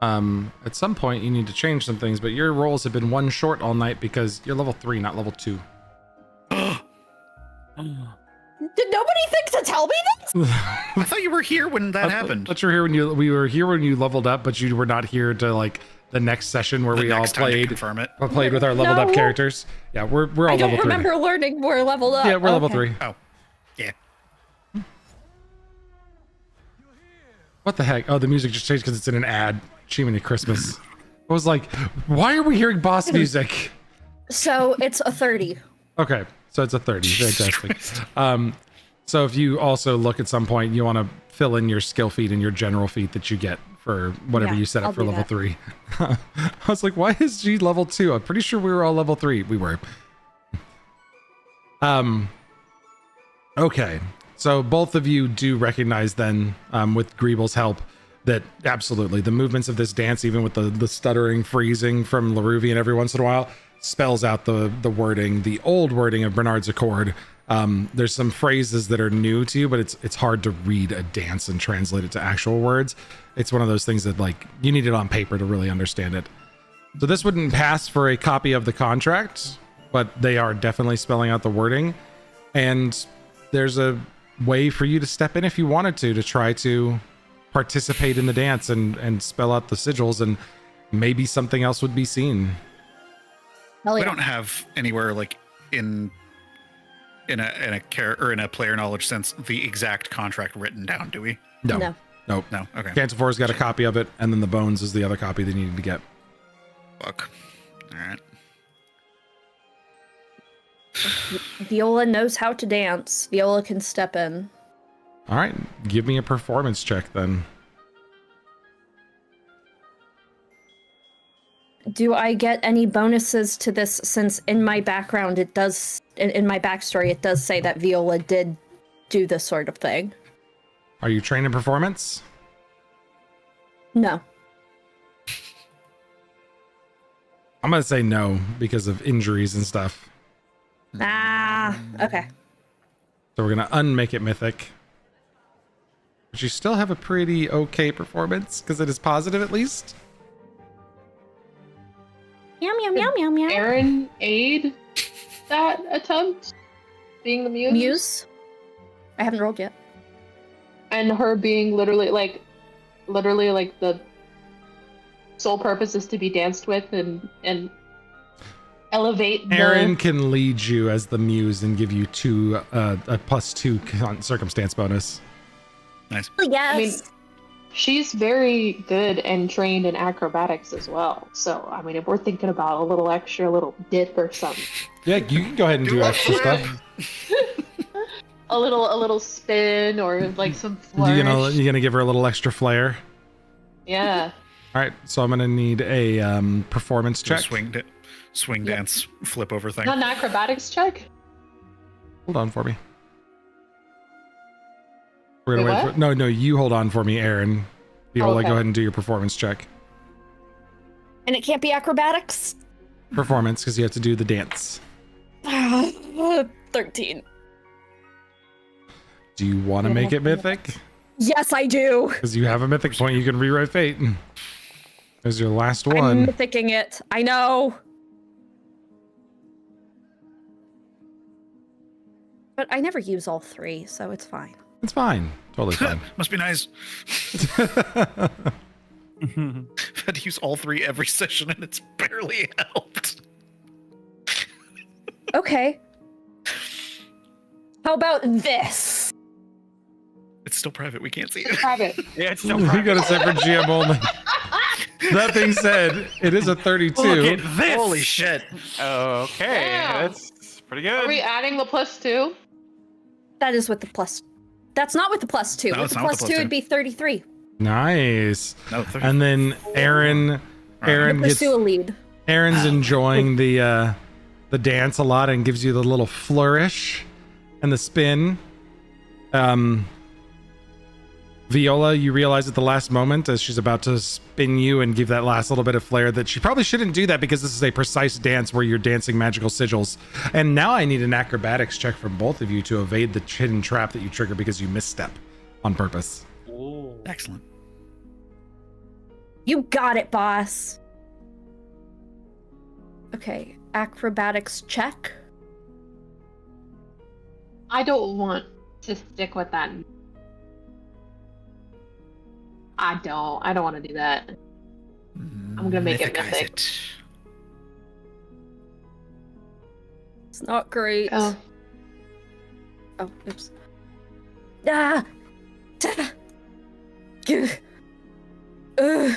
Speaker 1: At some point you need to change some things, but your rolls have been one short all night because you're level 3, not level 2.
Speaker 5: Did nobody think to tell me this?
Speaker 2: I thought you were here when that happened.
Speaker 1: But you're here when we were here when you leveled up, but you were not here to like the next session where
Speaker 2: The
Speaker 1: we all
Speaker 2: next time to
Speaker 1: played
Speaker 2: confirm it.
Speaker 1: with our leveled up
Speaker 5: No.
Speaker 1: characters. Yeah, we're all
Speaker 5: I don't
Speaker 1: level 3.
Speaker 5: remember learning we're leveled up.
Speaker 1: Yeah, we're level
Speaker 5: Okay.
Speaker 1: 3.
Speaker 2: Oh, yeah.
Speaker 1: What the heck? Oh, the music just changed because it's in an ad. Chimney Christmas. I was like, why are we hearing boss music?
Speaker 5: So it's a 30.
Speaker 1: Okay, so it's a 30. Fantastic. So if you also look at some point, you want to fill in your skill feat and your general feat that you get for whatever
Speaker 5: Yeah,
Speaker 1: you set up
Speaker 5: I'll
Speaker 1: for
Speaker 5: do
Speaker 1: level
Speaker 5: that.
Speaker 1: 3. I was like, why is she level 2? I'm pretty sure we were all level 3. We were. Okay, so both of you do recognize then, with Greeble's help, that absolutely the movements of this dance, even with the stuttering, freezing from Laruvian every once in a while, spells out the wording, the old wording of Bernard's Accord. There's some phrases that are new to you, but it's hard to read a dance and translate it to actual words. It's one of those things that like you need it on paper to really understand it. So this wouldn't pass for a copy of the contract, but they are definitely spelling out the wording. And there's a way for you to step in if you wanted to try to participate in the dance and spell out the sigils, and maybe something else would be seen.
Speaker 5: Hell
Speaker 2: We
Speaker 5: yeah.
Speaker 2: don't have anywhere like in a player knowledge sense the exact contract written down, do we?
Speaker 5: No.
Speaker 1: Nope.
Speaker 2: No. Okay.
Speaker 1: Cantifore's got a copy of it, and then the Bones is the other copy they needed to get.
Speaker 2: Fuck. All right.
Speaker 5: Viola knows how to dance. Viola can step in.
Speaker 1: All right, give me a performance check then.
Speaker 5: Do I get any bonuses to this since in my background it does, in my backstory, it does say that Viola did do this sort of thing?
Speaker 1: Are you trained in performance?
Speaker 5: No.
Speaker 1: I'm gonna say no because of injuries and stuff.
Speaker 5: Ah, okay.
Speaker 1: So we're gonna unmake it mythic. But you still have a pretty okay performance because it is positive at least.
Speaker 5: Meow, meow, meow, meow, meow.
Speaker 4: Aaron aid that attempt being the muse?
Speaker 5: Muse? I haven't rolled yet.
Speaker 4: And her being literally like the sole purpose is to be danced with and elevate the...
Speaker 1: Aaron can lead you as the muse and give you a +2 circumstance bonus.
Speaker 2: Nice.
Speaker 5: Yes.
Speaker 4: I mean, she's very good and trained in acrobatics as well. So, I mean, if we're thinking about a little dip or something,
Speaker 1: Yeah, you can go ahead and do extra stuff.
Speaker 4: a little spin or like some flourish.
Speaker 1: You gonna give her a little extra flair.
Speaker 4: Yeah.
Speaker 1: All right, so I'm gonna need a performance check.
Speaker 2: Swing dance, flip over thing.
Speaker 4: Not an acrobatics check?
Speaker 1: Hold on for me. We're gonna
Speaker 4: Wait,
Speaker 1: wait
Speaker 4: what?
Speaker 1: for no. You hold on for me, Aaron. Viola,
Speaker 4: Okay.
Speaker 1: go ahead and do your performance check.
Speaker 5: And it can't be acrobatics?
Speaker 1: Performance, because you have to do the dance.
Speaker 5: 13.
Speaker 1: Do you want to make it mythic?
Speaker 5: Yes, I do.
Speaker 1: Because you have a mythic point, you can rewrite fate. There's your last
Speaker 5: I'm
Speaker 1: one.
Speaker 5: mythicking it. I know. But I never use all 3, so it's fine.
Speaker 1: It's fine. Totally fine.
Speaker 2: Must be nice. I've had to use all 3 every session and it's barely helped.
Speaker 5: Okay. How about this?
Speaker 2: It's still private. We can't see it.
Speaker 4: Private.
Speaker 3: Yeah, it's so
Speaker 1: We got to set for GM only. That being said, it is a 32.
Speaker 3: Look at this.
Speaker 2: Holy shit.
Speaker 3: Okay,
Speaker 4: Wow.
Speaker 3: that's pretty good.
Speaker 4: Are we adding the +2?
Speaker 5: That is with the plus. That's not with the +2.
Speaker 2: No,
Speaker 5: with
Speaker 2: it's
Speaker 5: the
Speaker 2: not with the
Speaker 5: +2,
Speaker 2: +2.
Speaker 5: it'd be 33.
Speaker 1: Nice.
Speaker 2: No, 30.
Speaker 1: And then Aaron
Speaker 5: Pursue a lead.
Speaker 1: Aaron's enjoying the dance a lot and gives you the little flourish and the spin. Viola, you realize at the last moment as she's about to spin you and give that last little bit of flair that she probably shouldn't do that because this is a precise dance where you're dancing magical sigils. And now I need an acrobatics check from both of you to evade the hidden trap that you trigger because you misstep on purpose.
Speaker 3: Ooh.
Speaker 2: Excellent.
Speaker 5: You got it, boss. Okay, acrobatics check.
Speaker 4: I don't want to stick with that. I don't want to do that. I'm gonna make it
Speaker 2: mythicize
Speaker 4: mythic.
Speaker 5: It's not great.
Speaker 4: Oh.
Speaker 5: Oh, oops. Ah! Ugh.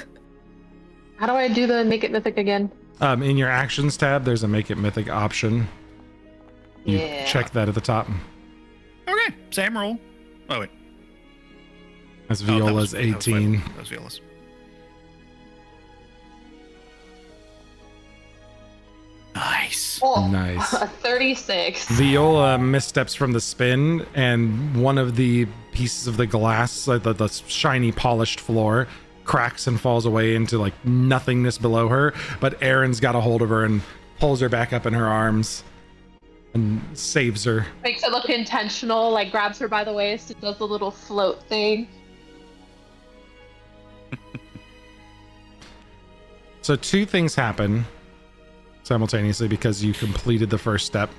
Speaker 4: How do I do the make it mythic again?
Speaker 1: In your actions tab, there's a make it mythic option. You
Speaker 4: Yeah.
Speaker 1: check that at the top.
Speaker 2: Okay, same roll. Oh wait,
Speaker 1: That's
Speaker 2: Oh, that
Speaker 1: Viola's
Speaker 2: was
Speaker 1: 18.
Speaker 2: That was Viola's. Nice.
Speaker 4: Oh,
Speaker 1: Nice.
Speaker 4: a 36.
Speaker 1: Viola missteps from the spin, and one of the pieces of the glass, like the shiny polished floor, cracks and falls away into like nothingness below her. But Aaron's got a hold of her and pulls her back up in her arms and saves her.
Speaker 4: Makes it look intentional, like grabs her by the waist and does the little float thing.
Speaker 1: So two things happen simultaneously because you completed the first step.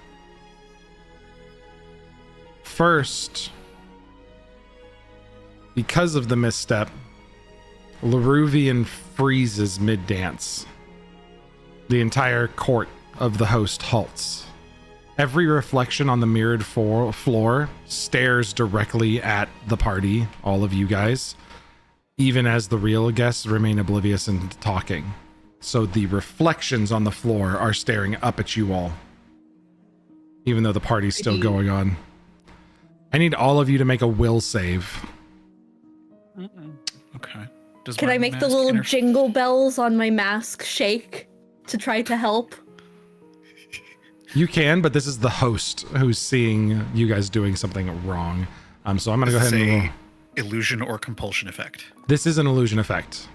Speaker 1: First, because of the misstep, Laruvian freezes mid-dance. The entire court of the host halts. Every reflection on the mirrored floor stares directly at the party, all of you guys, even as the real guests remain oblivious and talking. So the reflections on the floor are staring up at you all, even though the party's still going on. I need all of you to make a will save.
Speaker 2: Okay. Does
Speaker 5: Can
Speaker 2: my
Speaker 5: I make the
Speaker 2: mask
Speaker 5: little
Speaker 2: inter-
Speaker 5: jingle bells on my mask shake to try to help?
Speaker 1: You can, but this is the host who's seeing you guys doing something wrong. So I'm going to go ahead and roll.
Speaker 2: illusion or compulsion effect?
Speaker 1: This is an illusion effect.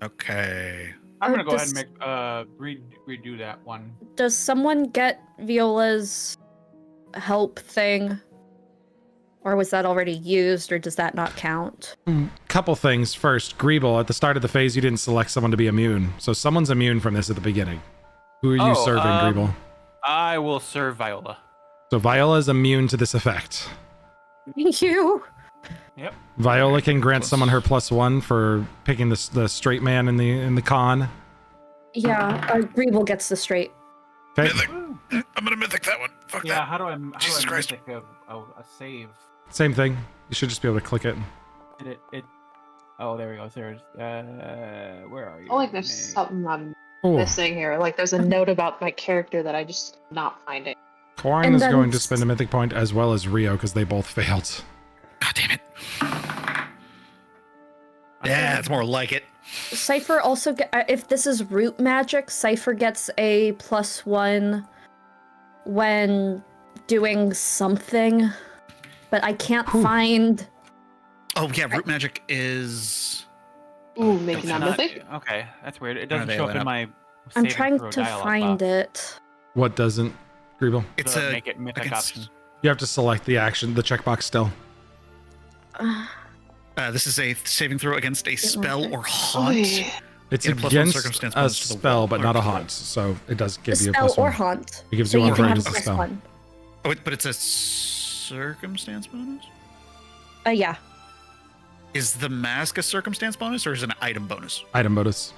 Speaker 2: Okay.
Speaker 7: I'm
Speaker 5: Or
Speaker 7: gonna go ahead
Speaker 5: does-
Speaker 7: and make redo that one.
Speaker 5: Does someone get Viola's help thing? Or was that already used, or does that not count?
Speaker 1: Couple things. First, Greeble, at the start of the phase, you didn't select someone to be immune. So someone's immune from this at the beginning. Who are you
Speaker 3: Oh,
Speaker 1: serving, Greeble?
Speaker 3: I will serve Viola.
Speaker 1: So Viola is immune to this effect.
Speaker 5: Thank you.
Speaker 3: Yep.
Speaker 1: Viola can grant
Speaker 2: Plus-
Speaker 1: someone her +1 for picking the straight man in the con.
Speaker 5: Yeah, Greeble gets the straight.
Speaker 1: Okay.
Speaker 2: Mythic. I'm gonna mythic that one. Fuck
Speaker 7: Yeah,
Speaker 2: that.
Speaker 7: how do I
Speaker 2: Jesus Christ.
Speaker 7: mythic a save?
Speaker 1: Same thing. You should just be able to click it.
Speaker 7: Did it? Oh, there we go. There's where are you?
Speaker 4: Oh, like there's
Speaker 7: Hey.
Speaker 4: something I'm
Speaker 1: Oh,
Speaker 4: missing here. Like there's a note about my character that I just am not finding.
Speaker 1: Corin
Speaker 5: And
Speaker 1: is
Speaker 5: then
Speaker 1: going to spend a mythic point as well as Rio because they both failed.
Speaker 2: God damn it. Yeah, it's more like it.
Speaker 5: Cypher also if this is root magic, Cypher gets a +1 when doing something, but I can't find.
Speaker 2: Oh yeah, root magic is.
Speaker 4: Ooh, making
Speaker 3: It's
Speaker 4: that
Speaker 3: not-
Speaker 4: mythic.
Speaker 3: Okay, that's weird. It
Speaker 2: Are
Speaker 3: doesn't
Speaker 2: they
Speaker 3: show up
Speaker 2: lit
Speaker 3: in
Speaker 2: up?
Speaker 3: my.
Speaker 5: I'm
Speaker 3: saving
Speaker 5: trying
Speaker 3: throw
Speaker 5: to
Speaker 3: dialogue
Speaker 5: find
Speaker 3: box.
Speaker 5: it.
Speaker 1: What doesn't, Greeble?
Speaker 2: It's
Speaker 3: The
Speaker 2: a
Speaker 3: make it mythic
Speaker 2: against-
Speaker 3: option.
Speaker 1: You have to select the action, the checkbox still.
Speaker 2: This is a saving throw against a spell or
Speaker 4: Oh,
Speaker 2: haunt.
Speaker 4: yeah.
Speaker 1: It's
Speaker 2: Yeah, +1
Speaker 1: against
Speaker 2: circumstance
Speaker 1: a
Speaker 2: bonus to the
Speaker 1: spell,
Speaker 2: wall,
Speaker 1: but
Speaker 2: or
Speaker 1: not a
Speaker 2: to the
Speaker 1: haunt. So it does
Speaker 5: A
Speaker 1: give you a
Speaker 5: spell or
Speaker 1: +1.
Speaker 5: haunt.
Speaker 1: It gives
Speaker 5: So
Speaker 1: you
Speaker 5: you
Speaker 1: one
Speaker 5: can
Speaker 1: for
Speaker 5: have
Speaker 1: against the spell.
Speaker 5: +1.
Speaker 2: Oh, but it's a circumstance bonus.
Speaker 5: Yeah.
Speaker 2: Is the mask a circumstance bonus or is it an item bonus?
Speaker 1: Item bonus.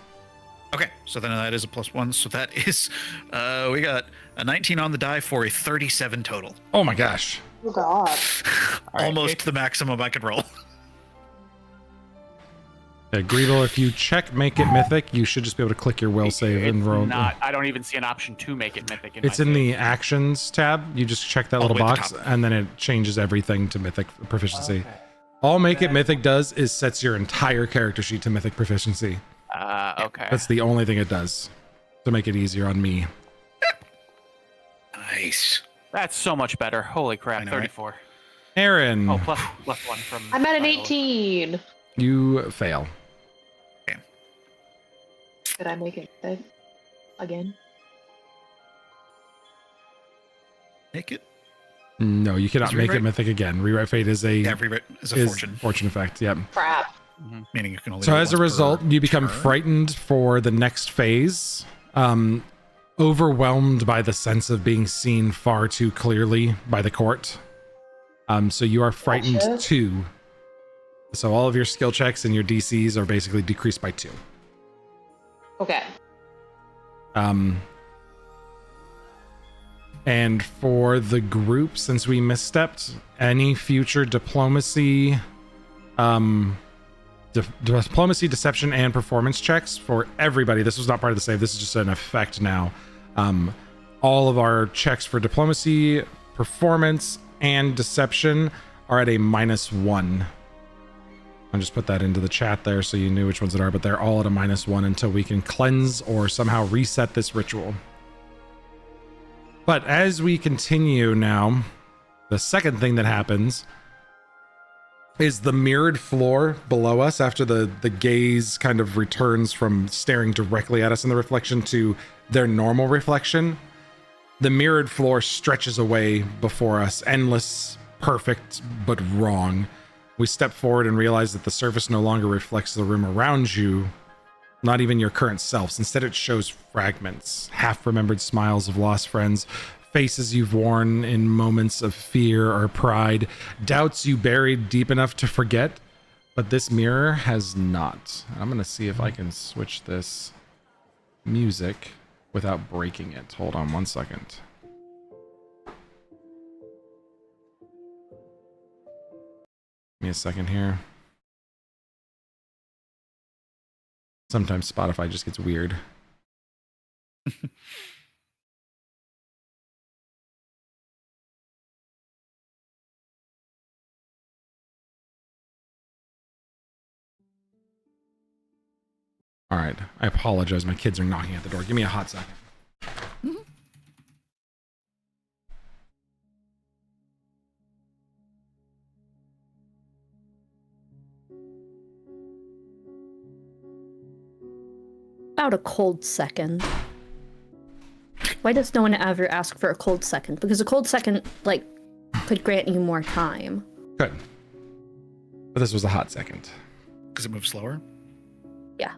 Speaker 2: Okay, so then that is a +1. So that is, we got a 19 on the die for a 37 total.
Speaker 1: Oh my gosh.
Speaker 4: Oh god.
Speaker 7: right,
Speaker 2: Almost
Speaker 7: it's-
Speaker 2: the maximum I could roll.
Speaker 1: Yeah, Greeble, if you check make it mythic, you should just be able to click your will save and
Speaker 3: It's
Speaker 1: roll.
Speaker 3: not. I don't even see an option to make it mythic.
Speaker 1: It's
Speaker 3: my
Speaker 1: in the
Speaker 3: save.
Speaker 1: actions tab. You just check that
Speaker 2: All the
Speaker 1: little
Speaker 2: way at the
Speaker 1: box,
Speaker 2: top.
Speaker 1: and then it changes everything to mythic proficiency.
Speaker 7: Okay.
Speaker 1: All make it mythic does is sets your entire character sheet to mythic proficiency.
Speaker 3: Okay.
Speaker 1: That's the only thing it does to make it easier on me.
Speaker 2: Nice.
Speaker 3: That's so much better. Holy crap!
Speaker 2: I know, right?
Speaker 3: 34.
Speaker 1: Aaron,
Speaker 3: Oh, plus 1 from.
Speaker 4: I'm at an
Speaker 3: Viola.
Speaker 4: 18.
Speaker 1: you fail.
Speaker 4: Did I make it mythic again?
Speaker 2: Make it.
Speaker 1: No, you cannot
Speaker 2: Is
Speaker 1: make it
Speaker 2: rewrite-
Speaker 1: mythic again. Rewrite fate is a
Speaker 2: Yeah, rewrite is a fortune.
Speaker 1: effect. Yep.
Speaker 4: Crap.
Speaker 2: Meaning you can only.
Speaker 1: So
Speaker 2: do it
Speaker 1: as a
Speaker 2: once per
Speaker 1: result, you become
Speaker 2: turn.
Speaker 1: frightened for the next phase, overwhelmed by the sense of being seen far too clearly by the court. So you are frightened
Speaker 4: Gotcha.
Speaker 1: 2. So all of your skill checks and your DCs are basically decreased by 2.
Speaker 4: Okay.
Speaker 1: And for the group, since we misstepped, any future diplomacy, diplomacy, deception, and performance checks for everybody. This was not part of the save. This is just an effect now. All of our checks for diplomacy, performance, and deception are at a -1. I'll just put that into the chat there so you knew which ones it are, but they're all at a -1 until we can cleanse or somehow reset this ritual. But as we continue now, the second thing that happens is the mirrored floor below us after the gaze kind of returns from staring directly at us in the reflection to their normal reflection. The mirrored floor stretches away before us, endless, perfect, but wrong. We step forward and realize that the surface no longer reflects the room around you, not even your current selves. Instead, it shows fragments, half-remembered smiles of lost friends, faces you've worn in moments of fear or pride, doubts you buried deep enough to forget, but this mirror has not. I'm going to see if I can switch this music without breaking it. Hold on one second. Give me a second here. Sometimes Spotify just gets weird. All right. I apologize. My kids are knocking at the door. Give me a hot second.
Speaker 5: About a cold second. Why does no one ever ask for a cold second? Because a cold second, like, could grant you more time.
Speaker 1: Good. But this was a hot second.
Speaker 2: Because it moves slower?
Speaker 5: Yeah.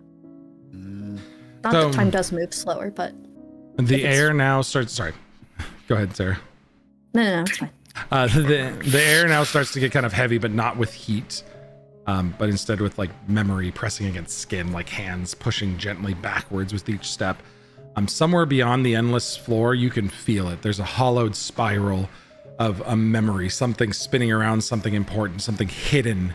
Speaker 2: Mm.
Speaker 5: Not that time does move slower, but...
Speaker 1: The air now starts... Sorry. Go ahead, Sarah.
Speaker 5: No, it's fine.
Speaker 1: The air now starts to get kind of heavy, but not with heat. But instead with like memory pressing against skin, like hands pushing gently backwards with each step. Somewhere beyond the endless floor, you can feel it. There's a hollowed spiral of a memory, something spinning around, something important, something hidden.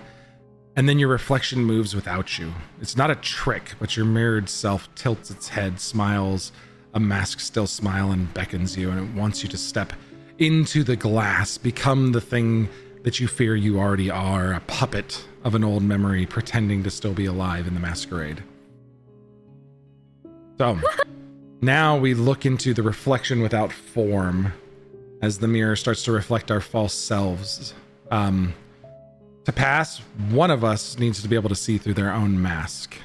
Speaker 1: And then your reflection moves without you. It's not a trick, but your mirrored self tilts its head, smiles, a masked still smile, and beckons you, and it wants you to step into the glass, become the thing that you fear you already are, a puppet of an old memory pretending to still be alive in the masquerade. So, now we look into the reflection without form as the mirror starts to reflect our false selves. To pass, one of us needs to be able to see through their own mask.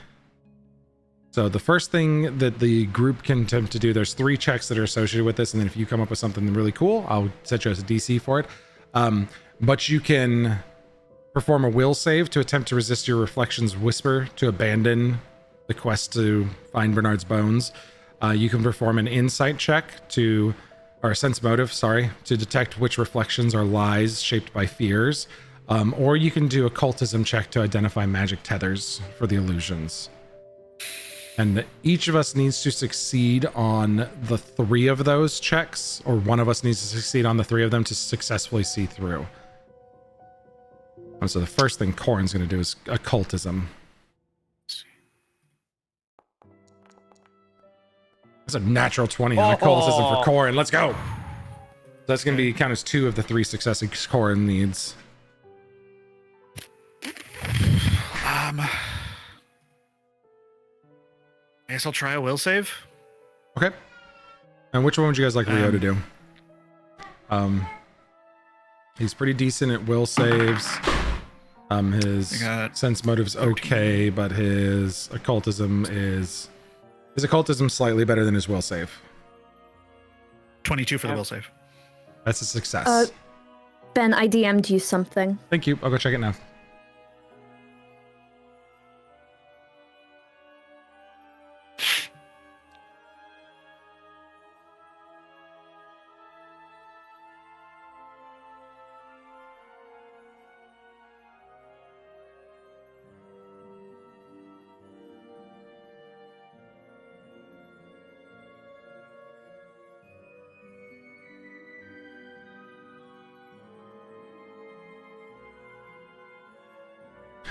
Speaker 1: So the first thing that the group can attempt to do, there's 3 checks that are associated with this, and then if you come up with something really cool, I'll set you as a DC for it. But you can perform a will save to attempt to resist your reflection's whisper to abandon the quest to find Bernard's bones. You can perform an insight check or a sense motive, to detect which reflections are lies shaped by fears. Or you can do a cultism check to identify magic tethers for the illusions. And each of us needs to succeed on the 3 of those checks, or one of us needs to succeed on the 3 of them to successfully see through. So the first thing Corin's going to do is occultism. That's a natural 20 on occultism for Corin. Let's go. That's going to be count as 2 of the 3 successes Corin needs.
Speaker 2: I guess I'll try a will save.
Speaker 1: Okay. And which one would you guys like Rio to do? He's pretty decent at will saves. His sense motive's okay, but his occultism slightly better than his will save.
Speaker 2: 22 for the will save.
Speaker 1: That's a success.
Speaker 5: Ben, I DM'd you something.
Speaker 1: Thank you. I'll go check it now.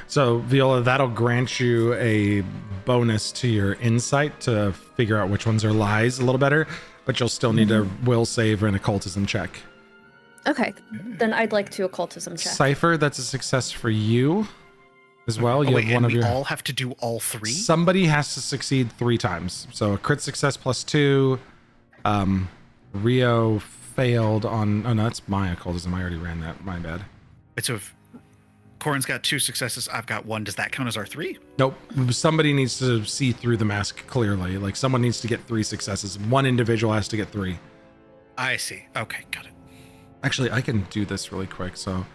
Speaker 1: So Viola, that'll grant you a bonus to your insight to figure out which ones are lies a little better, but you'll still need a will save or an occultism check.
Speaker 5: Okay, then I'd like to occultism check.
Speaker 1: Cypher, that's a success for you as well. You
Speaker 2: wait,
Speaker 1: have one
Speaker 2: and
Speaker 1: of
Speaker 2: we
Speaker 1: your.
Speaker 2: all have to do all 3?
Speaker 1: Somebody has to succeed 3 times. So a crit success +2. Rio failed on. Oh no, that's my occultism. I already ran that. My bad.
Speaker 2: Wait, so if Corin's got 2 successes, I've got 1. Does that count as our 3?
Speaker 1: Nope. Somebody needs to see through the mask clearly. Like someone needs to get 3 successes. One individual has to get 3.
Speaker 2: I see. Okay, got it.
Speaker 1: Actually, I can do this really quick. So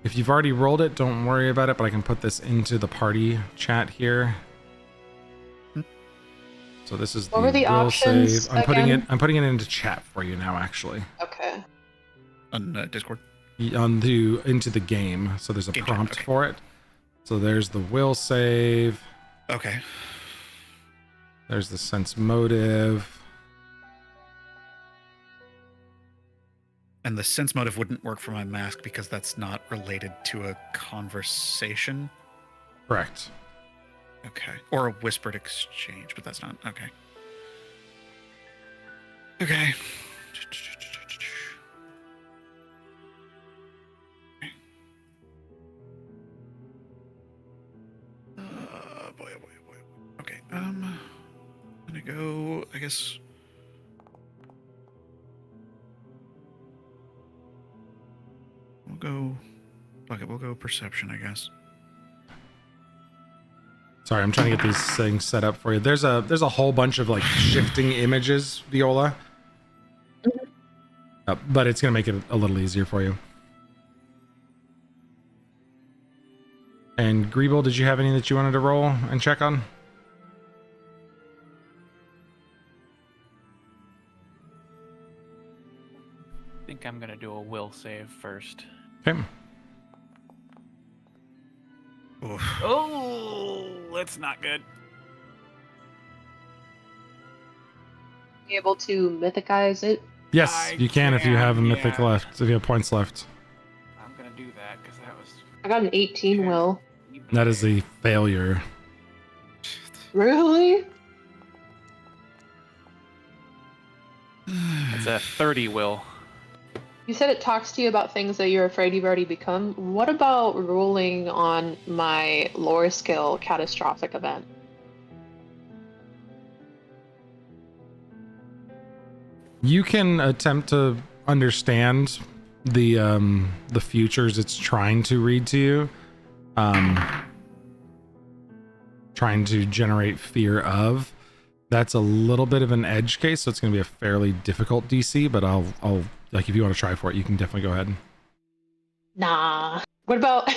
Speaker 1: if you've already rolled it, don't worry about it, but I can put this into the party chat here. So this is
Speaker 4: What were the
Speaker 1: will
Speaker 4: options
Speaker 1: save. I'm
Speaker 4: again?
Speaker 1: putting it into chat for you now, actually.
Speaker 4: Okay.
Speaker 2: On Discord.
Speaker 1: Into the game. So there's a
Speaker 2: Game chat,
Speaker 1: prompt
Speaker 2: okay.
Speaker 1: for it. So there's the will save.
Speaker 2: Okay.
Speaker 1: There's the sense motive.
Speaker 2: And the sense motive wouldn't work for my mask because that's not related to a conversation.
Speaker 1: Correct.
Speaker 2: Okay. Or a whispered exchange, but that's not. Okay. Okay. Boy, oh boy, oh boy. Okay. I'm gonna go, I guess. We'll go perception, I guess.
Speaker 1: Sorry, I'm trying to get these things set up for you. There's a whole bunch of like shifting images, Viola. But it's gonna make it a little easier for you. And Greeble, did you have any that you wanted to roll and check on?
Speaker 3: I think I'm gonna do a will save first.
Speaker 1: Okay.
Speaker 2: Oof.
Speaker 3: Oh, that's not good.
Speaker 4: Be able to mythicize it.
Speaker 1: Yes,
Speaker 3: I
Speaker 1: you can if you have a mythic
Speaker 3: yeah.
Speaker 1: left, if you have points left.
Speaker 3: I'm gonna do that because that was.
Speaker 4: I got an 18 will.
Speaker 1: That is a failure.
Speaker 4: Really?
Speaker 3: It's a 30 will.
Speaker 4: You said it talks to you about things that you're afraid you've already become. What about ruling on my lore skill catastrophic event?
Speaker 1: You can attempt to understand the futures it's trying to read to you. Trying to generate fear of. That's a little bit of an edge case, so it's going to be a fairly difficult DC, but I'll like if you want to try for it, you can definitely go ahead.
Speaker 4: Nah. What about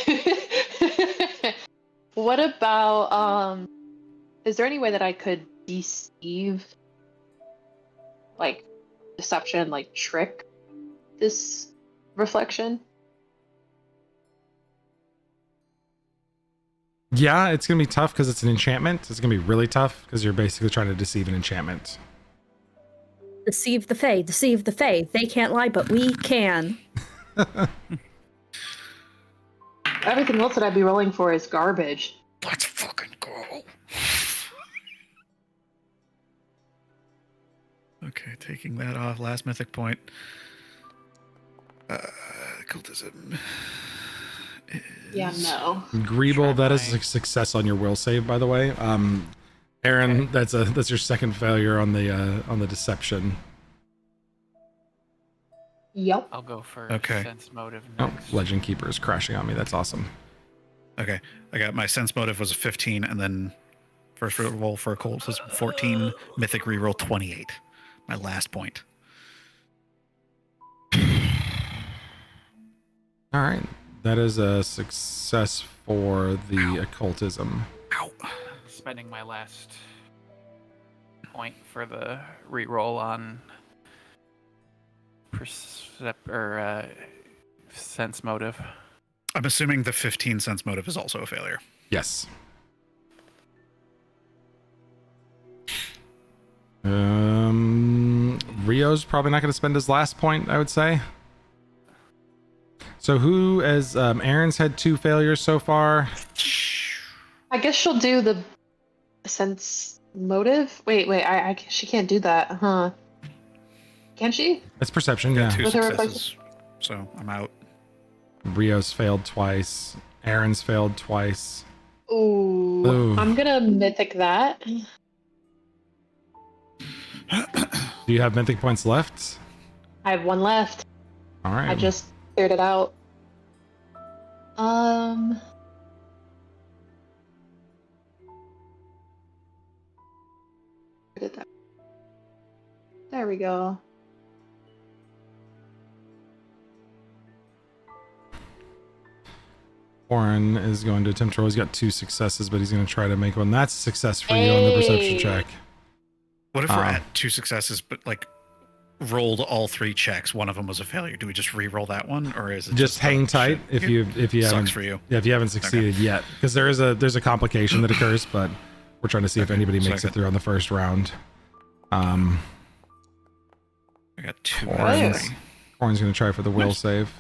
Speaker 4: what about is there any way that I could deceive, like deception, like trick this reflection?
Speaker 1: Yeah, it's going to be tough because it's an enchantment. It's going to be really tough because you're basically trying to deceive an enchantment.
Speaker 5: Deceive the Fae, deceive the Fae. They can't lie, but we can.
Speaker 4: Everything else that I'd be rolling for is garbage.
Speaker 2: Let's fucking go. Okay, taking that off. Last mythic point. Cultism.
Speaker 4: Yeah, no.
Speaker 1: Greeble, that is a success on your will save, by the way. Aaron, that's your second failure on the deception.
Speaker 4: Yep.
Speaker 3: I'll go for
Speaker 2: Okay.
Speaker 3: sense motive
Speaker 1: Oh,
Speaker 3: next.
Speaker 1: Legend Keeper is crashing on me. That's awesome.
Speaker 2: Okay, I got my sense motive was a 15, and then first roll for occult was 14. Mythic reroll 28. My last point.
Speaker 1: All right. That is a success for the occultism.
Speaker 2: Ow.
Speaker 3: Spending my last for the reroll on sense motive.
Speaker 2: I'm assuming the 15 sense motive is also a failure.
Speaker 1: Yes. Rio's probably not going to spend his last point, I would say. So who has Aaron's had 2 failures so far?
Speaker 4: I guess she'll do the sense motive. Wait, she can't do that, huh? Can she?
Speaker 1: That's perception,
Speaker 2: Got
Speaker 1: yeah.
Speaker 2: 2
Speaker 4: With her
Speaker 2: successes, so I'm out.
Speaker 1: Rio's failed twice. Aaron's failed twice.
Speaker 4: Ooh,
Speaker 1: Ooh.
Speaker 4: I'm gonna mythic that.
Speaker 1: Do you have mythic points left?
Speaker 4: I have 1 left.
Speaker 1: All right.
Speaker 4: I just cleared it out. Where did that? There we go.
Speaker 1: Warren is going to attempt to roll. He's got 2 successes, but he's going to try to make one. That's a success for you on the perception
Speaker 4: Hey.
Speaker 1: check.
Speaker 2: What if we're at 2 successes, but like rolled all 3 checks? One of them was a failure. Do we just re-roll that one, or is it
Speaker 1: Just hang tight if you
Speaker 2: Sucks
Speaker 1: haven't
Speaker 2: for you.
Speaker 1: Yeah, if you haven't succeeded yet, because there's a complication that occurs, but we're trying to see if anybody makes it through on the first round.
Speaker 2: I got 2 out of
Speaker 1: Corin's
Speaker 2: 3.
Speaker 1: going to try for the will save.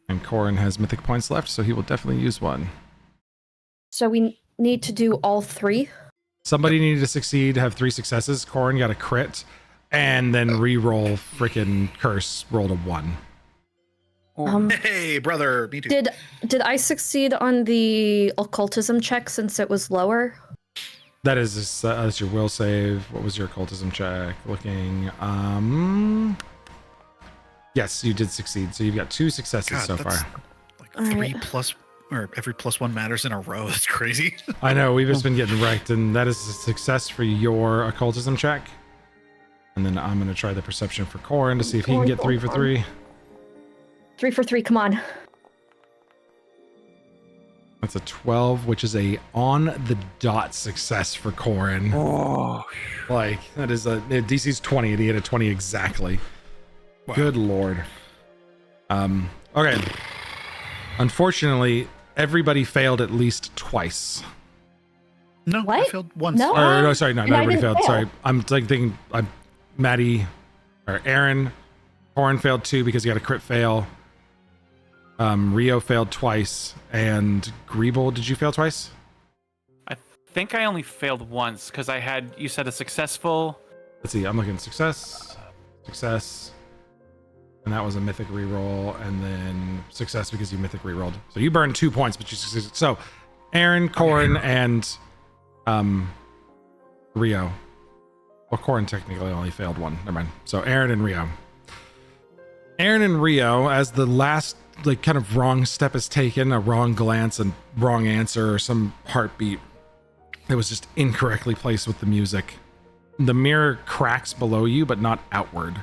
Speaker 1: And Corin has mythic points left, so he will definitely use one.
Speaker 5: So we need to do all 3.
Speaker 1: Somebody needed to succeed, have 3 successes. Corin got a crit, and then re-roll freaking curse, rolled a 1.
Speaker 2: Hey, brother, me too.
Speaker 5: Did I succeed on the occultism check since it was lower?
Speaker 1: That is that's your will save. What was your occultism check? Looking. Yes, you did succeed. So you've got 2 successes
Speaker 2: God,
Speaker 1: so
Speaker 2: that's
Speaker 1: far.
Speaker 2: like
Speaker 5: All
Speaker 2: 3
Speaker 5: right.
Speaker 2: plus, or every +1 matters in a row. That's crazy.
Speaker 1: I know, we've just been getting wrecked, and that is a success for your occultism check. And then I'm going to try the perception for Corin to see if he can get 3 for 3.
Speaker 5: 3 for 3, come on.
Speaker 1: That's a 12, which is a on the dot success for Corin.
Speaker 3: Oh,
Speaker 1: Like, that is DC's 20, and he had a 20 exactly.
Speaker 2: Wow.
Speaker 1: Good lord. Okay. Unfortunately, everybody failed at least twice.
Speaker 2: No, I
Speaker 5: What?
Speaker 2: failed once.
Speaker 5: No?
Speaker 1: Or, no, sorry, no,
Speaker 5: And
Speaker 1: not
Speaker 5: I
Speaker 1: everybody
Speaker 5: didn't
Speaker 1: failed.
Speaker 5: fail.
Speaker 1: Sorry, I'm like thinking. Maddie or Aaron, Corin failed 2 because he got a crit fail. Rio failed twice, and Greeble, did you fail twice?
Speaker 3: I think I only failed once because I had, you said, a successful.
Speaker 1: Let's see. I'm looking success, and that was a mythic reroll, and then success because you mythic rerolled. So you burned 2 points, but you succeeded. So Aaron, Corin, and Rio. Well, Corin technically only failed 1. Never mind. So Aaron and Rio. Aaron and Rio, as the last like kind of wrong step is taken, a wrong glance and wrong answer, or some heartbeat that was just incorrectly placed with the music. The mirror cracks below you, but not outward.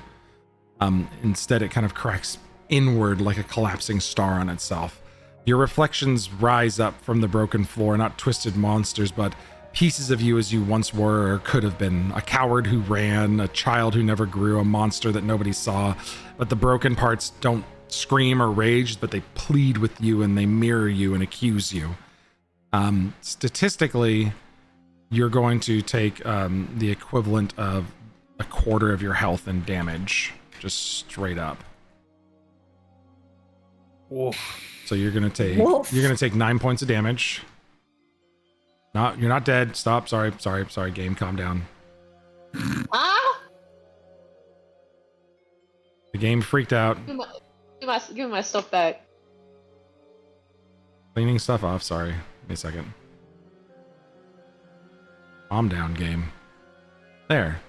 Speaker 1: Instead, it kind of cracks inward like a collapsing star on itself. Your reflections rise up from the broken floor, not twisted monsters, but pieces of you as you once were or could have been. A coward who ran, a child who never grew, a monster that nobody saw. But the broken parts don't scream or rage, but they plead with you and they mirror you and accuse you. Statistically, you're going to take the equivalent of a quarter of your health in damage, just straight up.
Speaker 3: Whoa.
Speaker 1: So you're gonna take
Speaker 5: Woof.
Speaker 1: 9 points of damage. You're not dead. Stop. Sorry. Game, calm down.
Speaker 4: Ah!
Speaker 1: The game freaked out.
Speaker 4: Give me my stuff back.
Speaker 1: Cleaning stuff off. Sorry. Give me a second. Calm down, game. There.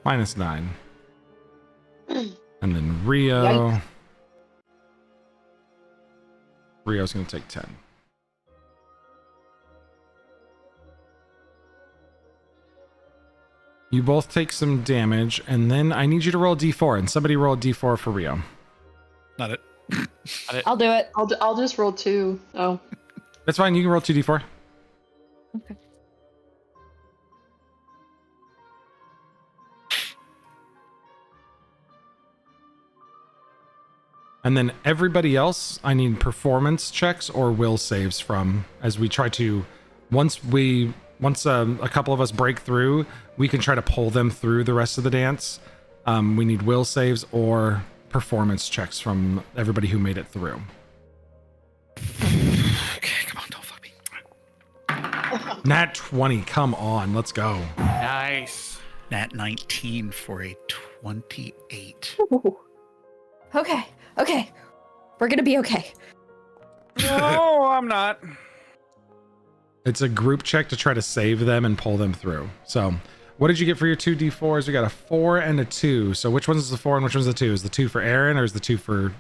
Speaker 1: -9. And then Rio.
Speaker 4: Yikes.
Speaker 1: Rio's gonna take 10. You both take some damage, and then I need you to roll a d4, and somebody roll a d4 for Rio.
Speaker 2: Not it.
Speaker 5: I'll do it.
Speaker 4: I'll just roll 2. Oh.
Speaker 1: That's fine. You can roll 2d4.
Speaker 5: Okay.
Speaker 1: And then everybody else, I need performance checks or will saves from, as we try to, once a couple of us break through, we can try to pull them through the rest of the dance. We need will saves or performance checks from everybody who made it through.
Speaker 2: Okay, come on, don't fuck me.
Speaker 1: Nat 20, come on, let's go.
Speaker 3: Nice.
Speaker 2: Nat 19 for a 28.
Speaker 5: Ooh. Okay, okay. We're gonna be okay.
Speaker 7: No, I'm not.
Speaker 1: It's a group check to try to save them and pull them through. So, what did you get for your 2d4s? We got a 4 and a 2. So, which one's the 4 and which one's the 2? Is the 2 for Aaron or is the 2 for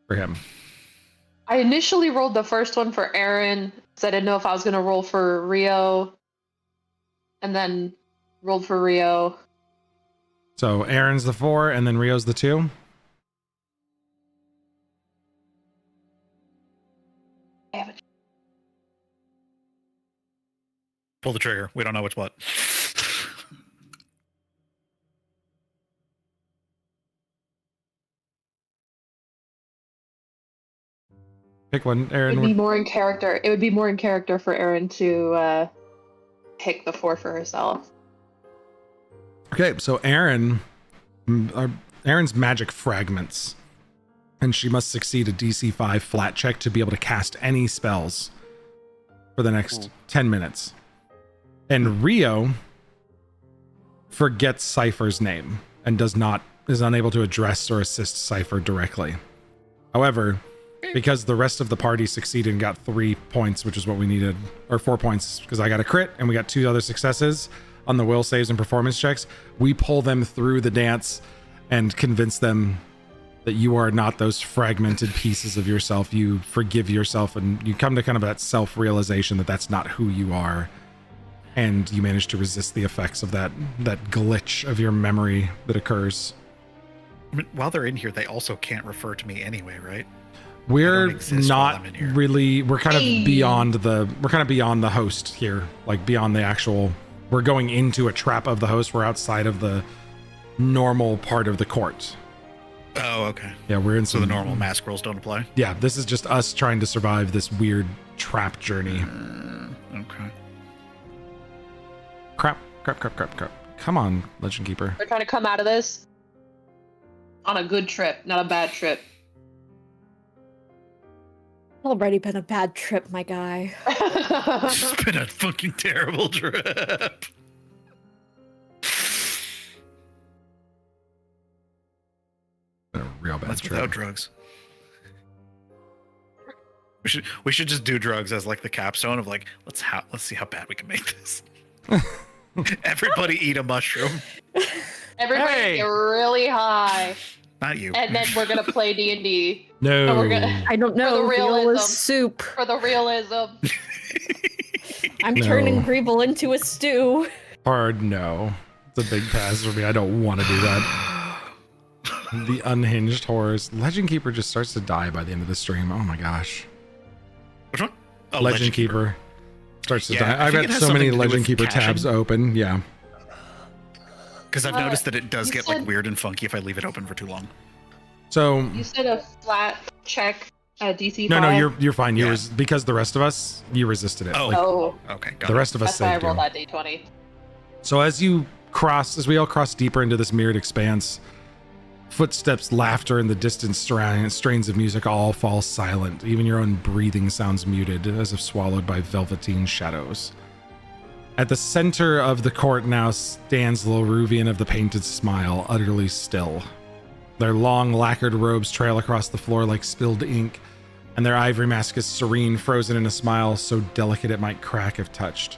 Speaker 1: him?
Speaker 4: I initially rolled the first one for Aaron because I didn't know if I was going to roll for Rio, and then rolled for Rio.
Speaker 1: So, Aaron's the 4 and then Rio's the 2?
Speaker 4: Damn it.
Speaker 2: Pull the trigger. We don't know what's what.
Speaker 1: Pick one,
Speaker 4: It
Speaker 1: Aaron.
Speaker 4: would be more in character. It would be more in character for Aaron to pick the 4 for herself.
Speaker 1: Okay, so Aaron's magic fragments, and she must succeed a DC 5 flat check to be able to cast any spells for the next 10 minutes. And Rio forgets Cypher's name and is unable to address or assist Cypher directly. However, because the rest of the party succeeded and got 3 points, which is what we needed, or 4 points, because I got a crit and we got 2 other successes on the will saves and performance checks, we pull them through the dance and convince them that you are not those fragmented pieces of yourself. You forgive yourself and you come to kind of that self-realization that that's not who you are. And you manage to resist the effects of that glitch of your memory that occurs.
Speaker 2: I mean, while they're in here, they also can't refer to me anyway, right?
Speaker 1: We're
Speaker 2: exist while
Speaker 1: not
Speaker 2: I'm in here.
Speaker 1: really, we're kind of
Speaker 4: Hey.
Speaker 1: beyond the host here, like beyond the actual, we're going into a trap of the host. We're outside of the normal part of the court.
Speaker 2: Oh, okay.
Speaker 1: Yeah, we're in
Speaker 2: So
Speaker 1: some
Speaker 2: the normal mask rules don't apply?
Speaker 1: Yeah, this is just us trying to survive this weird trap journey.
Speaker 2: Okay.
Speaker 1: Crap. Come on, Legend Keeper.
Speaker 4: We're trying to come out of this on a good trip, not a bad trip.
Speaker 5: Already been a bad trip, my guy.
Speaker 2: It's been a fucking terrible trip.
Speaker 1: A real bad
Speaker 2: That's
Speaker 1: trip.
Speaker 2: without drugs. We should just do drugs as like the capstone of like let's see how bad we can make this. Everybody eat a mushroom.
Speaker 4: Everybody
Speaker 3: Hey.
Speaker 4: get really high,
Speaker 2: Not you.
Speaker 4: and then we're gonna play D&D
Speaker 1: No.
Speaker 4: we're gonna-
Speaker 5: I don't know.
Speaker 4: the
Speaker 5: Viola
Speaker 4: realism.
Speaker 5: soup.
Speaker 4: for the realism.
Speaker 5: I'm
Speaker 1: No.
Speaker 5: turning Greeble into a stew.
Speaker 1: Hard no. It's a big pass for me. I don't want to do that. The unhinged horrors. Legend Keeper just starts to die by the end of the stream. Oh my gosh.
Speaker 2: Which one? Oh,
Speaker 1: Legend Keeper starts to
Speaker 2: Yeah,
Speaker 1: die.
Speaker 2: I
Speaker 1: I've
Speaker 2: think
Speaker 1: got
Speaker 2: it has
Speaker 1: so many
Speaker 2: something to do
Speaker 1: Legend
Speaker 2: with
Speaker 1: Keeper
Speaker 2: caching.
Speaker 1: tabs open. Yeah.
Speaker 2: Because I've noticed that it does
Speaker 4: you
Speaker 2: get
Speaker 4: said-
Speaker 2: like weird and funky if I leave it open for too long.
Speaker 1: So
Speaker 4: You said a flat check at DC 5?
Speaker 1: no, you're fine.
Speaker 2: Yeah.
Speaker 1: Because the rest of us, you resisted it.
Speaker 2: Oh.
Speaker 1: Like,
Speaker 4: Oh,
Speaker 2: Okay, got
Speaker 1: the
Speaker 2: it.
Speaker 1: rest of us
Speaker 4: that's why I
Speaker 1: saved
Speaker 4: rolled
Speaker 1: you.
Speaker 4: that D20.
Speaker 1: So as we all cross deeper into this mirrored expanse, footsteps, laughter, and the distant strains of music all fall silent. Even your own breathing sounds muted, as if swallowed by velveteen shadows. At the center of the court now stands the Laruvian of the painted smile, utterly still. Their long, lacquered robes trail across the floor like spilled ink, and their ivory mask is serene, frozen in a smile so delicate it might crack if touched.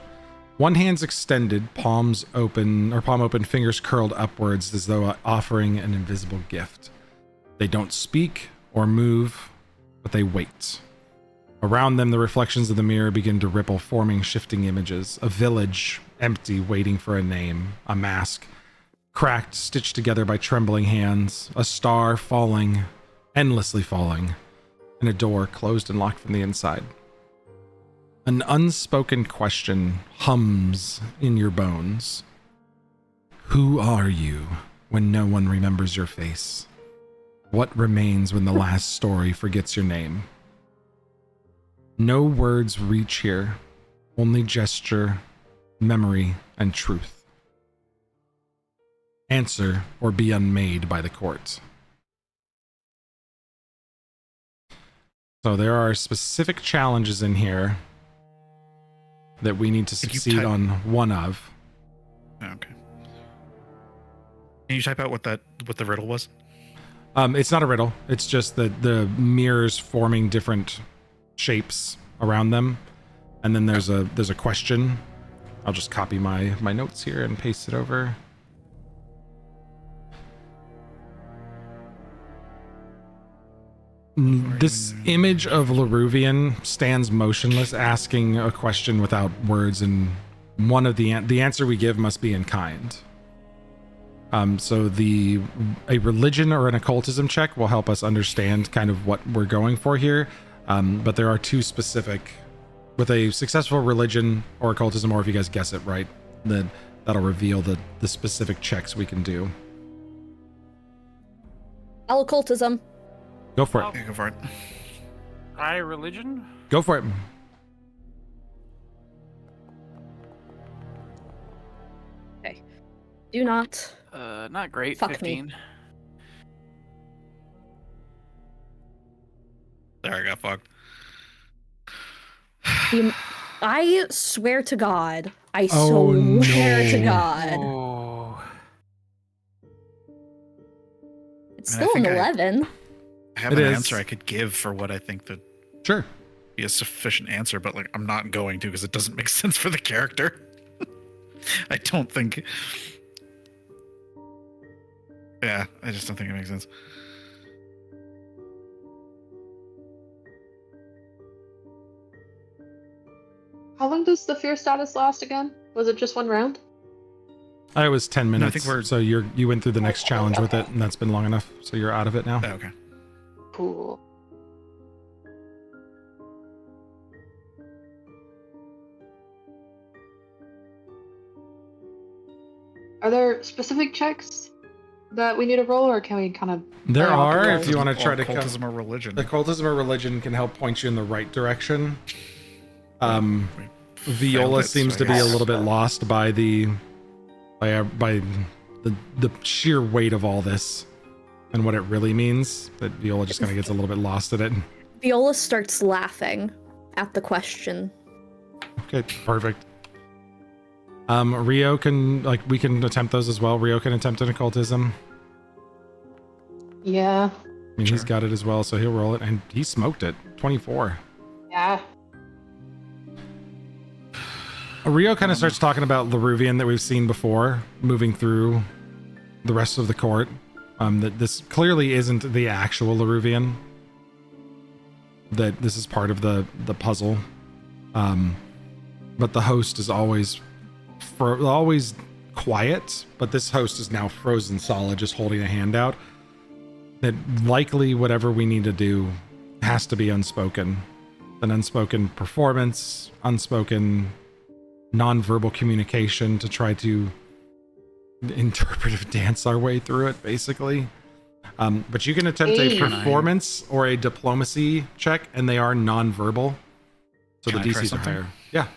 Speaker 1: One hand's extended, palm open, fingers curled upwards as though offering an invisible gift. They don't speak or move, but they wait. Around them, the reflections of the mirror begin to ripple, forming shifting images. A village, empty, waiting for a name. A mask, cracked, stitched together by trembling hands. A star falling, endlessly falling. And a door closed and locked from the inside. An unspoken question hums in your bones. Who are you when no one remembers your face? What remains when the last story forgets your name? No words reach here, only gesture, memory, and truth. Answer or be unmade by the court. So there are specific challenges in here that we need to
Speaker 2: Could you
Speaker 1: succeed
Speaker 2: type-
Speaker 1: on one of.
Speaker 2: Okay. Can you type out what the riddle was?
Speaker 1: It's not a riddle. It's just the mirrors forming different shapes around them, and then there's a question. I'll just copy my notes here and paste it over. This image of Laruvian stands motionless, asking a question without words, and one of the answer we give must be in kind. So a religion or an occultism check will help us understand kind of what we're going for here. But there are two specific, with a successful religion or occultism, or if you guys guess it right, then that'll reveal the specific checks we can do.
Speaker 5: Occultism.
Speaker 1: Go for it.
Speaker 2: Yeah, go for it.
Speaker 3: Try religion?
Speaker 1: Go for it.
Speaker 5: Do not.
Speaker 3: Not great.
Speaker 5: Fuck me.
Speaker 3: 15.
Speaker 2: There, I got fucked.
Speaker 5: I swear to God. I
Speaker 1: Oh,
Speaker 5: swear to
Speaker 1: no.
Speaker 5: God.
Speaker 3: Oh.
Speaker 5: It's
Speaker 2: And I
Speaker 5: still an
Speaker 2: think
Speaker 5: 11.
Speaker 2: I have
Speaker 1: It
Speaker 2: an
Speaker 1: is.
Speaker 2: answer I could give for what I think that
Speaker 1: Sure.
Speaker 2: be a sufficient answer, but like I'm not going to because it doesn't make sense for the character. I don't think. Yeah, I just don't think it makes sense.
Speaker 4: How long does the fear status last again? Was it just one round?
Speaker 1: I was 10
Speaker 2: No, I
Speaker 1: minutes.
Speaker 2: think we're-
Speaker 1: So you went through the next challenge with it, and that's been long enough. So you're out of it now.
Speaker 2: Oh, okay.
Speaker 4: Cool. Are there specific checks that we need to roll, or can we kind of...
Speaker 1: There
Speaker 4: Oh,
Speaker 1: are,
Speaker 4: okay.
Speaker 1: if you want to try to come.
Speaker 2: Occultism or religion.
Speaker 1: Occultism or religion can help point you in the right direction.
Speaker 2: We
Speaker 1: Viola
Speaker 2: failed it,
Speaker 1: seems
Speaker 2: so
Speaker 1: to
Speaker 2: I
Speaker 1: be a
Speaker 2: guess-
Speaker 1: little bit lost by the sheer weight of all this and what it really means. That Viola just kind of gets a little bit lost in it.
Speaker 5: Viola starts laughing at the question.
Speaker 1: Okay, perfect. Rio can, we can attempt those as well. Rio can attempt an occultism.
Speaker 4: Yeah.
Speaker 1: I mean, he's got it as well, so he'll roll it, and he smoked it. 24.
Speaker 4: Yeah.
Speaker 1: Rio kind of starts talking about Laruvian that we've seen before, moving through the rest of the court. That this clearly isn't the actual Laruvian. That this is part of the puzzle. But the host is always quiet, but this host is now frozen solid, just holding a hand out. That likely whatever we need to do has to be unspoken. An unspoken performance, unspoken non-verbal communication to try to interpretive dance our way through it, basically. But you can attempt a
Speaker 4: Hey.
Speaker 1: performance or a diplomacy check, and they are non-verbal. So
Speaker 2: Can
Speaker 1: the
Speaker 2: I try
Speaker 1: DCs are
Speaker 2: something?
Speaker 1: higher. Yeah.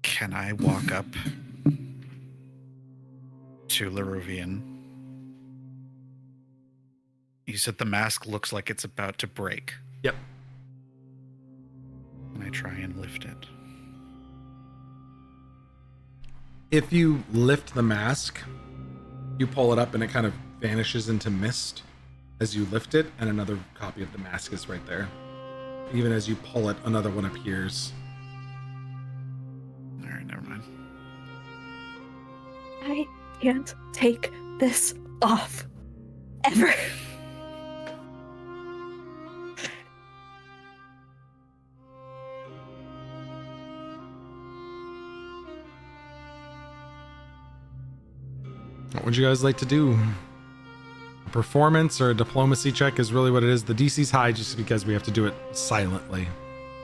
Speaker 2: Can I walk up to Laruvian? You said the mask looks like it's about to break.
Speaker 1: Yep.
Speaker 2: Can I try and lift it?
Speaker 1: If you lift the mask, you pull it up and it kind of vanishes into mist as you lift it, and another copy of the mask is right there. Even as you pull it, another one appears.
Speaker 2: All right, never mind.
Speaker 5: I can't take this off. Ever.
Speaker 1: What would you guys like to do? A performance or a diplomacy check is really what it is. The DC's high just because we have to do it silently.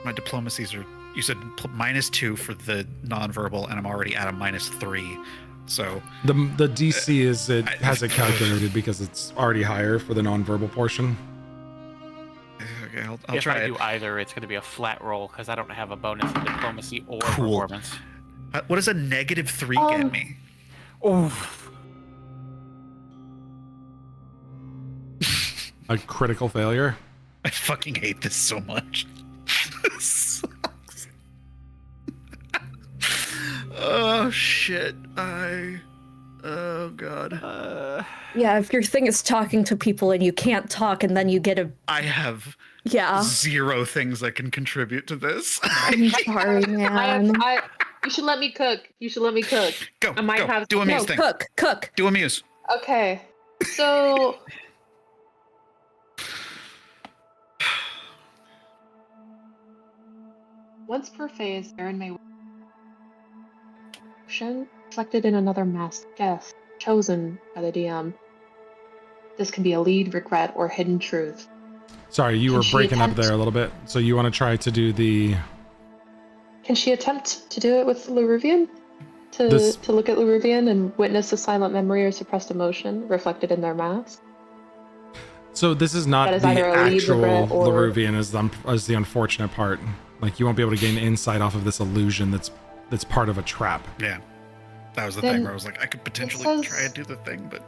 Speaker 2: My diplomacies are. You said -2 for the nonverbal, and I'm already at a -3. So
Speaker 1: The DC is it has it calculated because it's already higher for the nonverbal portion.
Speaker 2: okay, I'll
Speaker 3: If
Speaker 2: try
Speaker 3: I
Speaker 2: it.
Speaker 3: do either, it's going to be a flat roll because I don't have a bonus in diplomacy or
Speaker 2: Cool.
Speaker 3: performance.
Speaker 2: What does a -3 get me?
Speaker 3: Oof.
Speaker 1: A critical failure.
Speaker 2: I fucking hate this so much. This sucks. Oh shit. Oh god.
Speaker 5: Yeah, if your thing is talking to people and you can't talk and then you get a...
Speaker 2: I have
Speaker 5: Yeah.
Speaker 2: 0 things I can contribute to this.
Speaker 5: I'm sorry, man.
Speaker 4: You should let me cook. You should let me cook.
Speaker 2: Go.
Speaker 4: I might
Speaker 2: go.
Speaker 4: have
Speaker 2: Do a
Speaker 4: some-
Speaker 2: muse
Speaker 5: No,
Speaker 2: thing.
Speaker 5: cook.
Speaker 2: Do a muse.
Speaker 4: Okay. So once per phase, Aaron may action reflected in another masked guest chosen by the DM. This can be a lead, regret, or hidden truth.
Speaker 1: Sorry, you
Speaker 4: Can
Speaker 1: were
Speaker 4: she
Speaker 1: breaking up
Speaker 4: attempt-
Speaker 1: there a little bit. So you want to try to do the...
Speaker 4: Can she attempt to do it with Luruvian? To look at Luruvian and witness a silent memory or suppressed emotion reflected in their mask?
Speaker 1: So this is not
Speaker 4: That is
Speaker 1: the
Speaker 4: either a lead,
Speaker 1: actual
Speaker 4: regret, or-
Speaker 1: Leruvian as the unfortunate part. Like, you won't be able to gain insight off of this illusion that's part of a trap.
Speaker 2: Yeah. That was the
Speaker 4: Then
Speaker 2: thing where I was like, I could potentially
Speaker 4: says-
Speaker 2: try and do the thing, but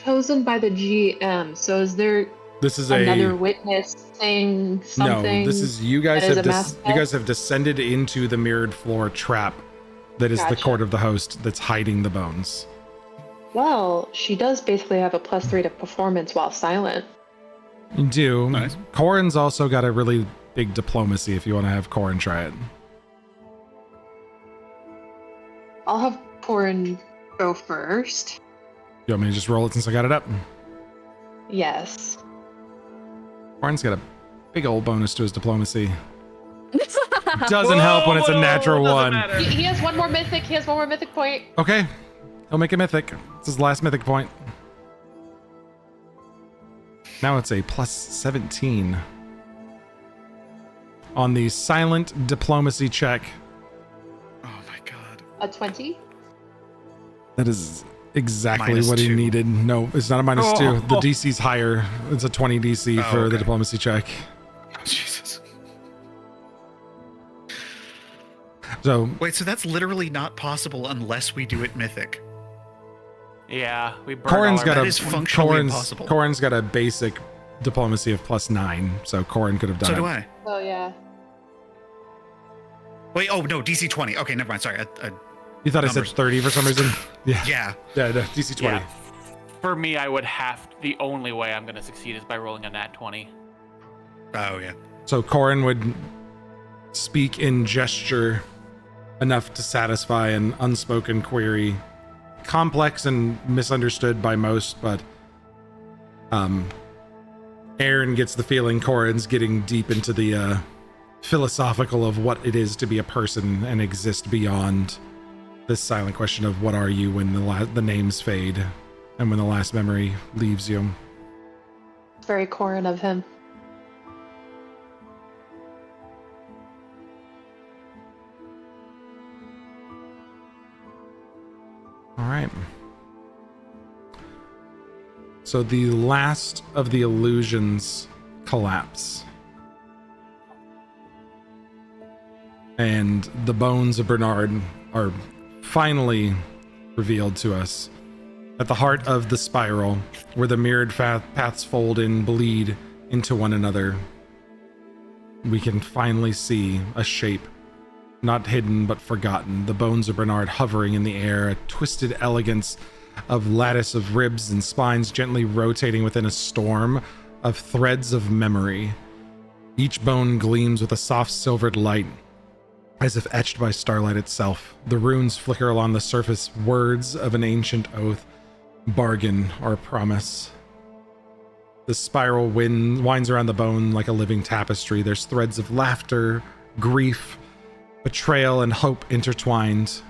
Speaker 4: Chosen by the GM. So is there
Speaker 1: This is
Speaker 4: another witness saying something?
Speaker 1: No, this is you guys
Speaker 4: that is
Speaker 1: have
Speaker 4: a masked
Speaker 1: you guys have descended into the mirrored floor trap that is the
Speaker 4: Gotcha.
Speaker 1: court of the host that's hiding the bones.
Speaker 4: Well, she does basically have a +3 to performance while silent.
Speaker 1: You do.
Speaker 2: Nice.
Speaker 1: Corin's also got a really big diplomacy if you want to have Corin try it.
Speaker 4: I'll have Corin go first.
Speaker 1: You want me to just roll it since I got it up?
Speaker 4: Yes.
Speaker 1: Corin's got a big old bonus to his diplomacy. Doesn't help when it's a natural one.
Speaker 4: He has one more mythic. He has one more mythic point.
Speaker 1: Okay. He'll make a mythic. It's his last mythic point. Now it's a +17 on the silent diplomacy check.
Speaker 2: oh my god.
Speaker 4: A 20.
Speaker 1: That is exactly
Speaker 2: -2.
Speaker 1: what he needed. No, it's not a -2.
Speaker 7: Oh.
Speaker 1: The DC's higher. It's a 20 DC
Speaker 2: Oh,
Speaker 1: for the
Speaker 2: okay.
Speaker 1: diplomacy check.
Speaker 2: Jesus.
Speaker 1: So
Speaker 2: Wait, so that's literally not possible unless we do it mythic.
Speaker 3: Yeah, we burned
Speaker 1: Corin's
Speaker 3: all
Speaker 1: got
Speaker 3: our
Speaker 2: That
Speaker 1: a
Speaker 2: is functionally
Speaker 1: Corin's,
Speaker 2: impossible.
Speaker 1: Corin's got a basic diplomacy of +9, so Corin could have done
Speaker 2: So
Speaker 1: it.
Speaker 2: do I.
Speaker 4: Oh yeah.
Speaker 2: Wait, oh no, DC 20. Okay, never mind. Sorry.
Speaker 1: You thought I
Speaker 2: Numbers.
Speaker 1: said 30 for some reason? Yeah.
Speaker 2: Yeah.
Speaker 1: Yeah, no, DC 20.
Speaker 3: Yeah. For me, I would have the only way I'm going to succeed is by rolling a nat 20.
Speaker 2: Oh yeah.
Speaker 1: So Corin would speak in gesture enough to satisfy an unspoken query. Complex and misunderstood by most, but Aaron gets the feeling Corin's getting deep into the philosophical of what it is to be a person and exist beyond this silent question of what are you when the names fade and when the last memory leaves you.
Speaker 4: It's very Corin of him.
Speaker 1: All right. So the last of the illusions collapse. And the bones of Bernard are finally revealed to us. At the heart of the spiral, where the mirrored paths fold and bleed into one another, we can finally see a shape, not hidden but forgotten. The bones of Bernard hovering in the air, a twisted elegance of lattice of ribs and spines gently rotating within a storm of threads of memory. Each bone gleams with a soft silvered light, as if etched by starlight itself. The runes flicker along the surface, words of an ancient oath, bargain or promise. The spiral winds around the bone like a living tapestry. There's threads of laughter, grief, betrayal, and hope intertwined.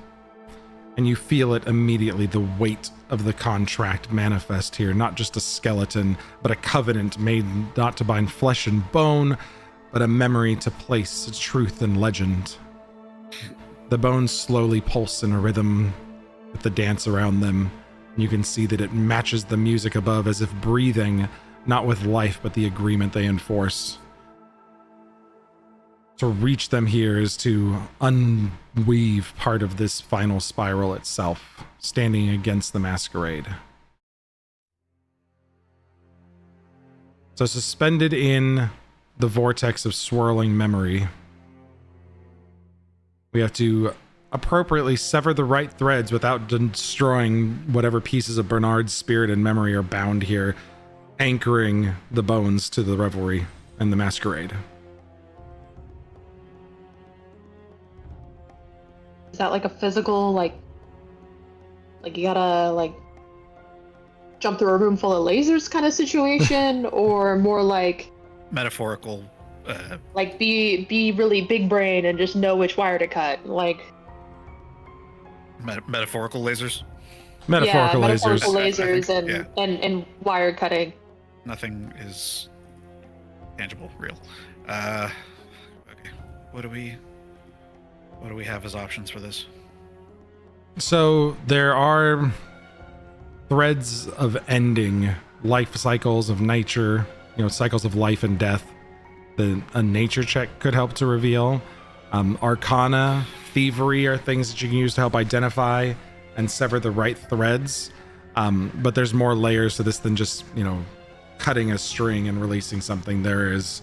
Speaker 1: And you feel it immediately, the weight of the contract manifest here. Not just a skeleton, but a covenant made not to bind flesh and bone, but a memory to place truth and legend. The bones slowly pulse in a rhythm with the dance around them. You can see that it matches the music above, as if breathing, not with life, but the agreement they enforce. To reach them here is to unweave part of this final spiral itself, standing against the masquerade. So suspended in the vortex of swirling memory, we have to appropriately sever the right threads without destroying whatever pieces of Bernard's spirit and memory are bound here, anchoring the bones to the revelry and the masquerade.
Speaker 4: Is that like a physical, like you gotta like jump through a room full of lasers kind of situation, or more like
Speaker 2: Metaphorical.
Speaker 4: like be really big brain and just know which wire to cut, like
Speaker 2: Metaphorical lasers.
Speaker 1: Metaphorical
Speaker 4: yeah,
Speaker 1: lasers.
Speaker 4: metaphorical lasers
Speaker 2: I think,
Speaker 4: and wire cutting.
Speaker 2: Nothing is tangible, real. Okay. What do we have as options for this?
Speaker 1: So there are threads of ending, life cycles of nature, cycles of life and death that a nature check could help to reveal. Arcana, thievery are things that you can use to help identify and sever the right threads. But there's more layers to this than just, cutting a string and releasing something. There's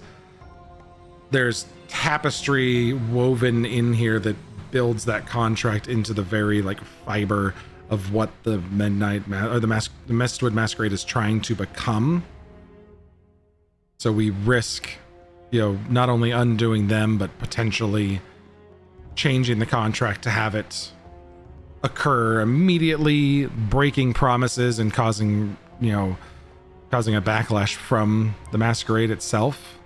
Speaker 1: tapestry woven in here that builds that contract into the very fiber of what the the Mistwood Masquerade is trying to become. So we risk, not only undoing them, but potentially changing the contract to have it occur immediately, breaking promises and causing a backlash from the Masquerade itself.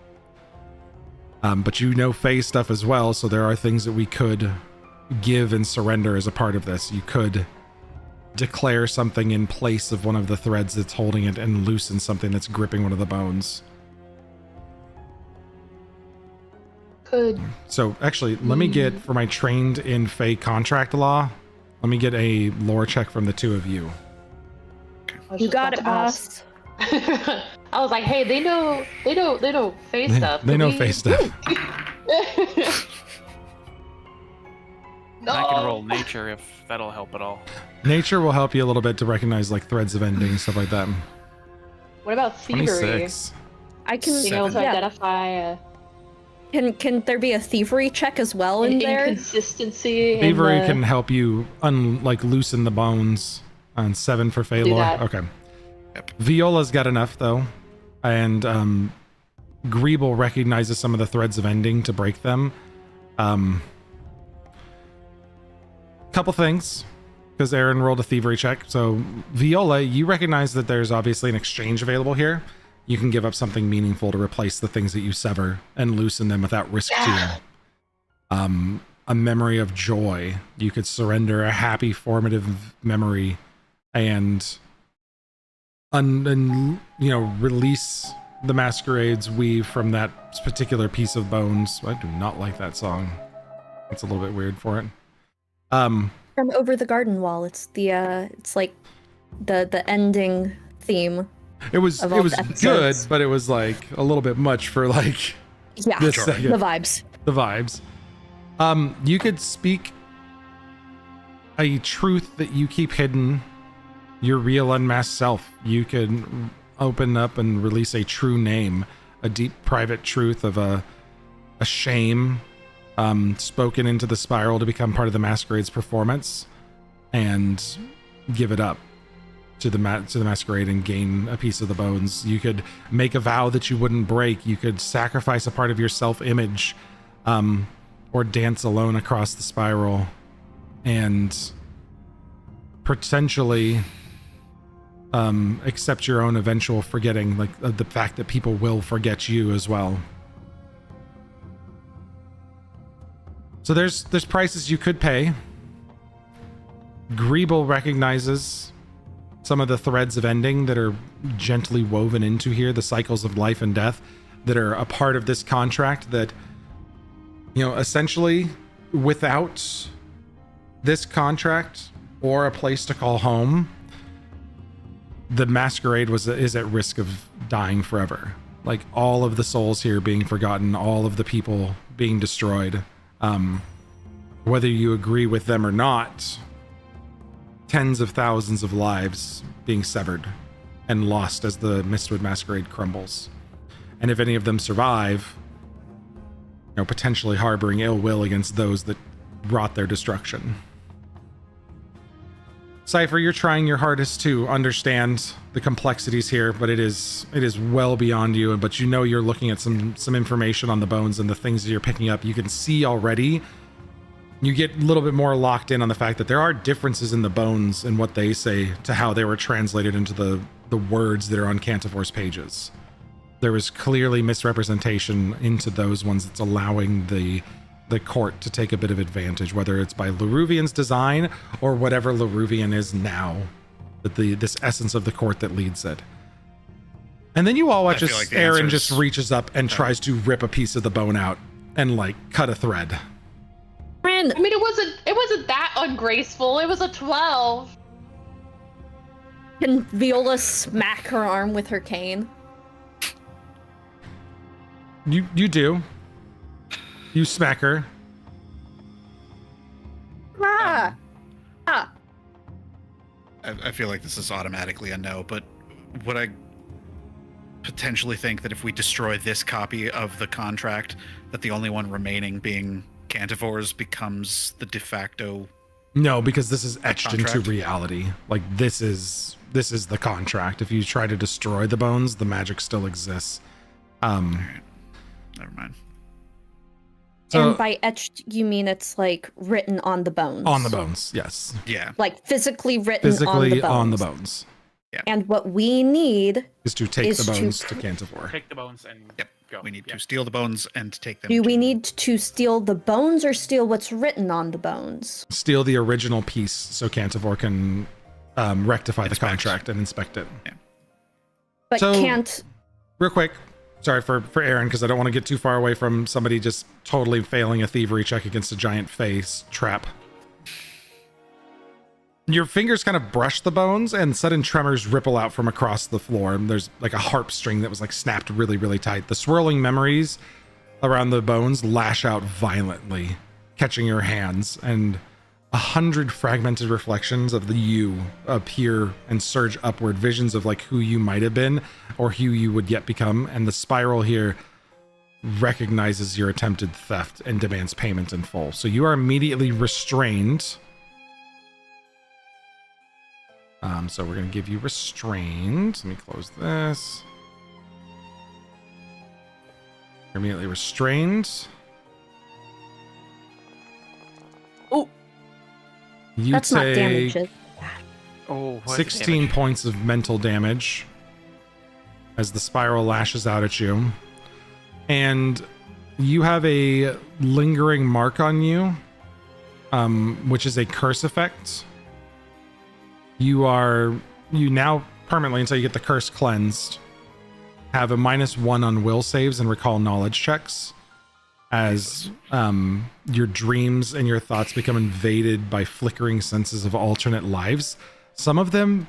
Speaker 1: But Fae stuff as well, so there are things that we could give and surrender as a part of this. You could declare something in place of one of the threads that's holding it and loosen something that's gripping one of the bones.
Speaker 4: Could
Speaker 1: So actually, let me get, for my trained in Fae contract law, let me get a lore check from the two of you.
Speaker 5: You got it, boss.
Speaker 4: I was like, hey, they know Fae stuff.
Speaker 1: They know Fae stuff.
Speaker 4: No.
Speaker 3: I can roll nature if that'll help at all.
Speaker 1: Nature will help you a little bit to recognize threads of ending, stuff like that.
Speaker 4: What about thievery?
Speaker 1: 26.
Speaker 5: I can
Speaker 4: Being able to
Speaker 5: yeah.
Speaker 4: identify
Speaker 5: Can there be a thievery check as well in there?
Speaker 4: inconsistency.
Speaker 1: Thievery can help you loosen the bones on 7 for Fae
Speaker 4: Do
Speaker 1: lore.
Speaker 4: that.
Speaker 1: Okay.
Speaker 2: Yep.
Speaker 1: Viola's got enough though, and Greeble recognizes some of the threads of ending to break them. Couple things, because Aaron rolled a thievery check. So Viola, you recognize that there's obviously an exchange available here. You can give up something meaningful to replace the things that you sever and loosen them without risk to you. A memory of joy. You could surrender a happy, formative memory and release the Masquerade's weave from that particular piece of bones. I do not like that song. It's a little bit weird for it.
Speaker 5: From Over the Garden Wall. It's the it's like the ending theme.
Speaker 1: It was
Speaker 5: Of all
Speaker 1: good,
Speaker 5: the episodes.
Speaker 1: but it was a little bit much for
Speaker 5: Yeah,
Speaker 1: this
Speaker 2: Sure.
Speaker 1: second.
Speaker 5: the vibes.
Speaker 1: The vibes. You could speak a truth that you keep hidden, your real unmasked self. You could open up and release a true name, a deep private truth of a shame spoken into the spiral to become part of the Masquerade's performance, and give it up to the Masquerade and gain a piece of the bones. You could make a vow that you wouldn't break. You could sacrifice a part of your self-image, or dance alone across the spiral, and potentially accept your own eventual forgetting, the fact that people will forget you as well. So there's prices you could pay. Greeble recognizes some of the threads of ending that are gently woven into here, the cycles of life and death that are a part of this contract that, essentially without this contract or a place to call home, the Masquerade is at risk of dying forever. All of the souls here being forgotten, all of the people being destroyed. Whether you agree with them or not, tens of thousands of lives being severed and lost as the Mistwood Masquerade crumbles. And if any of them survive, potentially harboring ill will against those that wrought their destruction. Cypher, you're trying your hardest to understand the complexities here, but it is well beyond you. But you're looking at some information on the bones and the things that you're picking up. You can see already. You get a little bit more locked in on the fact that there are differences in the bones and what they say to how they were translated into the words that are on Cantifor's pages. There was clearly misrepresentation into those ones that's allowing the court to take a bit of advantage, whether it's by Laruvian's design or whatever Laruvian is now, that this essence of the court that leads it. And then you all watch as Aaron just reaches up and tries to rip a piece of the bone out and cut a thread.
Speaker 4: I mean, it wasn't that ungraceful. It was a 12.
Speaker 5: Can Viola smack her arm with her cane?
Speaker 1: You do. You smack her.
Speaker 5: Ah!
Speaker 2: I feel like this is automatically a no, but would I potentially think that if we destroy this copy of the contract, that the only one remaining being Cantifor's becomes the de facto?
Speaker 1: No, because this is etched
Speaker 2: contract?
Speaker 1: into reality. This is the contract. If you try to destroy the bones, the magic still exists.
Speaker 2: Never mind.
Speaker 1: So,
Speaker 5: And by etched, you mean it's written on the bones?
Speaker 1: On the bones, yes.
Speaker 2: Yeah.
Speaker 5: Physically written
Speaker 1: Physically
Speaker 5: on the bones.
Speaker 2: Yeah.
Speaker 5: And what we need
Speaker 1: Is to take the
Speaker 5: to-
Speaker 1: bones to Cantifor.
Speaker 7: Take the bones and go.
Speaker 2: We need to steal the bones and take them.
Speaker 5: Do we
Speaker 2: to-
Speaker 5: need to steal the bones or steal what's written on the bones?
Speaker 1: Steal the original piece so Cantifor can rectify the
Speaker 2: Inspect.
Speaker 1: contract and inspect it.
Speaker 5: But
Speaker 1: So-
Speaker 5: can't.
Speaker 1: Real quick, sorry for Aaron, because I don't want to get too far away from somebody just totally failing a thievery check against a giant face trap. Your fingers kind of brush the bones and sudden tremors ripple out from across the floor. There's a harp string that was snapped really, really tight. The swirling memories around the bones lash out violently, catching your hands, and 100 fragmented reflections of the you appear and surge upward, visions of who you might have been or who you would yet become. And the spiral here recognizes your attempted theft and demands payment in full. So you are immediately restrained. So we're going to give you restrained. Let me close this. You're immediately restrained.
Speaker 5: Oh,
Speaker 1: You
Speaker 5: that's not
Speaker 1: take
Speaker 5: damage.
Speaker 3: Oh, what
Speaker 1: 16
Speaker 3: damage.
Speaker 1: points of mental damage as the spiral lashes out at you. And you have a lingering mark on you, which is a curse effect. You now permanently, until you get the curse cleansed, have a -1 on will saves and recall knowledge checks as your dreams and your thoughts become invaded by flickering senses of alternate lives, some of them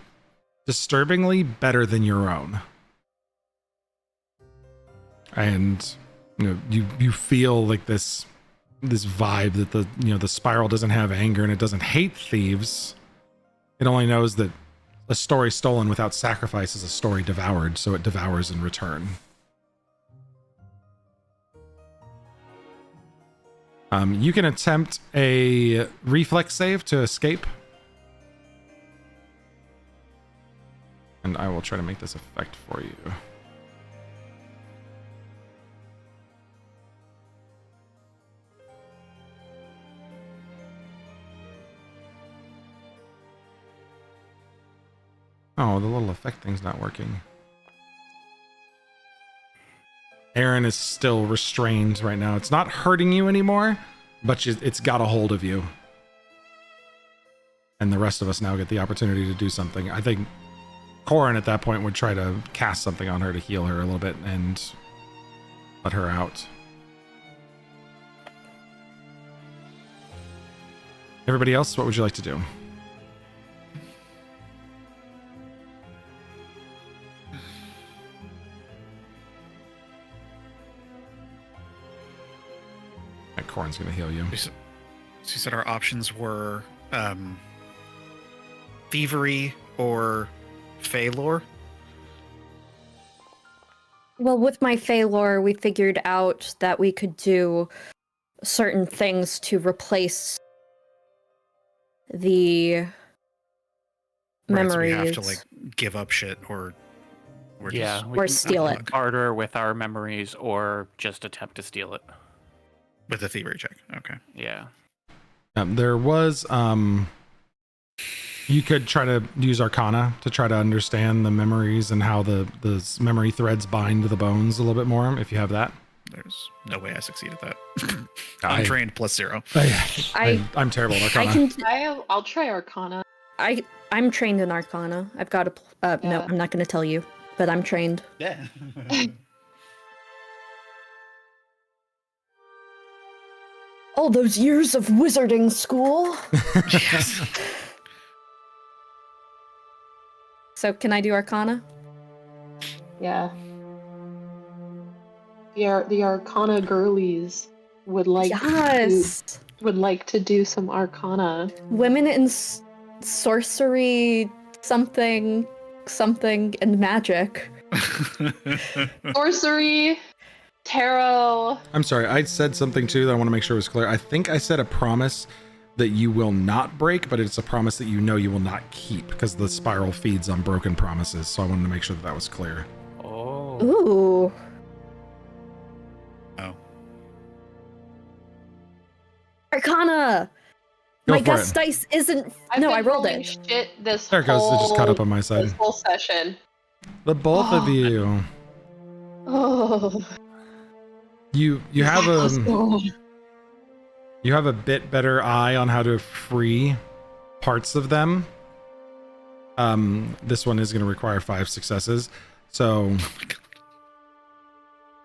Speaker 1: disturbingly better than your own. And you feel this vibe that the spiral doesn't have anger and it doesn't hate thieves. It only knows that a story stolen without sacrifice is a story devoured, so it devours in return. You can attempt a reflex save to escape. And I will try to make this effect for you. Oh, the little effect thing's not working. Aaron is still restrained right now. It's not hurting you anymore, but it's got a hold of you. And the rest of us now get the opportunity to do something. I think Corin at that point would try to cast something on her to heal her a little bit and let her out. Everybody else, what would you like to do? Corin's gonna heal you.
Speaker 2: So you said our options were thievery or Phalor?
Speaker 5: Well, with my Fey lore, we figured out that we could do certain things to replace the
Speaker 2: Right, so
Speaker 5: memories.
Speaker 2: we have to like give up shit or
Speaker 3: Yeah,
Speaker 2: just
Speaker 3: we
Speaker 5: Or
Speaker 3: can
Speaker 5: steal it.
Speaker 3: barter with our memories or just attempt to steal it.
Speaker 2: with a thievery check. Okay.
Speaker 3: Yeah.
Speaker 1: There was you could try to use Arcana to try to understand the memories and how the memory threads bind to the bones a little bit more. If you have that,
Speaker 2: There's no way I succeed at that.
Speaker 1: I-
Speaker 2: Untrained +0.
Speaker 1: I'm terrible at
Speaker 5: I
Speaker 1: Arcana.
Speaker 5: can.
Speaker 4: I'll try Arcana.
Speaker 5: I'm trained in Arcana. I've got a. No,
Speaker 4: Yeah.
Speaker 5: I'm not going to tell you, but I'm trained.
Speaker 8: Yeah.
Speaker 5: All those years of wizarding school.
Speaker 2: Yes.
Speaker 5: So can I do Arcana?
Speaker 4: Yeah. The Arcana girlies would like
Speaker 5: Yes.
Speaker 4: would like to do some Arcana.
Speaker 5: Women in sorcery, something, and magic.
Speaker 4: Sorcery, tarot.
Speaker 1: I'm sorry, I said something too that I want to make sure was clear. I think I said a promise that you will not break, but it's a promise that you know you will not keep because the spiral feeds on broken promises. So I wanted to make sure that that was clear.
Speaker 3: Oh.
Speaker 5: Ooh.
Speaker 2: Oh.
Speaker 5: Arcana.
Speaker 1: Go
Speaker 5: My
Speaker 1: for
Speaker 5: gust
Speaker 1: it.
Speaker 5: dice isn't.
Speaker 4: I've
Speaker 5: No,
Speaker 4: been
Speaker 5: I rolled
Speaker 4: rolling
Speaker 5: it.
Speaker 4: Shit, this
Speaker 1: There it goes. It just caught up on my side.
Speaker 4: This whole session.
Speaker 1: The both of you,
Speaker 4: Oh,
Speaker 1: you have
Speaker 4: Oh.
Speaker 1: you have a bit better eye on how to free parts of them. This one is going to require 5 successes, so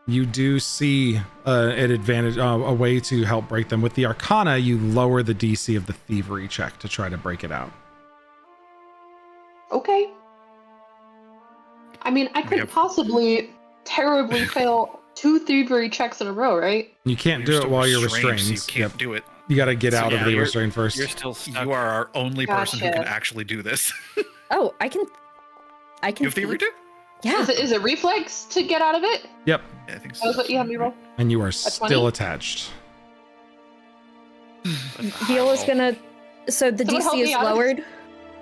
Speaker 1: you do see an advantage, a way to help break them. With the Arcana, you lower the DC of the thievery check to try to break it out.
Speaker 4: Okay. I mean, I could
Speaker 2: have-
Speaker 4: possibly terribly fail 2 thievery checks in a row, right?
Speaker 1: You can't do
Speaker 2: You're
Speaker 1: it
Speaker 2: still
Speaker 1: while you're
Speaker 2: restrained,
Speaker 1: restrained.
Speaker 2: so you can't
Speaker 1: Yep.
Speaker 2: do it.
Speaker 1: You got to get
Speaker 3: So
Speaker 1: out
Speaker 3: yeah,
Speaker 1: of the
Speaker 3: you're-
Speaker 1: restraint first.
Speaker 3: You're still stuck.
Speaker 2: You are our only person who can
Speaker 4: Gotcha.
Speaker 2: actually do this.
Speaker 5: Oh, I can.
Speaker 2: You have thievery too?
Speaker 5: Yeah.
Speaker 4: Is it reflex to get out of it?
Speaker 1: Yep,
Speaker 2: Yeah, I think so.
Speaker 4: That was what you had me roll?
Speaker 1: and you are
Speaker 4: 20?
Speaker 1: still attached.
Speaker 5: Viola's gonna. So the
Speaker 4: Someone help
Speaker 5: DC
Speaker 4: me
Speaker 5: is
Speaker 4: out.
Speaker 5: lowered.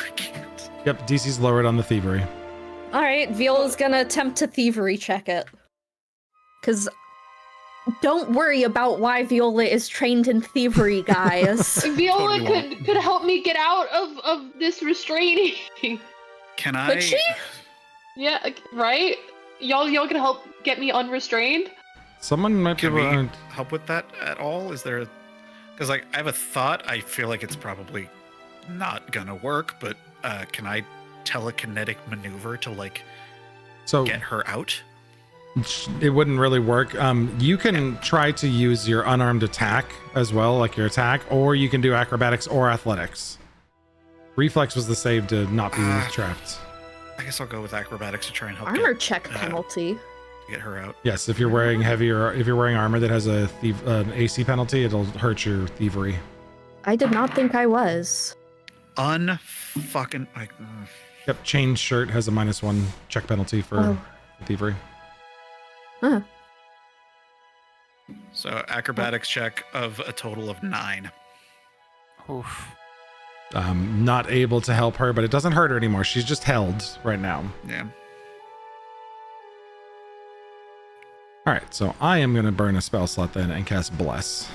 Speaker 2: I can't.
Speaker 1: Yep, DC's lowered on the thievery.
Speaker 5: All right, Viola's gonna attempt to thievery check it. Cause don't worry about why Viola is trained in thievery, guys.
Speaker 4: Viola
Speaker 2: Totally
Speaker 4: could help me get out of this restraining.
Speaker 2: Can I?
Speaker 5: Could she?
Speaker 4: Yeah, right? Y'all can help get me unrestrained?
Speaker 1: Someone might be
Speaker 2: Can we
Speaker 1: able to.
Speaker 2: help with that at all? Is there? Because like I have a thought. I feel like it's probably not gonna work. But can I telekinetic maneuver to like
Speaker 1: So
Speaker 2: get her out?
Speaker 1: it wouldn't really work. You can try to use your unarmed attack as well, like your attack, or you can do acrobatics or athletics. Reflex was the save to not be trapped.
Speaker 2: I guess I'll go with acrobatics to try and help
Speaker 5: Armor check
Speaker 2: uh,
Speaker 5: penalty.
Speaker 2: get her out.
Speaker 1: Yes, if you're wearing heavier, if you're wearing armor that has a an AC penalty, it'll hurt your thievery.
Speaker 5: I did not think I was.
Speaker 2: Unfucking like.
Speaker 1: Yep, chain shirt has a -1 check penalty for
Speaker 5: Oh.
Speaker 1: thievery.
Speaker 5: Huh.
Speaker 2: So acrobatics check of a total of 9.
Speaker 3: Oof.
Speaker 1: Not able to help her, but it doesn't hurt her anymore. She's just held right now.
Speaker 2: Yeah.
Speaker 1: All right, so I am going to burn a spell slot then and cast Bless.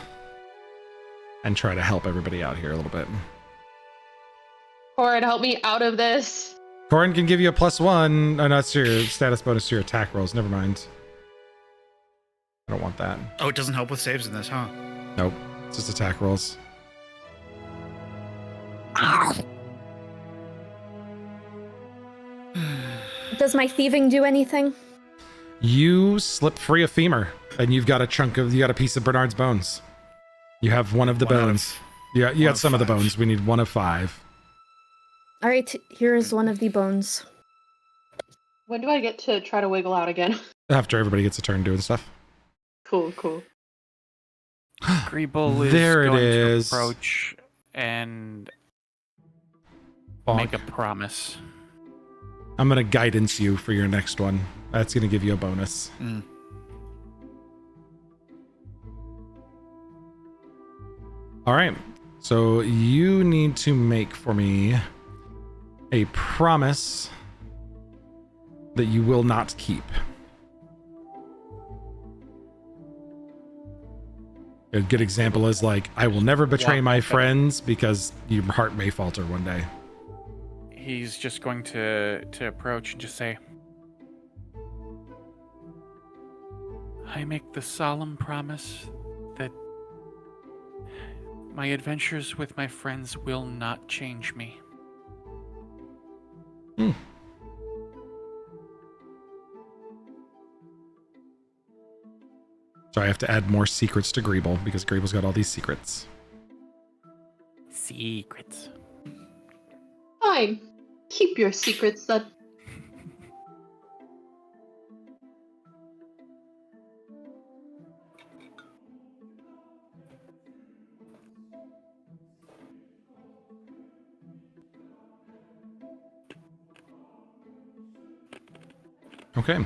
Speaker 1: And try to help everybody out here a little bit.
Speaker 4: Corin, help me out of this.
Speaker 1: Corin can give you a +1. Oh, no, that's your status bonus to your attack rolls. Never mind. I don't want that.
Speaker 2: Oh, it doesn't help with saves in this, huh?
Speaker 1: Nope. It's just attack rolls.
Speaker 5: Does my thieving do anything?
Speaker 1: You slip free a femur, and you've got a piece of Bernard's bones. You have one of the
Speaker 2: One out of-
Speaker 1: bones. Yeah, you
Speaker 2: one
Speaker 1: got
Speaker 2: of
Speaker 1: some of the
Speaker 2: 5.
Speaker 1: bones. We need 1 of 5.
Speaker 5: All right, here is one of the bones.
Speaker 4: When do I get to try to wiggle out again?
Speaker 1: After everybody gets a turn doing stuff.
Speaker 4: Cool.
Speaker 3: Greeble is
Speaker 1: There it
Speaker 3: going
Speaker 1: is.
Speaker 3: to approach and
Speaker 1: Bonk.
Speaker 3: make a promise.
Speaker 1: I'm gonna guidance you for your next one. That's going to give you a bonus.
Speaker 2: Mm.
Speaker 1: All right. So you need to make for me a promise that you will not keep. A good example is like, I will never betray my friends because your heart may falter one day.
Speaker 3: He's just going to approach and just say, I make the solemn promise that my adventures with my friends will not change me.
Speaker 1: So I have to add more secrets to Greeble because Greeble's got all these secrets.
Speaker 3: Secrets.
Speaker 4: Fine. Keep your secrets, then.
Speaker 1: Okay.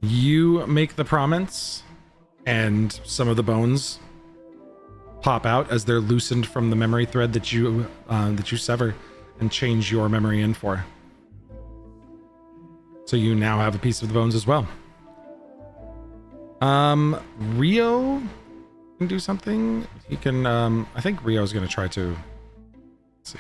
Speaker 1: You make the promise, and some of the bones pop out as they're loosened from the memory thread that you sever and change your memory in for. So you now have a piece of the bones as well. Rio can do something. He can. I think Rio's going to try to. Let's see.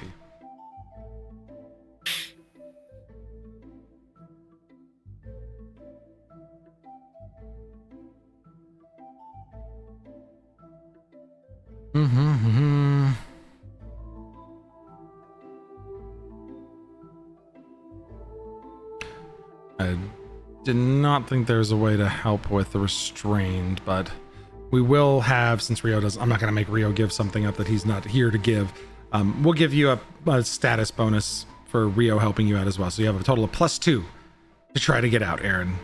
Speaker 1: I did not think there's a way to help with the restrained, but we will have, since Rio does, I'm not going to make Rio give something up that he's not here to give. We'll give you a status bonus for Rio helping you out as well. So you have a total of +2 to try to get out, Aaron.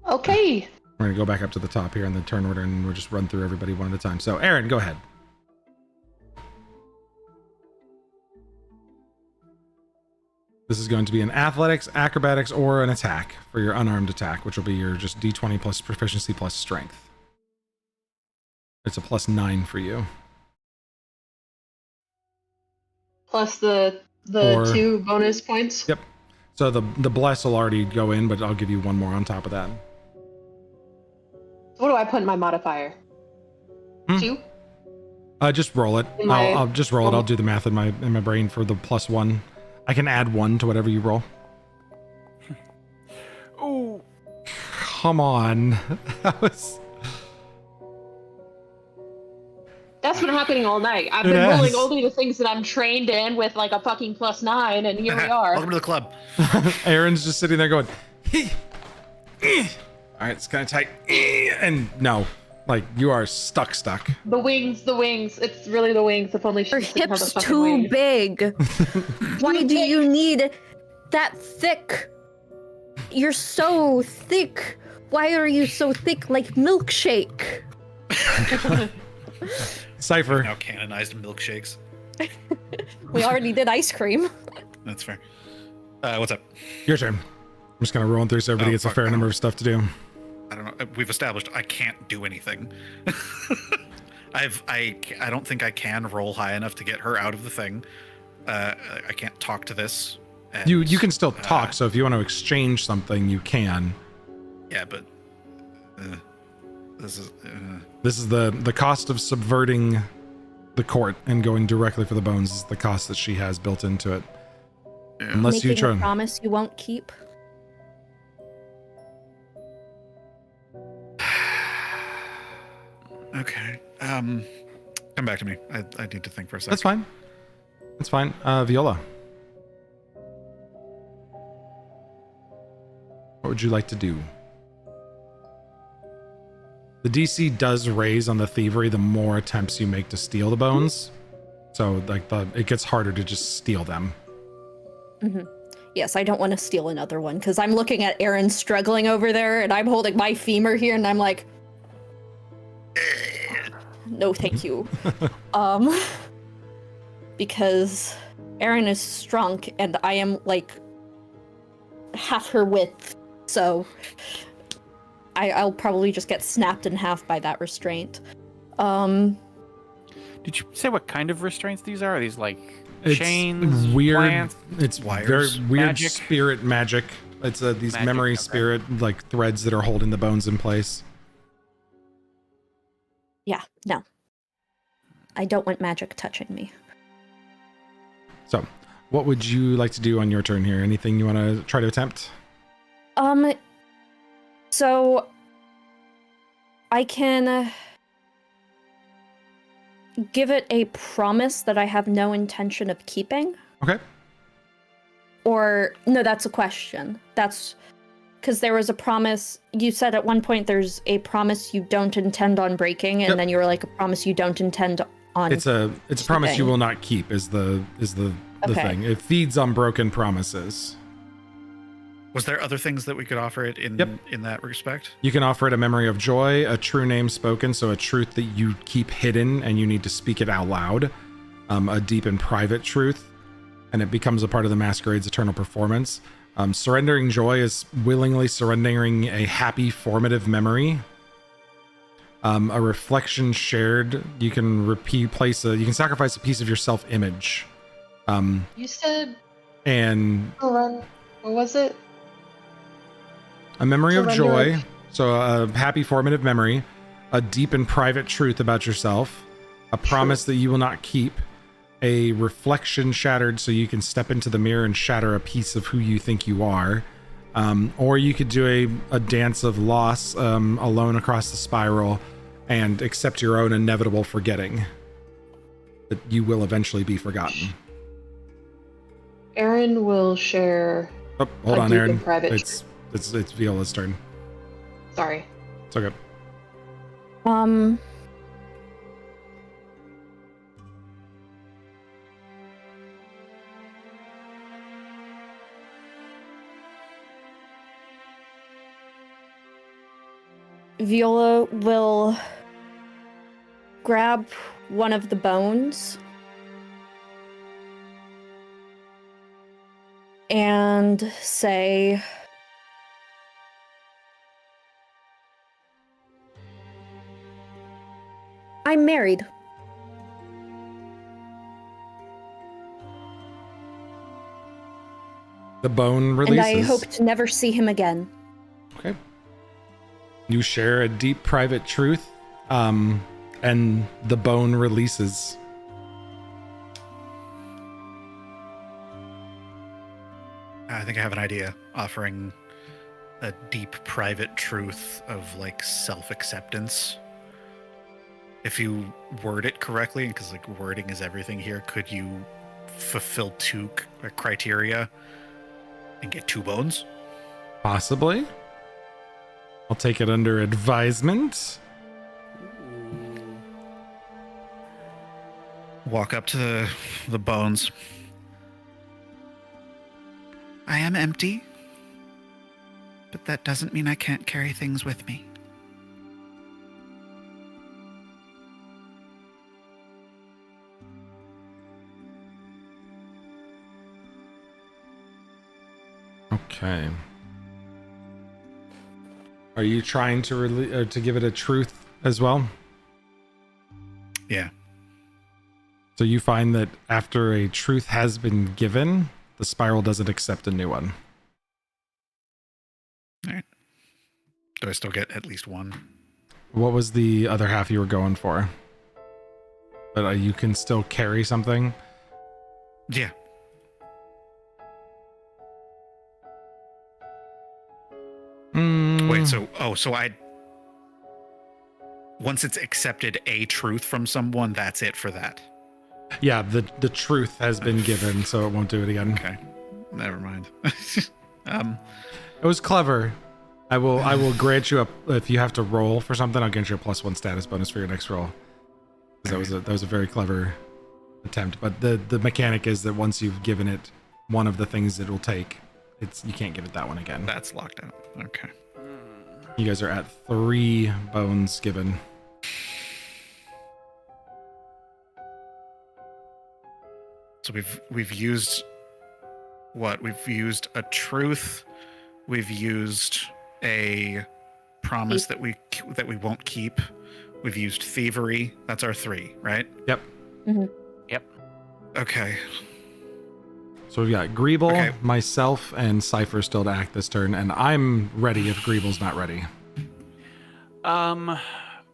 Speaker 4: Okay.
Speaker 1: We're going to go back up to the top here in the turn order, and we'll just run through everybody one at a time. So, Aaron, go ahead. This is going to be an athletics, acrobatics, or an attack for your unarmed attack, which will be your just d20 plus proficiency plus strength. It's a +9 for you.
Speaker 4: Plus the
Speaker 1: Or-
Speaker 4: 2 bonus points.
Speaker 1: Yep. So the bless will already go in, but I'll give you one more on top of that.
Speaker 4: What do I put in my modifier? 2?
Speaker 1: Just roll it. I'll just roll it. I'll do the math in my brain for the +1. I can add 1 to whatever you roll. Oh, come on. That's
Speaker 4: been happening all night. I've
Speaker 1: It
Speaker 4: been rolling
Speaker 1: has.
Speaker 4: only the things that I'm trained in with like a fucking +9, and here we are.
Speaker 2: Welcome to the club.
Speaker 1: Aaron's just sitting there going, all right, it's kind of tight. And no, like you are stuck.
Speaker 4: The wings. It's really the wings. If only she
Speaker 5: Your
Speaker 4: didn't have the
Speaker 5: hips
Speaker 4: fucking
Speaker 5: too
Speaker 4: wings.
Speaker 5: big. Why do you need that thick? You're so thick. Why are you so thick like milkshake?
Speaker 1: Cypher.
Speaker 2: Now canonized milkshakes.
Speaker 5: We already did ice cream.
Speaker 2: That's fair. What's up?
Speaker 1: Your turn. I'm just gonna roll through so everybody
Speaker 2: Oh,
Speaker 1: gets a
Speaker 2: fuck,
Speaker 1: fair
Speaker 2: I
Speaker 1: number
Speaker 2: don't-
Speaker 1: of stuff to do.
Speaker 2: I don't know. We've established I can't do anything. I don't think I can roll high enough to get her out of the thing. I can't talk to this. And,
Speaker 1: You can still talk, so if you want to exchange something, you can.
Speaker 2: Yeah, but this is.
Speaker 1: This is the cost of subverting the court and going directly for the bones is the cost that she has built into it.
Speaker 2: Yeah.
Speaker 1: Unless you
Speaker 5: Making
Speaker 1: try.
Speaker 5: a promise you won't keep.
Speaker 2: Okay. Come back to me. I need to think for a second.
Speaker 1: That's fine. That's fine. Viola. What would you like to do? The DC does raise on the thievery the more attempts you make to steal the bones. So like it gets harder to just steal them.
Speaker 5: Yes, I don't want to steal another one because I'm looking at Aaron struggling over there and I'm holding my femur here and I'm like, no, thank you. Because Erin is strong, and I am like half her width, so I'll probably just get snapped in half by that restraint.
Speaker 3: Did you say what kind of restraints these are? Are these like
Speaker 1: It's
Speaker 3: chains,
Speaker 1: weird.
Speaker 3: plants?
Speaker 1: It's
Speaker 2: wires,
Speaker 1: very weird
Speaker 3: magic?
Speaker 1: spirit magic. It's these
Speaker 3: Magic,
Speaker 1: memory
Speaker 3: okay.
Speaker 1: spirit like threads that are holding the bones in place.
Speaker 5: Yeah, no. I don't want magic touching me.
Speaker 1: So, what would you like to do on your turn here? Anything you want to try to attempt?
Speaker 5: So I can give it a promise that I have no intention of keeping.
Speaker 1: Okay.
Speaker 5: Or no, that's a question. That's because there was a promise. You said at one point there's a promise you don't intend on breaking, and
Speaker 1: Yep.
Speaker 5: then you were like a promise you don't intend on.
Speaker 1: It's a promise you
Speaker 5: keeping.
Speaker 1: will not keep is the
Speaker 5: Okay.
Speaker 1: thing. It feeds on broken promises.
Speaker 2: Was there other things that we could offer it in
Speaker 1: Yep.
Speaker 2: in that respect?
Speaker 1: You can offer it a memory of joy, a true name spoken, so a truth that you keep hidden and you need to speak it out loud, a deep and private truth, and it becomes a part of the masquerade's eternal performance. Surrendering joy is willingly surrendering a happy, formative memory. A reflection shared, you can you can sacrifice a piece of your self-image.
Speaker 4: You said
Speaker 1: And
Speaker 4: what was it?
Speaker 1: a memory of
Speaker 4: Surrender.
Speaker 1: joy, so a happy formative memory, a deep and private truth about yourself, a promise that you will not keep, a reflection shattered so you can step into the mirror and shatter a piece of who you think you are. Or you could do a dance of loss alone across the spiral and accept your own inevitable forgetting. That you will eventually be forgotten.
Speaker 4: Aaron will share.
Speaker 1: Oh, hold
Speaker 4: A
Speaker 1: on,
Speaker 4: deep
Speaker 1: Aaron.
Speaker 4: and private
Speaker 1: It's Viola's turn.
Speaker 4: Sorry.
Speaker 1: It's okay.
Speaker 5: Viola will grab one of the bones and say, I'm married.
Speaker 1: The bone
Speaker 5: And
Speaker 1: releases.
Speaker 5: I hope to never see him again.
Speaker 1: Okay. You share a deep private truth, and the bone releases.
Speaker 2: I think I have an idea. Offering a deep private truth of like self-acceptance. If you word it correctly, because like wording is everything here, could you fulfill two criteria and get 2 bones?
Speaker 1: Possibly. I'll take it under advisement.
Speaker 2: Walk up to the bones. I am empty, but that doesn't mean I can't carry things with me.
Speaker 1: Okay. Are you trying to to give it a truth as well?
Speaker 2: Yeah.
Speaker 1: So you find that after a truth has been given, the spiral doesn't accept a new one.
Speaker 2: All right. Do I still get at least 1?
Speaker 1: What was the other half you were going for? That you can still carry something?
Speaker 2: Yeah. Wait, so I once it's accepted a truth from someone, that's it for that.
Speaker 1: Yeah, the truth has been given, so it won't do it again.
Speaker 2: Okay. Never mind.
Speaker 1: It was clever. I will grant you if you have to roll for something, I'll grant you a +1 status bonus for your next roll. 'Cause that was a very clever attempt. But the mechanic is that once you've given it one of the things it will take, you can't give it that one again.
Speaker 2: That's locked out. Okay.
Speaker 1: You guys are at 3 bones given.
Speaker 2: So we've used what? We've used a truth. We've used a promise that we won't keep. We've used thievery. That's our 3, right?
Speaker 1: Yep.
Speaker 3: Yep.
Speaker 2: Okay.
Speaker 1: So we've got Greeble,
Speaker 2: Okay.
Speaker 1: myself, and Cypher still to act this turn, and I'm ready if Greeble's not ready.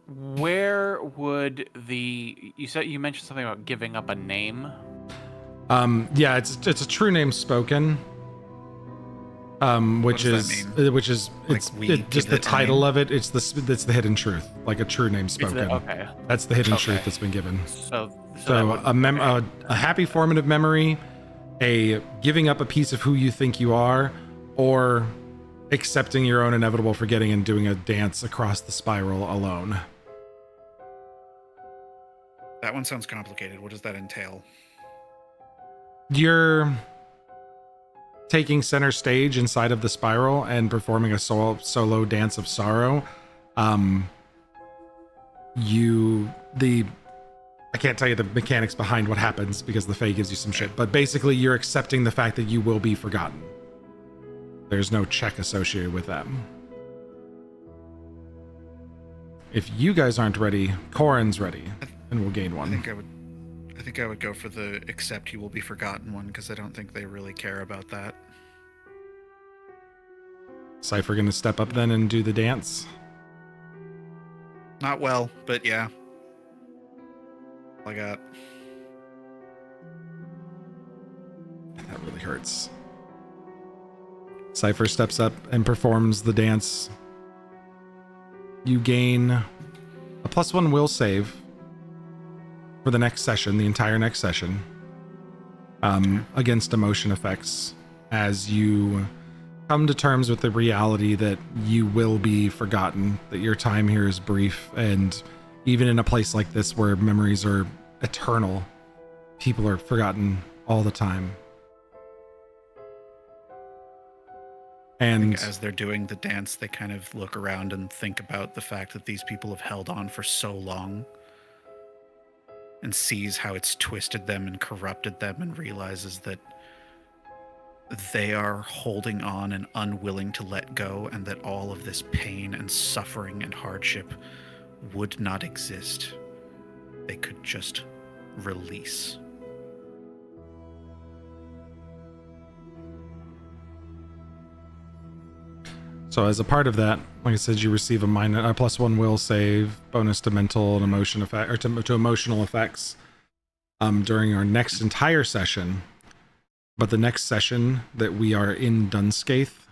Speaker 3: Where would you mentioned something about giving up a name?
Speaker 1: Yeah, it's a true name spoken. Which
Speaker 2: does
Speaker 1: is
Speaker 2: that
Speaker 1: which is
Speaker 2: Like
Speaker 1: it's
Speaker 2: we
Speaker 1: just
Speaker 2: give
Speaker 1: the
Speaker 2: it a
Speaker 1: title
Speaker 2: name?
Speaker 1: of it. It's the hidden truth, like a true name spoken.
Speaker 3: Okay.
Speaker 1: That's the hidden
Speaker 3: Okay.
Speaker 1: truth that's been given.
Speaker 3: So that
Speaker 1: So
Speaker 3: would-
Speaker 1: a happy formative memory, a giving up a piece of who you think you are, or accepting your own inevitable forgetting and doing a dance across the spiral alone.
Speaker 2: That one sounds complicated. What does that entail?
Speaker 1: You're taking center stage inside of the spiral and performing a solo dance of sorrow. I can't tell you the mechanics behind what happens because the Fae gives you some shit, but basically you're accepting the fact that you will be forgotten. There's no check associated with that. If you guys aren't ready, Corin's ready, and we'll gain
Speaker 2: I
Speaker 1: one.
Speaker 2: think I would go for the accept you will be forgotten one because I don't think they really care about that.
Speaker 1: Cypher gonna step up then and do the dance.
Speaker 2: Not well, but yeah. All I got.
Speaker 1: That really hurts. Cypher steps up and performs the dance. You gain a +1 will save for the next session, the entire next session, against emotion effects as you come to terms with the reality that you will be forgotten, that your time here is brief, and even in a place like this where memories are eternal, people are forgotten all the time.
Speaker 2: I
Speaker 1: And
Speaker 2: think as they're doing the dance, they kind of look around and think about the fact that these people have held on for so long and sees how it's twisted them and corrupted them and realizes that they are holding on and unwilling to let go, and that all of this pain and suffering and hardship would not exist. They could just release.
Speaker 1: so as a part of that, like I said, you receive a +1 will save bonus to mental and emotion effect, or to emotional effects during our next entire session. But the next session that we are in Dunscaith,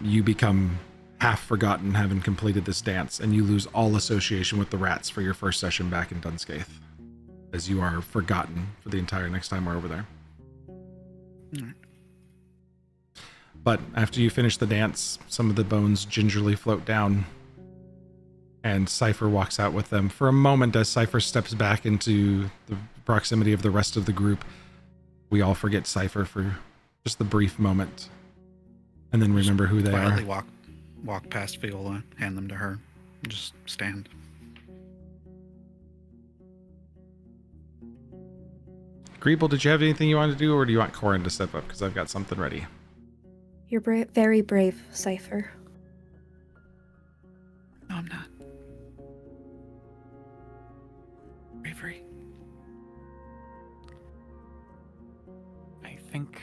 Speaker 1: you become half forgotten having completed this dance, and you lose all association with the rats for your first session back in Dunscaith, as you are forgotten for the entire next time we're over there.
Speaker 2: Alright.
Speaker 1: But after you finish the dance, some of the bones gingerly float down, and Cypher walks out with them. For a moment, as Cypher steps back into the proximity of the rest of the group, we all forget Cypher for just the brief moment, and then remember who they
Speaker 2: Quietly
Speaker 1: are.
Speaker 2: walk past Viola, hand them to her, and just stand.
Speaker 1: Greeble, did you have anything you wanted to do, or do you want Corin to step up? Because I've got something ready.
Speaker 5: You're very brave, Cypher.
Speaker 2: No, I'm not. Reverie.
Speaker 3: I think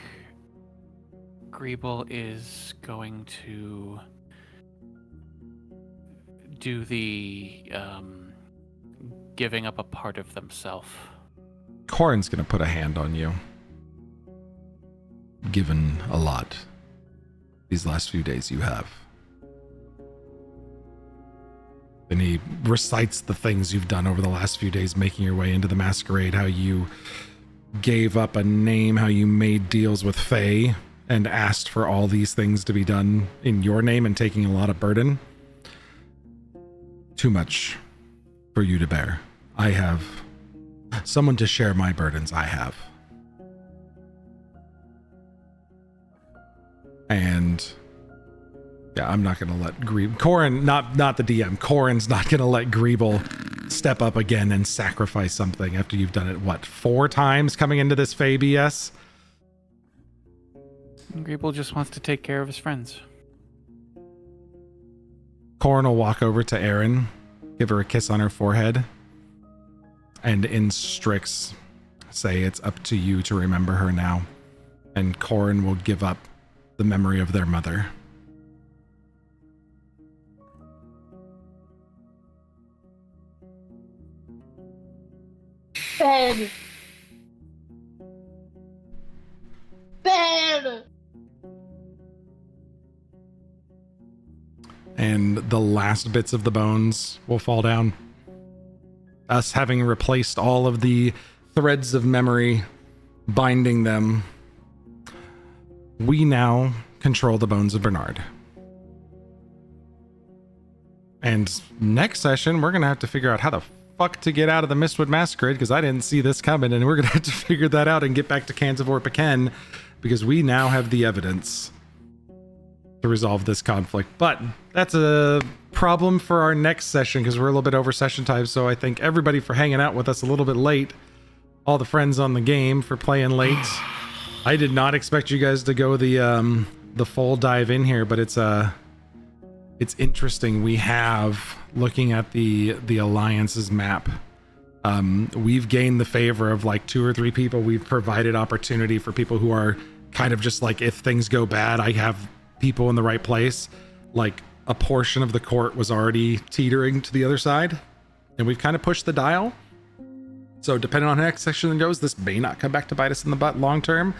Speaker 3: Greeble is going to do the giving up a part of themselves.
Speaker 1: Corin's gonna put a hand on you. Given a lot these last few days you have. And he recites the things you've done over the last few days, making your way into the masquerade, how you gave up a name, how you made deals with Faye and asked for all these things to be done in your name and taking a lot of burden. Too much for you to bear. I have someone to share my burdens. I have. And yeah, I'm not gonna let Corin, not the DM. Corin's not gonna let Greeble step up again and sacrifice something after you've done it, what, 4 times coming into this Fey BS?
Speaker 3: Greeble just wants to take care of his friends.
Speaker 1: Corrin will walk over to Erin, give her a kiss on her forehead, and in Strix say it's up to you to remember her now. And Corrin will give up the memory of their mother.
Speaker 6: Ben! Ben!
Speaker 1: And the last bits of the bones will fall down. Us having replaced all of the threads of memory, binding them, we now control the bones of Bernard. And next session, we're going to have to figure out how the fuck to get out of the Mistwood Masquerade, because I didn't see this coming, and we're going to have to figure that out and get back to Cantivore Pecan, because we now have the evidence to resolve this conflict. But that's a problem for our next session, because we're a little bit over session time, so I thank everybody for hanging out with us a little bit late. All the friends on the game for playing late. I did not expect you guys to go the full dive in here, but it's interesting. We have, looking at the Alliance's map, we've gained the favor of like 2 or 3 people. We've provided opportunity for people who are kind of just like, if things go bad, I have people in the right place. Like a portion of the court was already teetering to the other side, and we've kind of pushed the dial. So depending on how next section goes, this may not come back to bite us in the butt long term,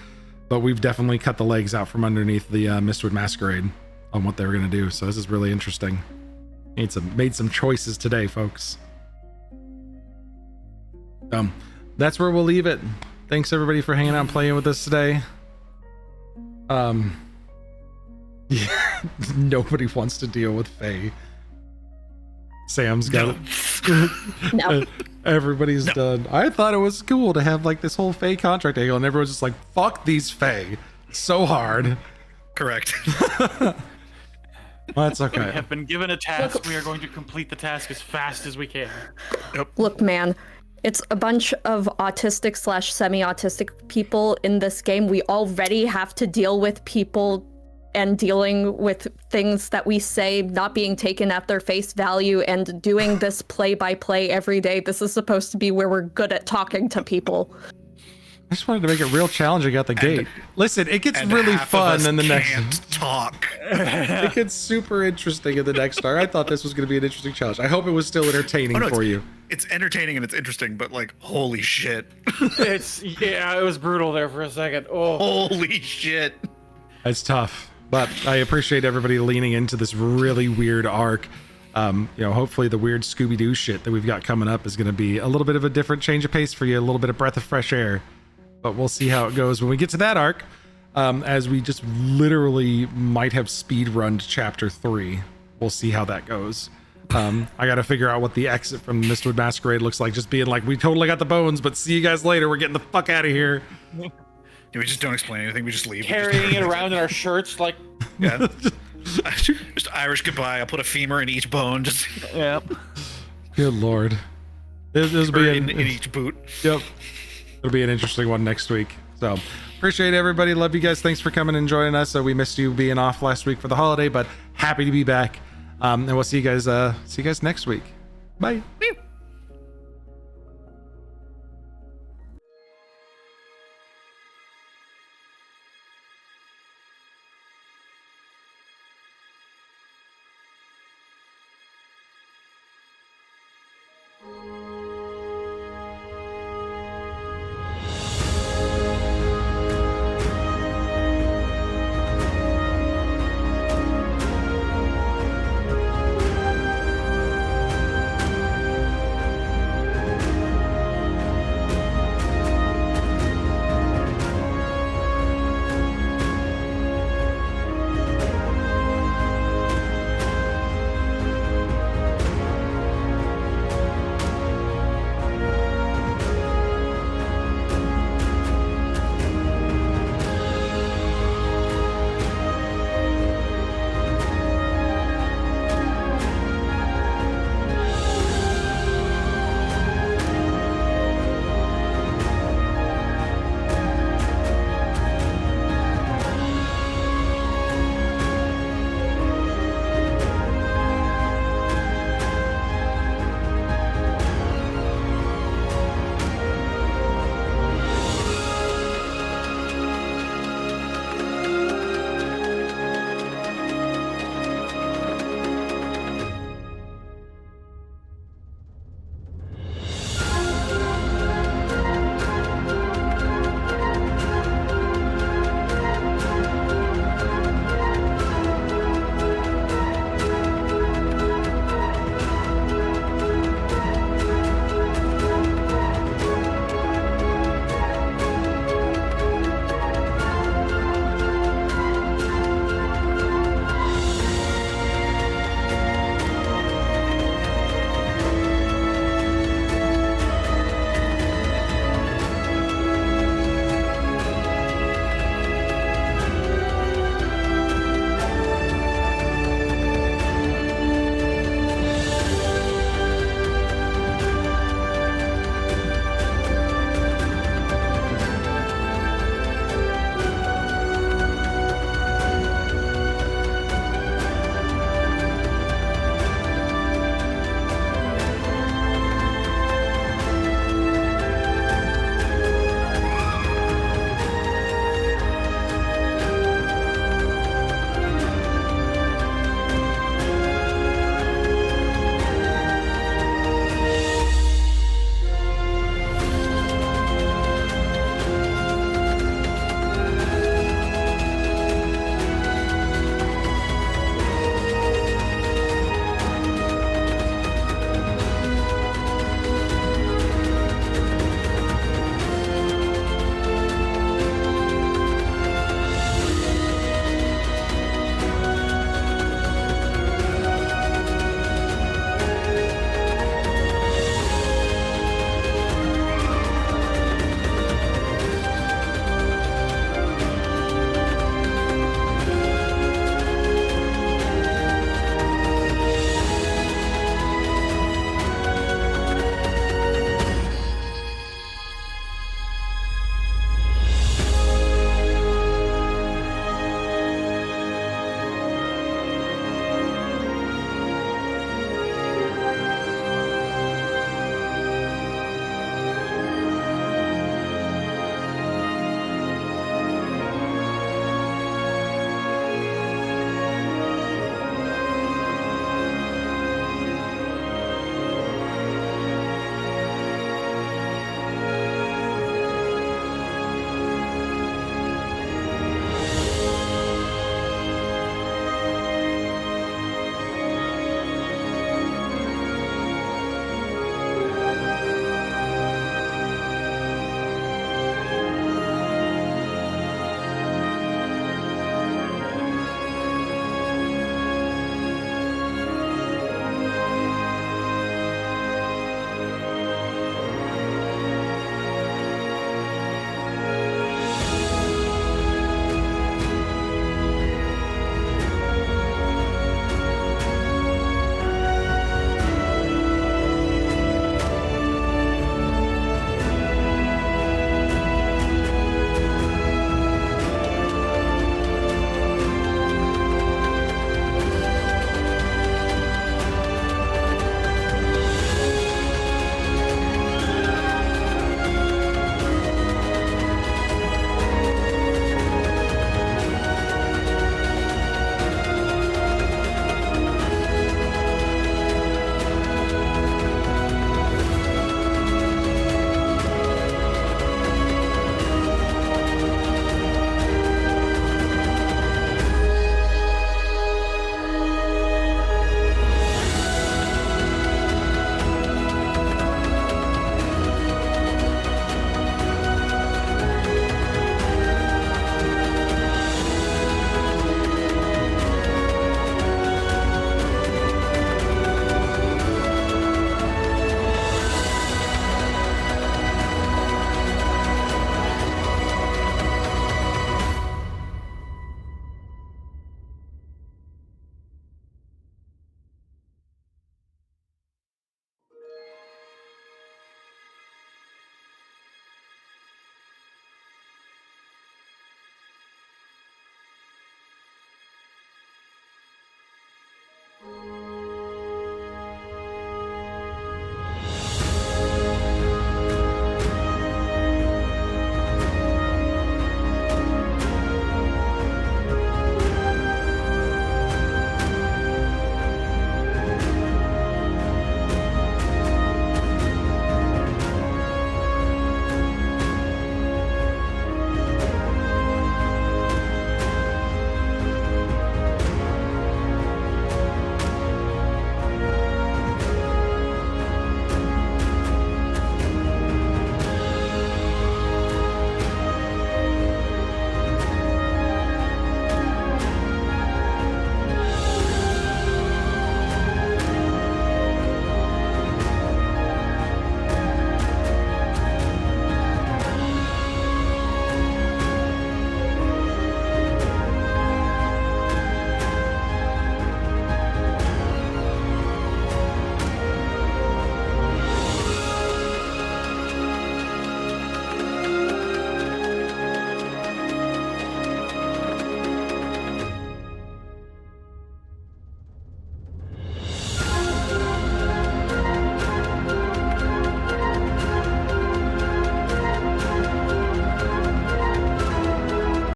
Speaker 1: but we've definitely cut the legs out from underneath the Mistwood Masquerade on what they were going to do. So this is really interesting. Made some choices today, folks. That's where we'll leave it. Thanks everybody for hanging out and playing with us today. Yeah, nobody wants to deal with Faye. Sam's got it.
Speaker 5: No.
Speaker 1: Everybody's done. I thought it was cool to have like this whole Faye contract angle, and everyone's just like, fuck these Faye so hard.
Speaker 2: Correct.
Speaker 1: Well, that's
Speaker 3: We
Speaker 1: okay.
Speaker 3: have been given a task. We are going to complete the task as fast as we can.
Speaker 5: Look, man, it's a bunch of autistic / semi-autistic people in this game. We already have to deal with people and dealing with things that we say not being taken at their face value and doing this play-by-play every day. This is supposed to be where we're good at talking to people.
Speaker 1: I just wanted to make it real challenging out the gate. Listen, it gets
Speaker 2: And
Speaker 1: really
Speaker 2: half of
Speaker 1: fun
Speaker 2: us
Speaker 1: in the next.
Speaker 2: can't talk.
Speaker 1: It gets super interesting in the next arc. I thought this was going to be an interesting challenge. I hope it was still entertaining
Speaker 2: Oh, no,
Speaker 1: for you.
Speaker 2: It's entertaining and it's interesting, but like, holy shit.
Speaker 3: It was brutal there for a second. Oh,
Speaker 2: Holy shit.
Speaker 1: It's tough, but I appreciate everybody leaning into this really weird arc. Hopefully the weird Scooby-Doo shit that we've got coming up is going to be a little bit of a different change of pace for you, a little bit of breath of fresh air. But we'll see how it goes when we get to that arc, as we just literally might have speed-runned chapter 3. We'll see how that goes. I got to figure out what the exit from Mistwood Masquerade looks like, just being like, we totally got the bones, but see you guys later. We're getting the fuck out of here.
Speaker 2: Yeah, we just don't explain anything. We just leave.
Speaker 3: carrying it around in our shirts like.
Speaker 2: Yeah. Just Irish goodbye. I'll put a femur in each bone. Just
Speaker 3: Yep.
Speaker 1: Good Lord. This will
Speaker 2: or
Speaker 1: be
Speaker 2: in each boot.
Speaker 1: Yep. It'll be an interesting one next week. So appreciate everybody. Love you guys. Thanks for coming and joining us. We missed you being off last week for the holiday, but happy to be back. And we'll see you guys next week. Bye.